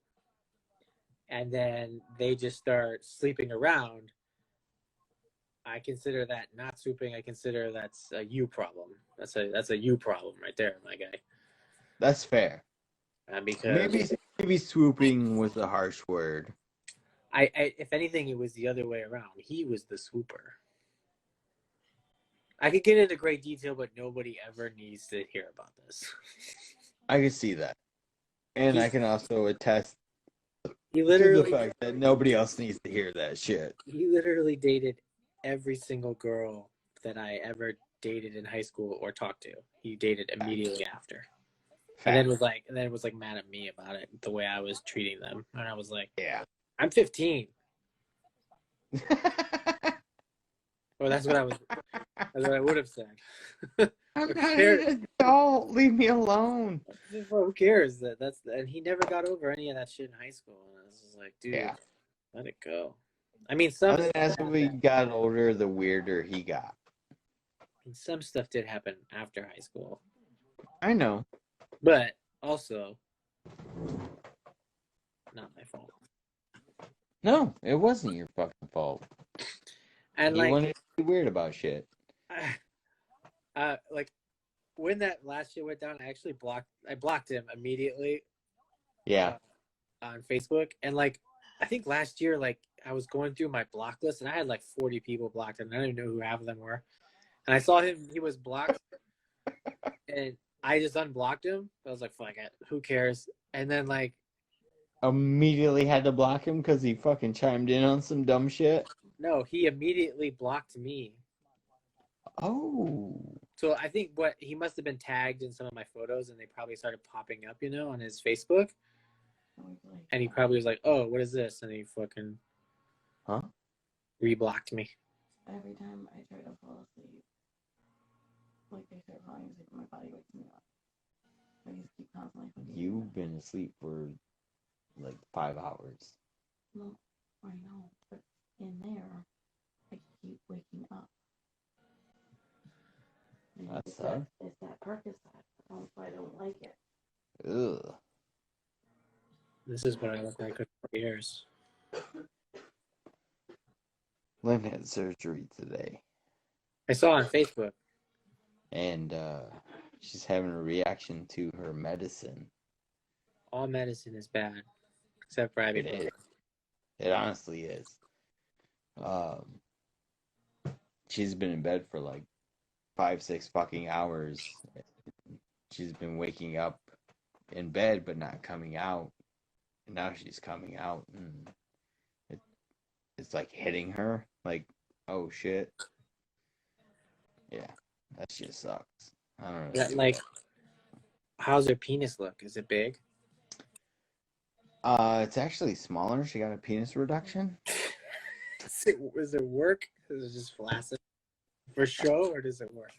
and then they just start sleeping around, I consider that not swooping. I consider that's a you problem. That's a you problem right there, my guy. That's fair. Because maybe swooping was a harsh word. I if anything, it was the other way around. He was the swooper. I could get into great detail, but nobody ever needs to hear about this. I can see that. And I can also attest He to literally the fact that nobody else needs to hear that shit. He literally dated every single girl that I ever dated in high school or talked to. He dated immediately after. And then was like mad at me about it, the way I was treating them. And I was like, yeah. I'm 15. Well, that's what I would have said. I'm not an adult. Leave me alone. Who cares? And he never got over any of that shit in high school. And I was just like, dude, let it go. I mean, as we got older, the weirder he got. Some stuff did happen after high school. I know. But also, not my fault. No, it wasn't your fucking fault. And you wanted to be weird about shit. Like when that last shit went down, I blocked him immediately. Yeah. On Facebook, and like I think last year, like I was going through my block list, and I had like 40 people blocked, and I didn't know who half of them were. And I saw he was blocked, and I just unblocked him. I was like, fuck it, who cares? And then like immediately had to block him because he fucking chimed in on some dumb shit. No, he immediately blocked me. Oh. So I think he must have been tagged in some of my photos, and they probably started popping up, on his Facebook. And he probably was like, "Oh, what is this?" And he fucking, huh? Reblocked me. Every time I try to fall asleep, like they start falling asleep, my body wakes me up. I just keep constantly. You've been asleep for like 5 hours. No, I know, but in there, I keep waking up. That sucks. It's that Percocet. That's why I don't like it. Ugh. This is what I look like for years. Lynn had surgery today. I saw on Facebook. And she's having a reaction to her medicine. All medicine is bad, except for ibuprofen. It honestly is. She's been in bed for like 5-6 fucking hours. She's been waking up in bed but not coming out. And now she's coming out, and it's like hitting her. Like, oh shit. Yeah, that shit sucks. I don't know. Yeah, like, how's her penis look? Is it big? It's actually smaller. She got a penis reduction. Does it work? Is it just flaccid for show, or does it work?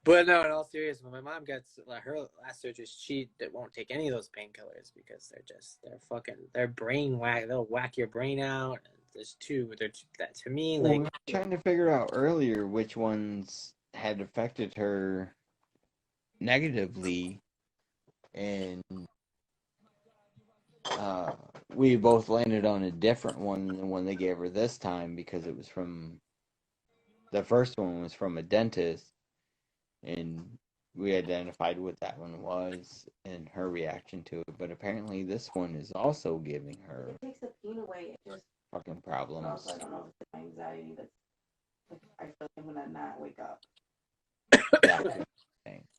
But no, in all seriousness, when my mom gets her last surgery, she won't take any of those painkillers because they're brain whack. They'll whack your brain out. That to me, Well, like, we were trying to figure out earlier which ones had affected her negatively, and we both landed on a different one than the one they gave her this time, because it was from the first one was from a dentist, and we identified what that one was and her reaction to it. But apparently this one is also giving her It takes the pain away. It just fucking problems. Also, I don't know if it's my anxiety that's like I feel like I'm gonna not wake up.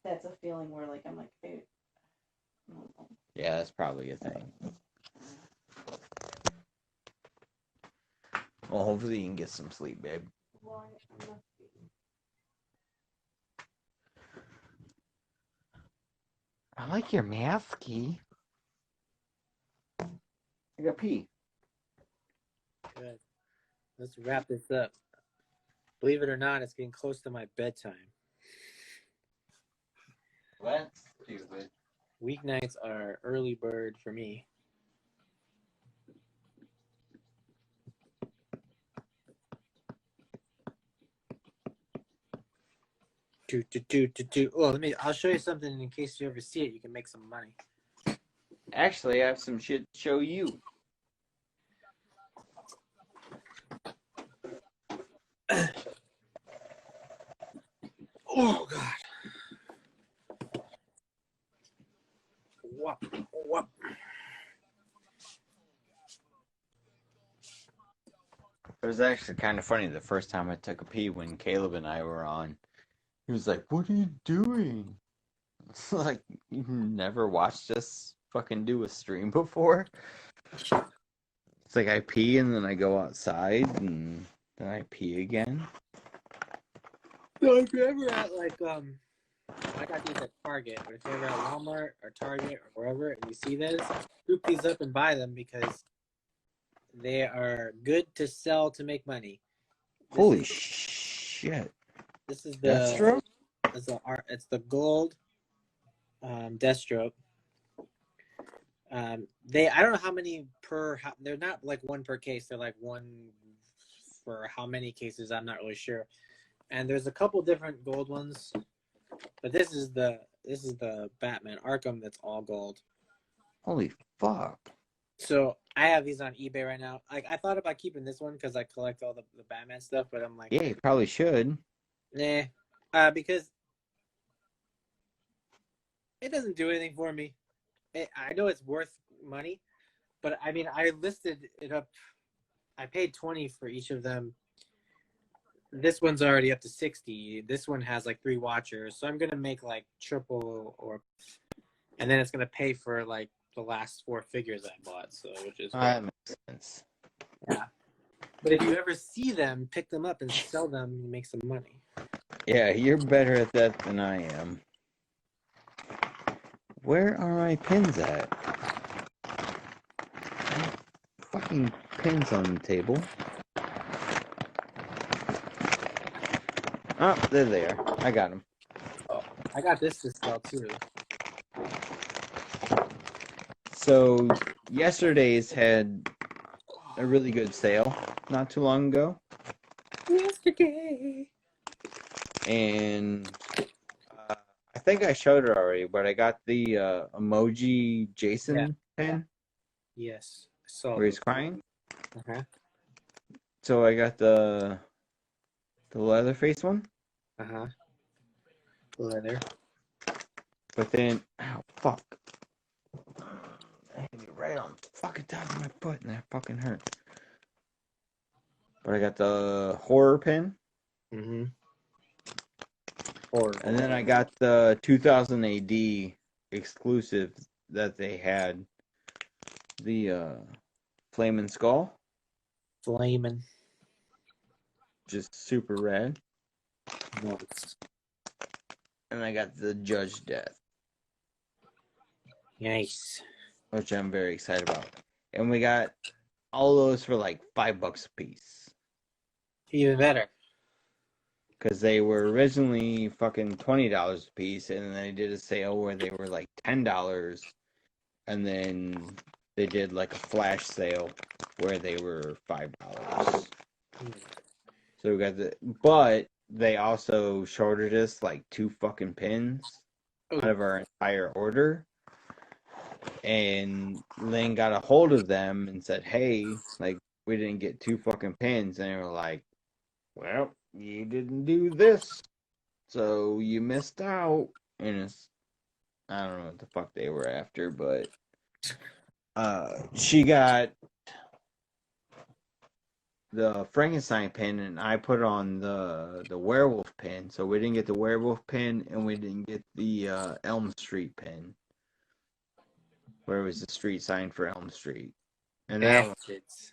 That's a feeling where like I'm like, hey, yeah, that's probably a thing. Well, hopefully you can get some sleep, babe. Well, I like your masky. I got pee. good. Let's wrap this up. Believe it or not, it's getting close to my bedtime. That's stupid. Weeknights are early bird for me. Well, I'll show you something in case you ever see it. You can make some money. Actually, I have some shit to show you. Oh God. Whoop, whoop. It was actually kind of funny the first time I took a pee when Caleb and I were on. He was like, "What are you doing?" It's like, you've never watched us fucking do a stream before? It's like I pee and then I go outside and then I pee again. So if you're ever at I got these at Target, but if you're ever at Walmart or Target or wherever and you see this, scoop these up and buy them because they are good to sell to make money. Holy shit! This is Deathstroke? It's the gold Deathstroke. I don't know how many they're not like one per case. They're like one for how many cases. I'm not really sure. And there's a couple different gold ones, but this is the Batman Arkham that's all gold. Holy fuck! So I have these on eBay right now. I thought about keeping this one because I collect all the Batman stuff, but I'm like, yeah, you probably should. Nah, because it doesn't do anything for me. I know it's worth money, but I mean, I listed it up. I paid $20 for each of them. This one's already up to $60. This one has like 3 watchers, so I'm gonna make like triple and then it's gonna pay for like the last 4 figures I bought. So which is that makes sense. Yeah. But if you ever see them, pick them up and sell them and make some money. Yeah, you're better at that than I am. Where are my pins at? Fucking pins on the table. Oh, there they are. I got them. Oh, I got this to sell too. So, yesterday's had a really good sale not too long ago. Yesterday. And I think I showed it already, but I got the emoji Jason pen Yes, I saw where he's those. crying. Uh-huh. So I got the Leatherface one. Uh-huh. Leather. But then, ow, fuck. I hit me right on the fucking top of my foot, and that fucking hurt. But I got the horror pen. Mm-hmm. Or And then I got the 2000 AD exclusive that they had. The Flamin' Skull. Flamin'. Just super red. Nice. And I got the Judge Death, Nice. which I'm very excited about. And we got all those for like $5 a piece. Even better. Because they were originally fucking $20 a piece, and then they did a sale where they were like $10, and then they did like a flash sale where they were $5. So we got but they also shorted us like 2 fucking pins out of our entire order. And Lynn got a hold of them and said, hey, like, we didn't get 2 fucking pins. And they were like, well, you didn't do this, so you missed out. And it's, I don't know what the fuck they were after, but she got the Frankenstein pin, and I put on the werewolf pin. So we didn't get the werewolf pin, and we didn't get the Elm Street pin, where it was the street sign for Elm Street. And that was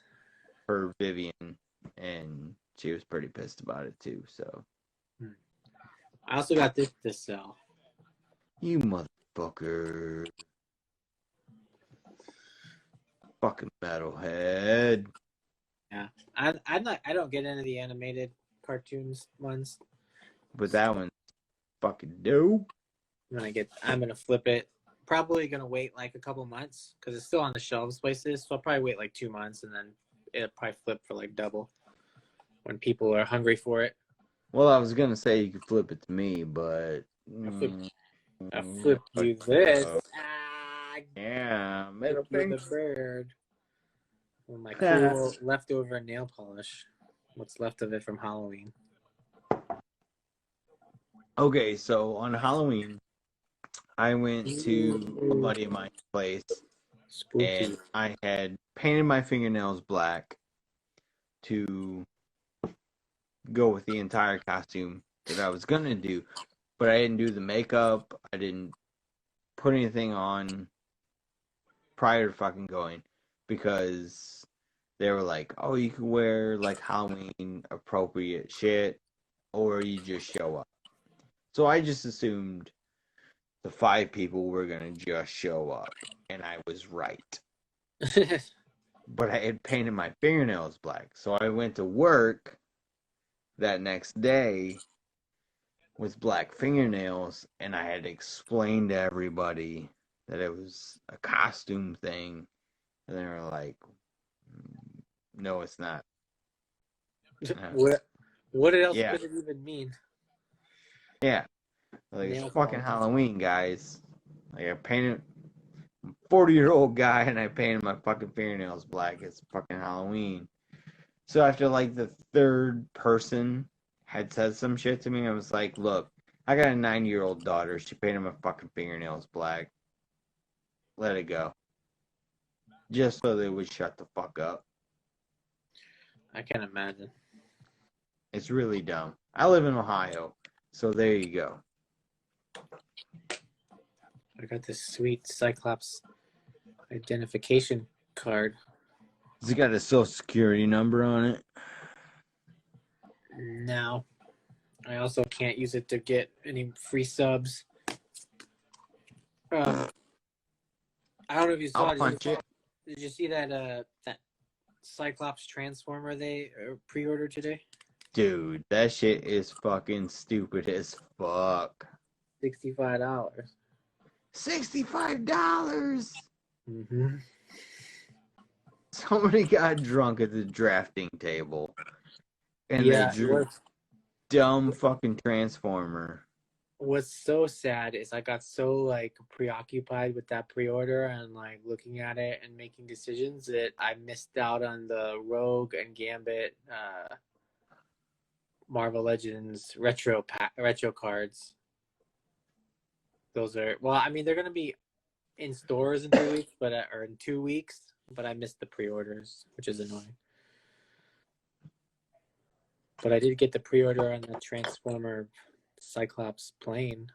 for Vivian, and she was pretty pissed about it too. So I also got this to sell. you motherfucker, fucking metalhead. Yeah, I don't get into the animated cartoons ones. But that one's fucking dope. I'm gonna flip it. Probably gonna wait like a couple months because it's still on the shelves places. So I'll probably wait like 2 months and then it'll probably flip for like double when people are hungry for it. Well, I was gonna say you could flip it to me, but I flipped you this. Yeah, Flip middle you finger. the bird. With my cool leftover nail polish. What's left of it from Halloween. Okay, so on Halloween, I went to a buddy of mine's place, Spooky. and I had painted my fingernails black to go with the entire costume that I was gonna do, but I didn't do the makeup. I didn't put anything on prior to fucking going because they were like, "Oh, you can wear like Halloween appropriate shit, or you just show up." So I just assumed the 5 people were gonna just show up, and I was right. But I had painted my fingernails black, so I went to work that next day with black fingernails, and I had to explain to everybody that it was a costume thing, and they were like, "No, it's not." What else could it even mean? Yeah, like it's Nail fucking polish. Halloween, guys. Like I painted, 40-year-old guy, and I painted my fucking fingernails black. It's fucking Halloween. So after like the 3rd person had said some shit to me, I was like, "Look, I got a 9-year-old daughter. She painted my fucking fingernails black. Let it go." Just so they would shut the fuck up. I can't imagine. It's really dumb. I live in Ohio, so there you go. I got this sweet Cyclops identification card. Has it got a social security number on it? No. I also can't use it to get any free subs. I don't know if you saw. I'll punch it. Did you see that that Cyclops Transformer they pre-ordered today? Dude, that shit is fucking stupid as fuck. $65. $65. Mm-hmm. Somebody got drunk at the drafting table, and Yeah. they drew dumb fucking Transformer. What's so sad is I got so like preoccupied with that pre-order and like looking at it and making decisions that I missed out on the Rogue and Gambit Marvel Legends retro cards. Those are I mean they're gonna be in stores in 3 weeks, or in 2 weeks, but I missed the pre-orders, which is annoying. But I did get the pre-order on the Transformer Cyclops plane.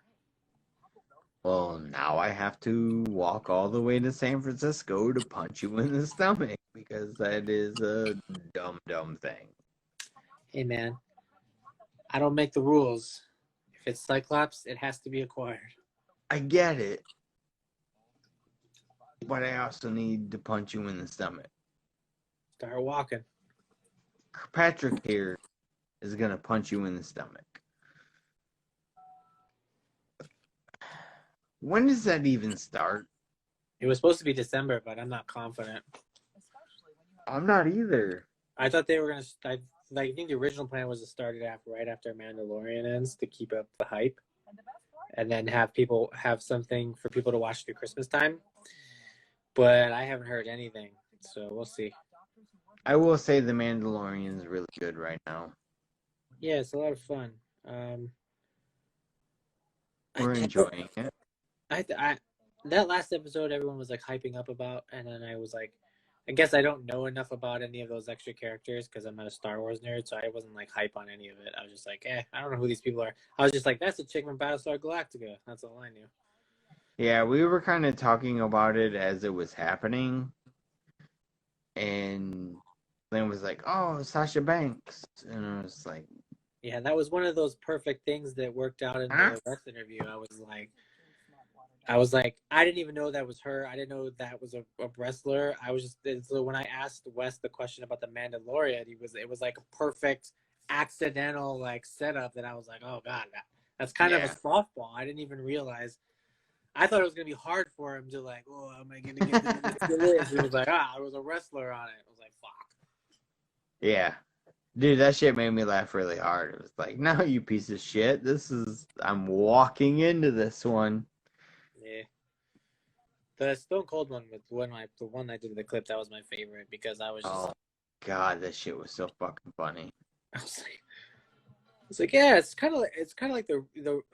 Well, now I have to walk all the way to San Francisco to punch you in the stomach because that is a dumb thing. Hey man, I don't make the rules. If it's Cyclops, it has to be acquired. I get it, but I also need to punch you in the stomach. Start walking. Patrick here is gonna punch you in the stomach. When does that even start? It was supposed to be December, but I'm not confident. I'm not either. I thought they were gonna. I think the original plan was to start it right after Mandalorian ends to keep up the hype, and then have something for people to watch through Christmas time. But I haven't heard anything, so we'll see. I will say the Mandalorian is really good right now. Yeah, it's a lot of fun. We're enjoying it. That last episode everyone was like hyping up about, and then I was like, I guess I don't know enough about any of those extra characters because I'm not a Star Wars nerd, so I wasn't like hype on any of it. I was just like, I don't know who these people are. I was just like, that's a chick from Battlestar Galactica. That's all I knew. Yeah, we were kind of talking about it as it was happening, and Lynn was like, "Oh, Sasha Banks," and I was like, Yeah, that was one of those perfect things that worked out in the West interview. I was like, I didn't even know that was her. I didn't know that was a wrestler. I was just, so when I asked Wes the question about the Mandalorian, it was like a perfect accidental like setup that I was like, oh god, that's kind of a softball. I didn't even realize. I thought it was gonna be hard for him to like, oh, am I gonna get this? He was like, there was a wrestler on it. I was like, fuck. Yeah. Dude, that shit made me laugh really hard. It was like, no, you piece of shit. I'm walking into this one. Yeah. The Stone Cold one the one I did the clip, that was my favorite because I was just. Oh, God, that shit was so fucking funny. I was like, yeah, it's kind of like the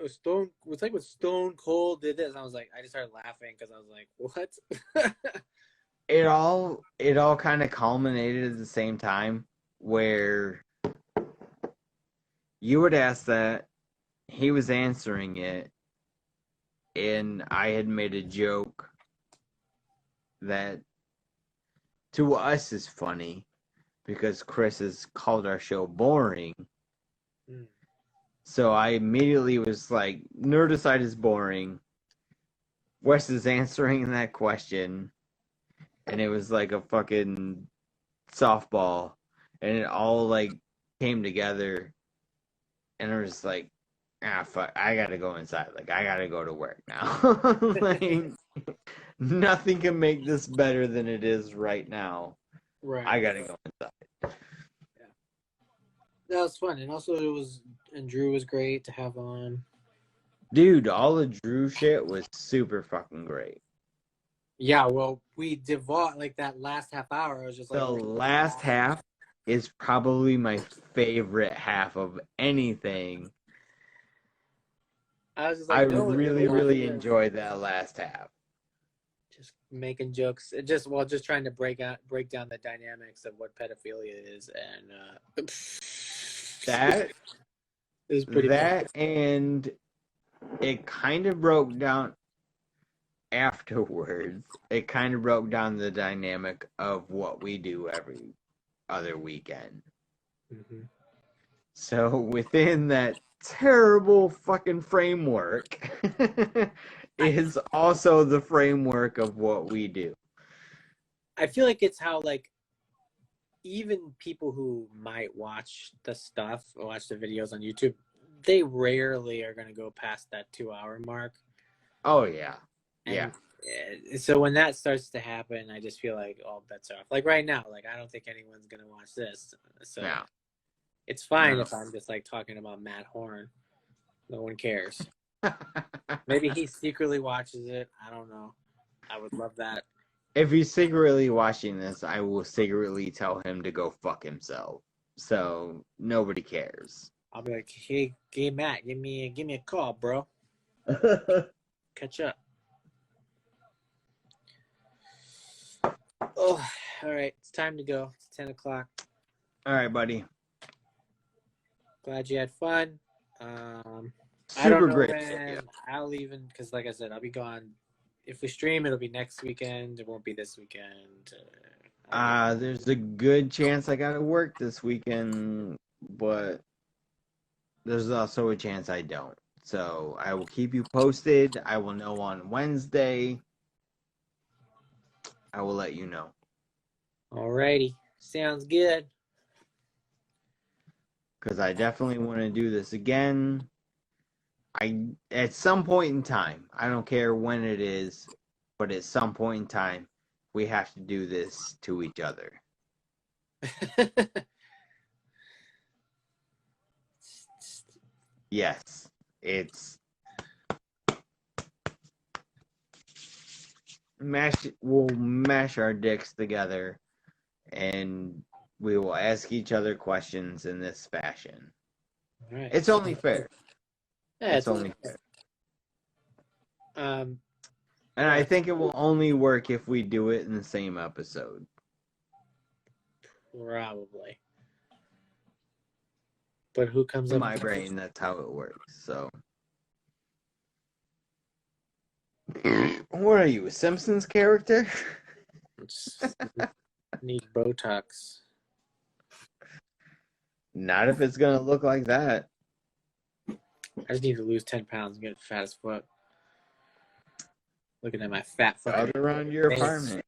Stone. It's like when Stone Cold did this. I was like, I just started laughing because I was like, what? It all kind of culminated at the same time where you would ask that, he was answering it, and I had made a joke that to us is funny because Chris has called our show boring. So I immediately was like, Nerdicide is boring. Wes is answering that question. And it was like a fucking softball. And it all like came together. And I was like, fuck, I gotta go inside. Like, I gotta go to work now. Like, nothing can make this better than it is right now. Right. I gotta go inside. Yeah. That was fun. And also Drew was great to have on. Dude, all the Drew shit was super fucking great. Yeah, well, we devote like that last half hour. I was just like, the last half is probably my favorite half of anything. I was just I like, really enjoyed that last half. Just making jokes, just trying to break down the dynamics of what pedophilia is, and That is pretty that and it kind of broke down afterwards. It kind of broke down the dynamic of what we do every other weekend. Mm-hmm. So within that terrible fucking framework, is also the framework of what we do. I feel like it's how like even people who might watch the stuff or watch the videos on YouTube, they rarely are going to go past that 2-hour mark. Oh yeah. Yeah. And so when that starts to happen, I just feel like all bets are off. Like right now, like I don't think anyone's going to watch this. So Yeah. it's fine No. if I'm just like talking about Matt Horn. No one cares. Maybe he secretly watches it. I don't know. I would love that. If he's secretly watching this, I will secretly tell him to go fuck himself. So nobody cares. I'll be like, hey Matt, give me a call, bro. Catch up. Oh, all right. It's time to go. It's 10 o'clock. All right, buddy. Glad you had fun. I Super don't know great. when I'll even, because like I said, I'll be gone. If we stream, it'll be next weekend. It won't be this weekend. There's a good chance I gotta work this weekend, but there's also a chance I don't. So I will keep you posted. I will know on Wednesday. I will let you know. Alrighty. Sounds good. Because I definitely want to do this again. At some point in time, I don't care when it is, but at some point in time, we have to do this to each other. Yes, we'll mash our dicks together and we will ask each other questions in this fashion. Right. It's only fair. Yeah, It's only fair. Um, And I think it will only work if we do it in the same episode. Probably. But who comes In up? my brain, that's how it works. So, what are you, a Simpsons character? Need Botox. Not if it's gonna look like that. I just need to lose 10 pounds and get fat as fuck. Looking at my fat fucking Out around your face. apartment.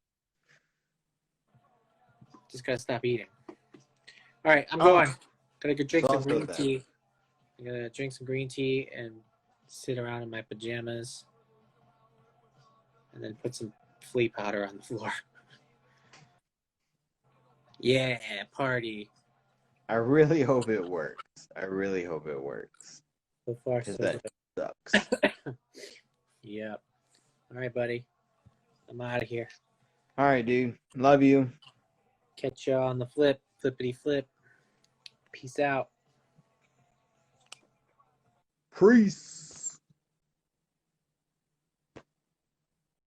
Just gotta stop eating. All right, I'm going. Gotta go drink some Also green that. tea. I'm gonna drink some green tea and sit around in my pajamas. And then put some flea powder on the floor. Yeah, party. I really hope it works. So far, Because so that good. sucks. Yep. All right, buddy. I'm out of here. All right, dude. Love you. Catch y'all on the flip. Flippity flip. Peace out. Peace.